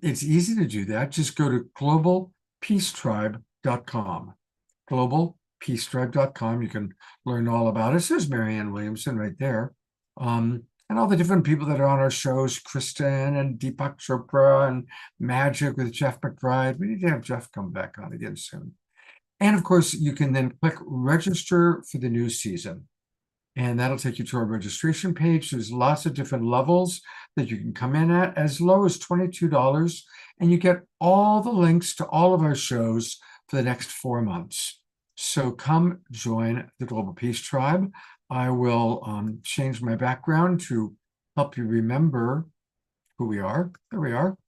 It's easy to do that. Just go to globalpeacetribe.com. globalpeacetribe.com. You can learn all about us. There's Marianne Williamson right there. And all the different people that are on our shows, Kristen and Deepak Chopra and Magic with Jeff McBride. We need to have Jeff come back on again soon. And of course, you can then click register for the new season. And that'll take you to our registration page. There's lots of different levels that you can come in at, as low as $22. And you get all the links to all of our shows for the next 4 months. So come join the Global Peace Tribe. I will change my background to help you remember who we are. There we are.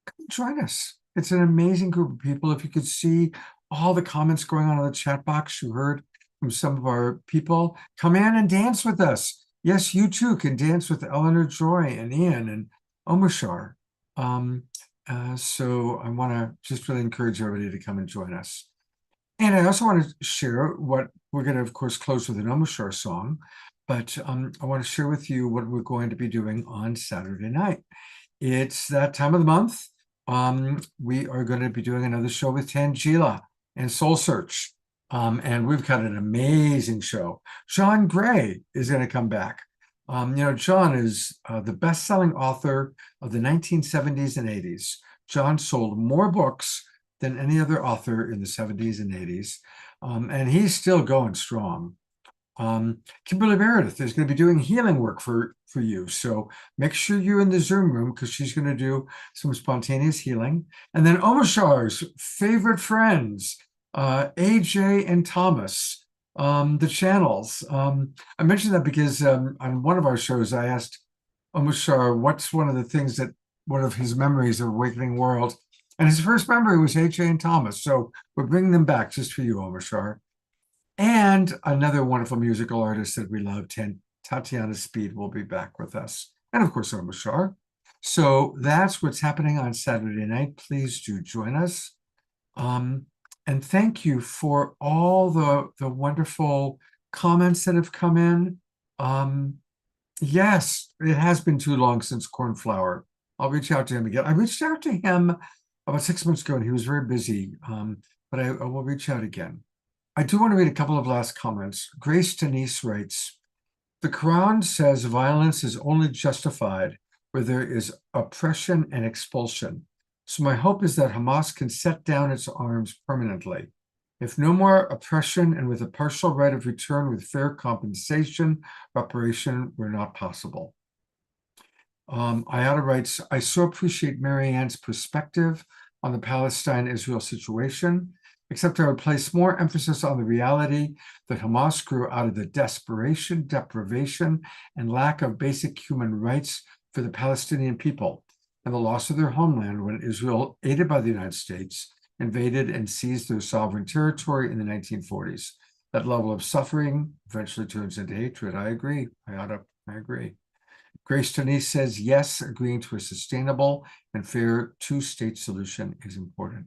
Come join us. It's an amazing group of people. If you could see all the comments going on in the chat box you heard from some of our people, come in and dance with us. Yes, you too can dance with Eleanor Joy and Ian and Omar. So I want to just really encourage everybody to come and join us. And I also want to share what we're going to, of course, close with an Omar song, but I want to share with you what we're going to be doing on Saturday night. It's that time of the month. We are going to be doing another show with Tangela and Soul Search. And we've got an amazing show. John Gray is going to come back. John is the best-selling author of the 1970s and 80s. John sold more books than any other author in the 70s and 80s. And he's still going strong. Kimberly Meredith is going to be doing healing work for you. So make sure you're in the Zoom room because she's going to do some spontaneous healing. And then Omashar's favorite friends, AJ and Thomas, the channels. I mentioned that because on one of our shows, I asked Omashar what's one of the things that one of his memories of Awakening World. And his first memory was AJ and Thomas. So we're bringing them back just for you, Omashar. And another wonderful musical artist that we love, Tatiana Speed, will be back with us. And of course, Omashar. So that's what's happening on Saturday night. Please do join us. And thank you for all the wonderful comments that have come in. Yes, it has been too long since Cornflower. I'll reach out to him again. I reached out to him about 6 months ago, and he was very busy, but I will reach out again. I do want to read a couple of last comments. Grace Denise writes, the Quran says violence is only justified where there is oppression and expulsion. So my hope is that Hamas can set down its arms permanently. If no more oppression and with a partial right of return with fair compensation, reparation were not possible. Ayada writes, I so appreciate Maryanne's perspective on the Palestine-Israel situation, except I would place more emphasis on the reality that Hamas grew out of the desperation, deprivation, and lack of basic human rights for the Palestinian people and the loss of their homeland when Israel, aided by the United States, invaded and seized their sovereign territory in the 1940s. That level of suffering eventually turns into hatred. I agree. I agree. Grace Denise says, yes, agreeing to a sustainable and fair two-state solution is important.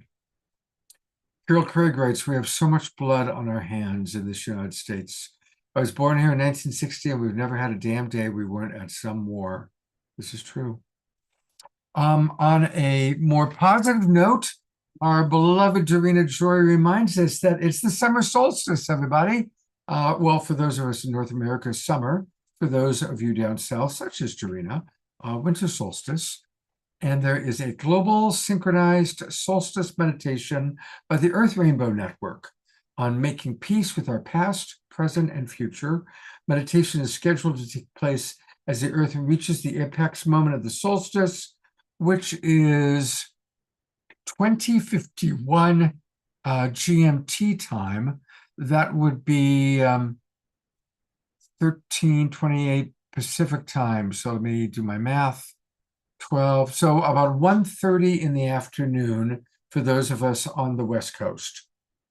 Carol Craig writes, we have so much blood on our hands in this United States. I was born here in 1960 and we've never had a damn day we weren't at some war. This is true. On a more positive note, our beloved Dorina Joy reminds us that it's the summer solstice, everybody. Well, for those of us in North America, summer. For those of you down south, such as Dorina, winter solstice. And there is a global synchronized solstice meditation by the Earth Rainbow Network on making peace with our past, present, and future. Meditation is scheduled to take place as the Earth reaches the apex moment of the solstice, which is 2051 GMT time. That would be 1328 Pacific time. So let me do my math. 12, so about 1:30 in the afternoon for those of us on the West Coast.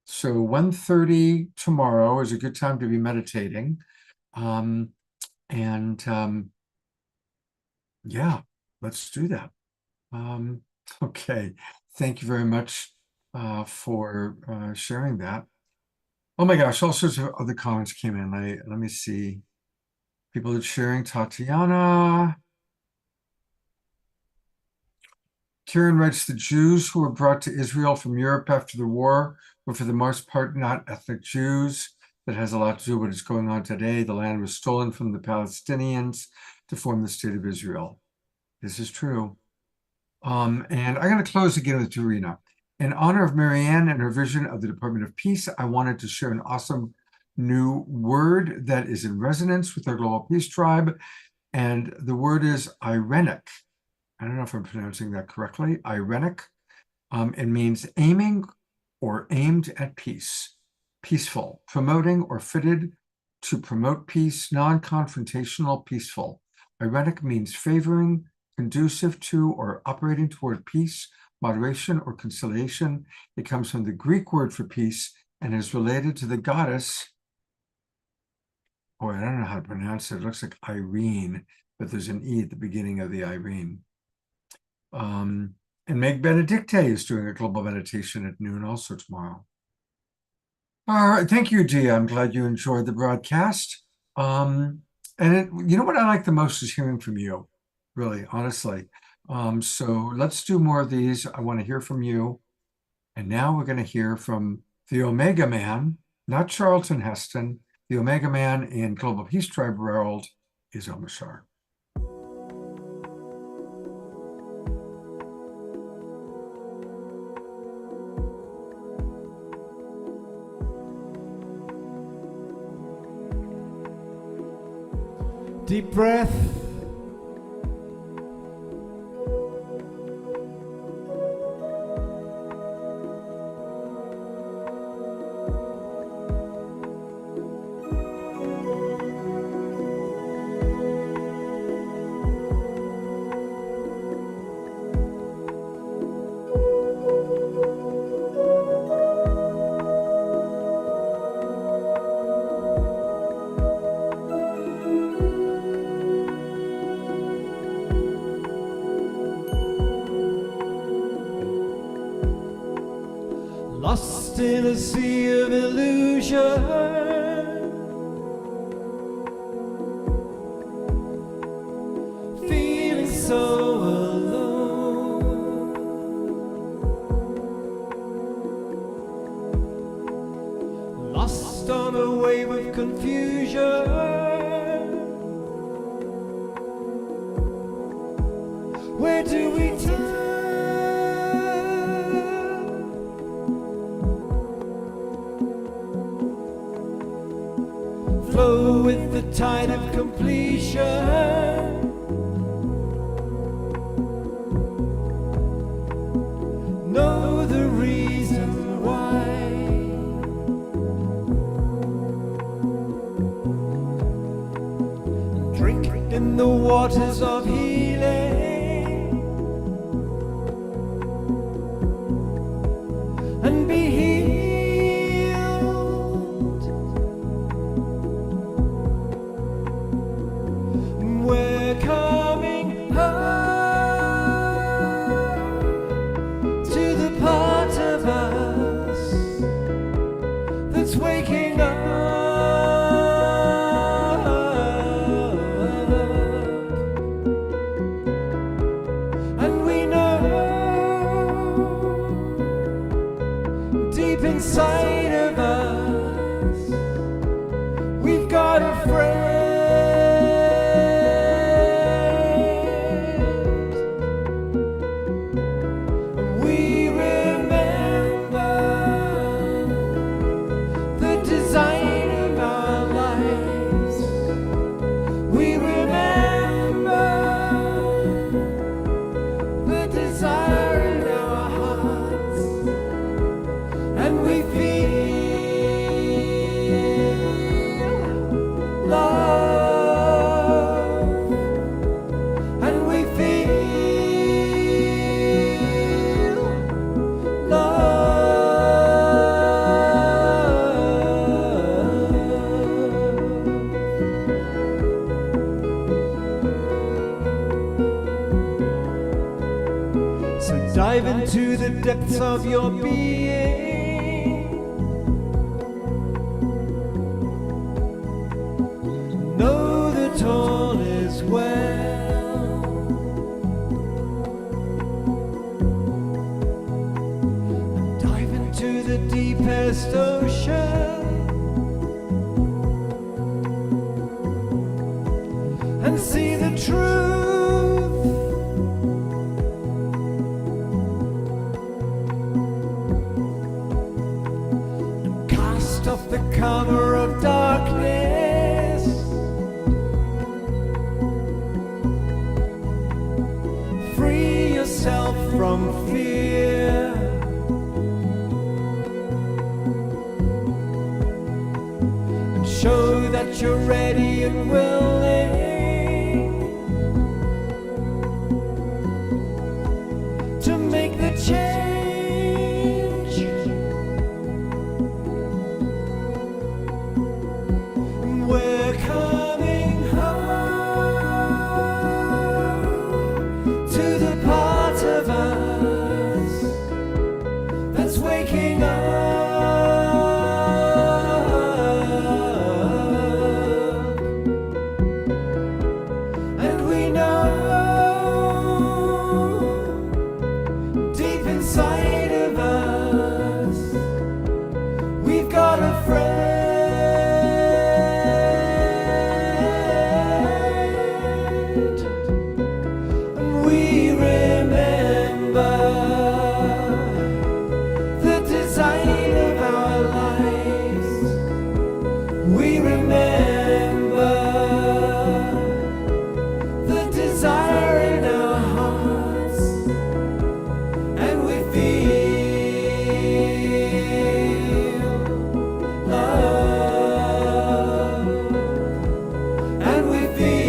So 1:30 tomorrow is a good time to be meditating. Yeah, let's do that. Okay, thank you very much for sharing that. Oh my gosh, all sorts of other comments came in. Let me see. People are sharing. Tatiana. Kieran writes, the Jews who were brought to Israel from Europe after the war were for the most part not ethnic Jews. That has a lot to do with what's going on today. The land was stolen from the Palestinians to form the state of Israel. This is true. And I'm going to close again with Dorina. In honor of Maryanne and her vision of the Department of Peace, I wanted to share an awesome new word that is in resonance with our Global Peace Tribe. And the word is irenic. I don't know if I'm pronouncing that correctly. Irenic. It means aiming or aimed at peace, peaceful, promoting or fitted to promote peace, non-confrontational, peaceful. Irenic means favoring, conducive to, or operating toward peace, moderation, or conciliation. It comes from the Greek word for peace and is related to the goddess. Oh, I don't know how to pronounce it. It looks like Irene, but there's an E at the beginning of the Irene. And Meg Benedicte is doing a global meditation at noon also tomorrow. All right, thank you, Dia. I'm glad you enjoyed the broadcast. You know what I like the most is hearing from you, really, honestly. So let's do more of these. I want to hear from you. And now we're going to hear from the Omega Man, not Charlton Heston. The Omega Man in Global Peace Tribe world is Omar. Deep breath. Lost in a sea of illusion, feeling so alone, lost on a wave of confusion, Where do we turn? Flow with the tide of completion. Know the reason why. Drink in the waters of healing and be healed. We're coming home to the part of us that's waking up. And we know deep inside of us we've got a friend. We remember the design of our lives. We remember the desire in our hearts, and we feel love, and we feel love. So dive into the depths of your being. Know that all is well. Dive into the deepest ocean and see the truth. Cast off the cover of darkness. Free yourself from fear. And show that you're ready and willing to make the change. We're coming home to the part of us that's waking up. And we know deep inside of us we've got a friend. And we remember the design of our lives. We remember the desire in our hearts, and we feel love, and we feel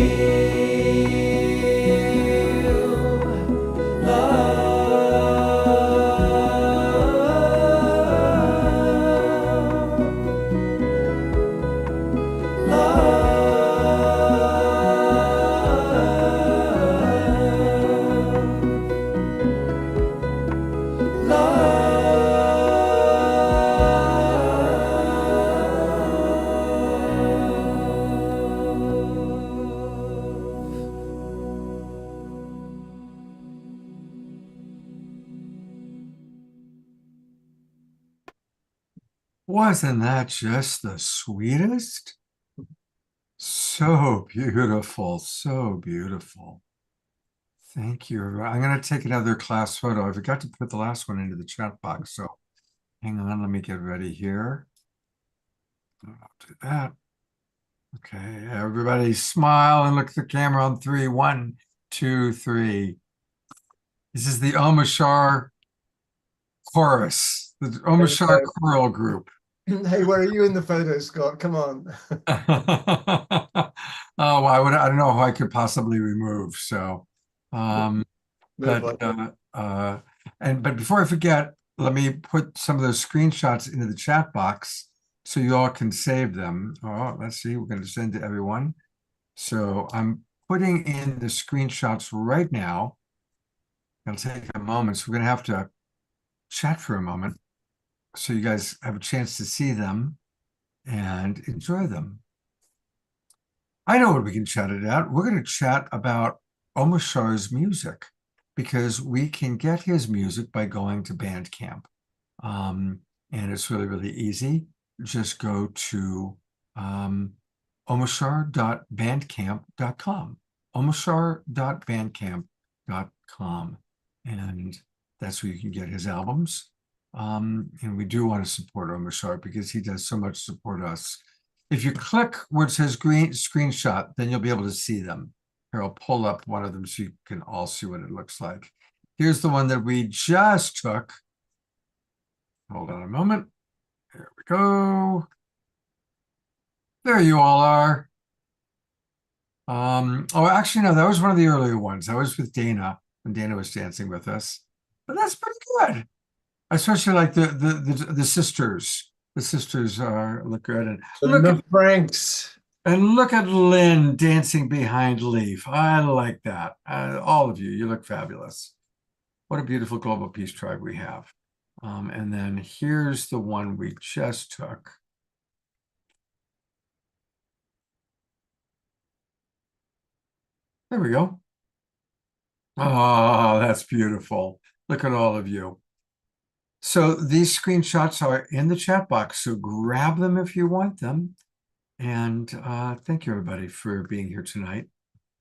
Wasn't that just the sweetest? So beautiful, so beautiful. Thank you. I'm going to take another class photo. I forgot to put the last one into the chat box. So hang on, let me get ready here. I'll do that. Okay, everybody smile and look at the camera on 3. 1, 2, 3. This is the Omar chorus, the Omar choral group. Hey, where are you in the photo, Scott? Come on. Oh, I don't know who I could possibly remove. So, but before I forget, let me put some of those screenshots into the chat box so you all can save them. Oh, let's see. We're going to send to everyone. So I'm putting in the screenshots right now. It'll take a moment. So we're going to have to chat for a moment so you guys have a chance to see them and enjoy them. I know what we can chat about. We're going to chat about Omar's music because we can get his music by going to Bandcamp. And it's really, really easy. Just go to omashar.bandcamp.com. omashar.bandcamp.com. And that's where you can get his albums. And we do want to support Omar because he does so much to support us. If you click where it says green screenshot, then you'll be able to see them. Here, I'll pull up one of them so you can all see what it looks like. Here's the one that we just took. Hold on a moment. There we go. There you all are. Oh, actually, no, that was one of the earlier ones. That was with Dana when Dana was dancing with us. But that's pretty good. I especially like the sisters. The sisters look good. And look at Franks. And look at Lynn dancing behind Leaf. I like that. All of you look fabulous. What a beautiful global peace tribe we have. And then here's the one we just took. There we go. Oh, that's beautiful. Look at all of you. So these screenshots are in the chat box, so grab them if you want them. And thank you, everybody, for being here tonight.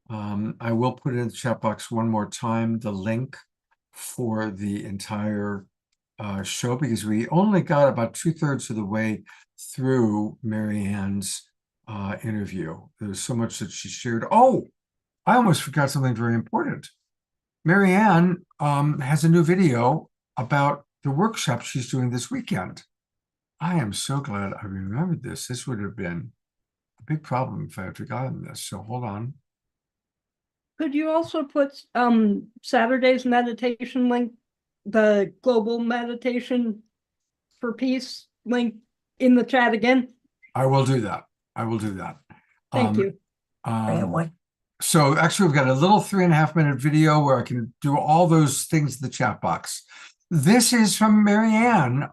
I will put in the chat box one more time the link for the entire show because we only got about 2/3 of the way through Marianne's interview. There's so much that she shared. Oh, I almost forgot something very important. Maryanne has a new video about the workshop she's doing this weekend. I am so glad I remembered this. This would have been a big problem if I had forgotten this. So hold on. Could you also put Saturday's meditation link, the global meditation for peace link in the chat again? I will do that. I will do that. Thank you. So actually, we've got a little 3.5-minute video where I can do all those things in the chat box. This is from Maryanne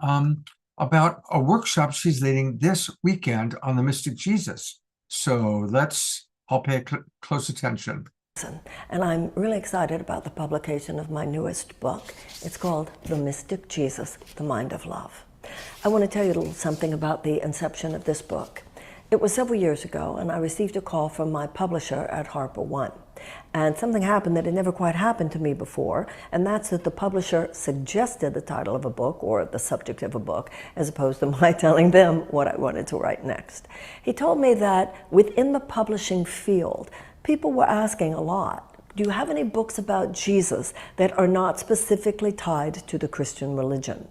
about a workshop she's leading this weekend on the mystic Jesus. So I'll pay close attention. And I'm really excited about the publication of my newest book. It's called The Mystic Jesus, The Mind of Love. I want to tell you a little something about the inception of this book. It was several years ago, and I received a call from my publisher at Harper One. And something happened that had never quite happened to me before, and that's that the publisher suggested the title of a book or the subject of a book, as opposed to my telling them what I wanted to write next. He told me that within the publishing field, people were asking a lot, do you have any books about Jesus that are not specifically tied to the Christian religion?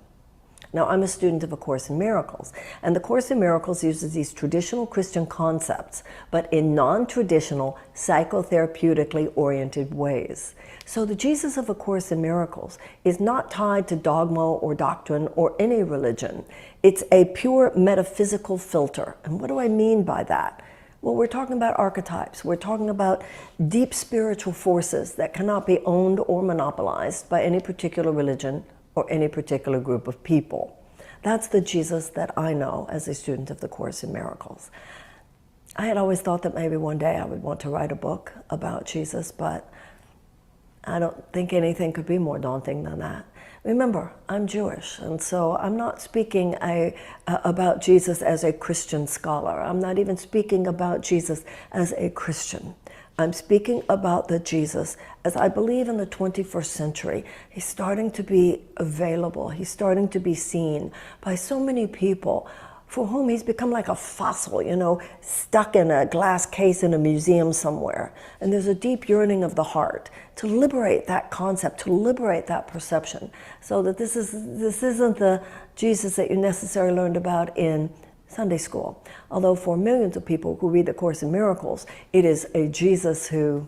Now, I'm a student of A Course in Miracles, and the Course in Miracles uses these traditional Christian concepts, but in non-traditional, psychotherapeutically oriented ways. So the Jesus of A Course in Miracles is not tied to dogma or doctrine or any religion. It's a pure metaphysical filter. And what do I mean by that? Well, we're talking about archetypes. We're talking about deep spiritual forces that cannot be owned or monopolized by any particular religion or any particular group of people. That's the Jesus that I know as a student of the Course in Miracles. I had always thought that maybe one day I would want to write a book about Jesus, but I don't think anything could be more daunting than that. Remember, I'm Jewish, and so I'm not speaking about Jesus as a Christian scholar. I'm not even speaking about Jesus as a Christian. I'm speaking about the Jesus as I believe in the 21st century. He's starting to be available. He's starting to be seen by so many people for whom he's become like a fossil, you know, stuck in a glass case in a museum somewhere. And there's a deep yearning of the heart to liberate that concept, to liberate that perception, so that this isn't the Jesus that you necessarily learned about in Sunday school. Although for millions of people who read the Course in Miracles, it is a Jesus who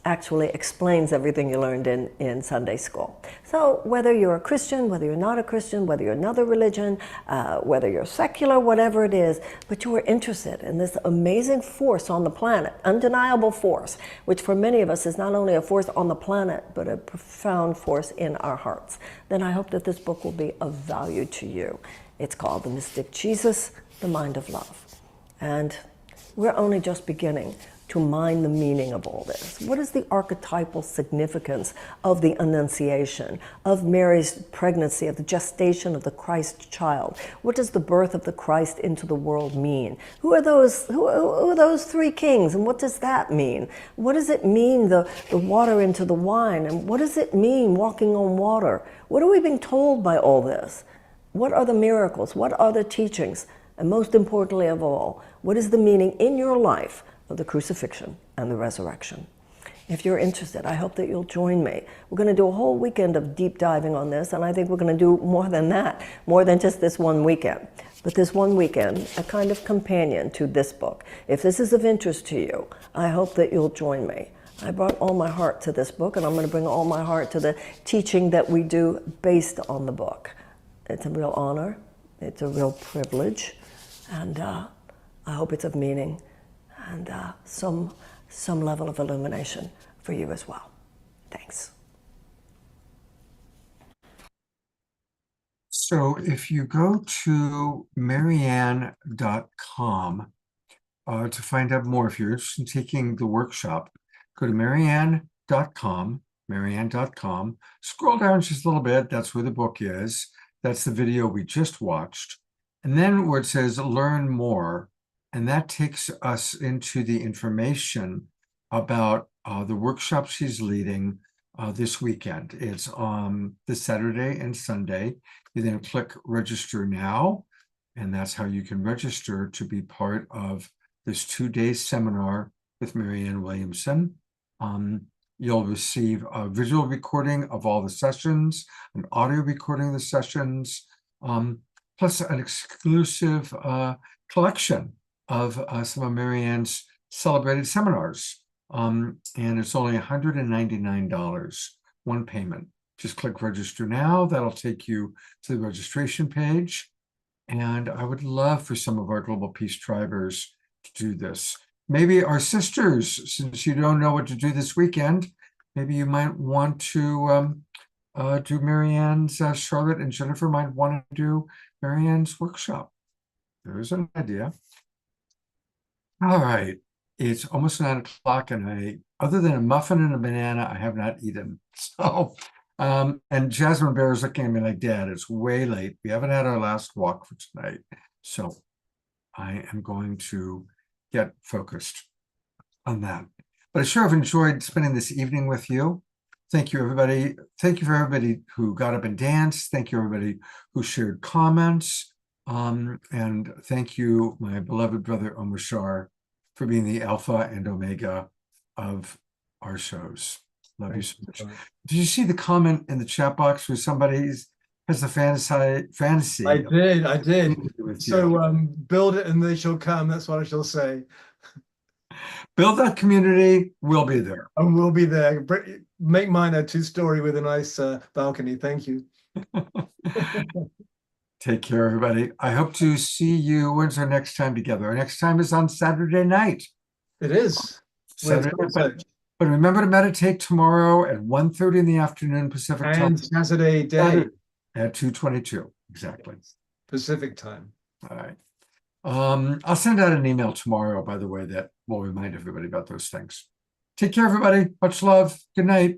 actually explains everything you learned in Sunday school. So whether you're a Christian, whether you're not a Christian, whether you're another religion, whether you're secular, whatever it is, but you are interested in this amazing force on the planet, undeniable force, which for many of us is not only a force on the planet, but a profound force in our hearts, then I hope that this book will be of value to you. It's called The Mystic Jesus, The Mind of Love. And we're only just beginning to mine the meaning of all this. What is the archetypal significance of the Annunciation, of Mary's pregnancy, of the gestation of the Christ child? What does the birth of the Christ into the world mean? Who are those three kings, and what does that mean? What does it mean, the water into the wine, and what does it mean walking on water? What are we being told by all this? What are the miracles? What are the teachings? And most importantly of all, what is the meaning in your life of the crucifixion and the resurrection? If you're interested, I hope that you'll join me. We're going to do a whole weekend of deep diving on this, and I think we're going to do more than that, more than just this one weekend. But this one weekend, a kind of companion to this book. If this is of interest to you, I hope that you'll join me. I brought all my heart to this book, and I'm going to bring all my heart to the teaching that we do based on the book. It's a real honor, it's a real privilege, and I hope it's of meaning and some level of illumination for you as well. Thanks. So if you go to Marianne.com to find out more, if you're interested in taking the workshop, go to Marianne.com, scroll down just a little bit, that's where the book is. That's the video we just watched. And then where it says learn more, and that takes us into the information about the workshop she's leading this weekend. It's this Saturday and Sunday. You then click register now, and that's how you can register to be part of this 2-day seminar with Marianne Williamson. You'll receive a visual recording of all the sessions, an audio recording of the sessions, plus an exclusive collection of some of Marianne's celebrated seminars. And it's only $199, one payment. Just click register now. That'll take you to the registration page. And I would love for some of our Global Peace Tribers to do this. Maybe our sisters, since you don't know what to do this weekend, maybe you might want to do Marianne's, Charlotte and Jennifer might want to do Marianne's workshop. There's an idea. All right, it's almost 9 o'clock, and other than a muffin and a banana, I have not eaten. So, and Jasmine Bear is looking at me like, Dad, it's way late. We haven't had our last walk for tonight. So I am going to get focused on that. But I sure have enjoyed spending this evening with you. Thank you, everybody. Thank you for everybody who got up and danced. Thank you, everybody who shared comments. And thank you, my beloved brother Omar, for being the alpha and omega of our shows. Love you so much. Did you see the comment in the chat box where somebody has a fantasy? I did. So build it and they shall come. That's what I shall say. Build that community. We'll be there. And we'll be there. Make mine a 2-story with a nice balcony. Thank you. Take care, everybody. I hope to see you. When's our next time together? Our next time is on Saturday night. It is. Saturday, but remember to meditate tomorrow at 1:30 in the afternoon Pacific time. And Saturday day. At 2:22, exactly. Pacific time. All right. I'll send out an email tomorrow, by the way, that will remind everybody about those things. Take care, everybody. Much love. Good night.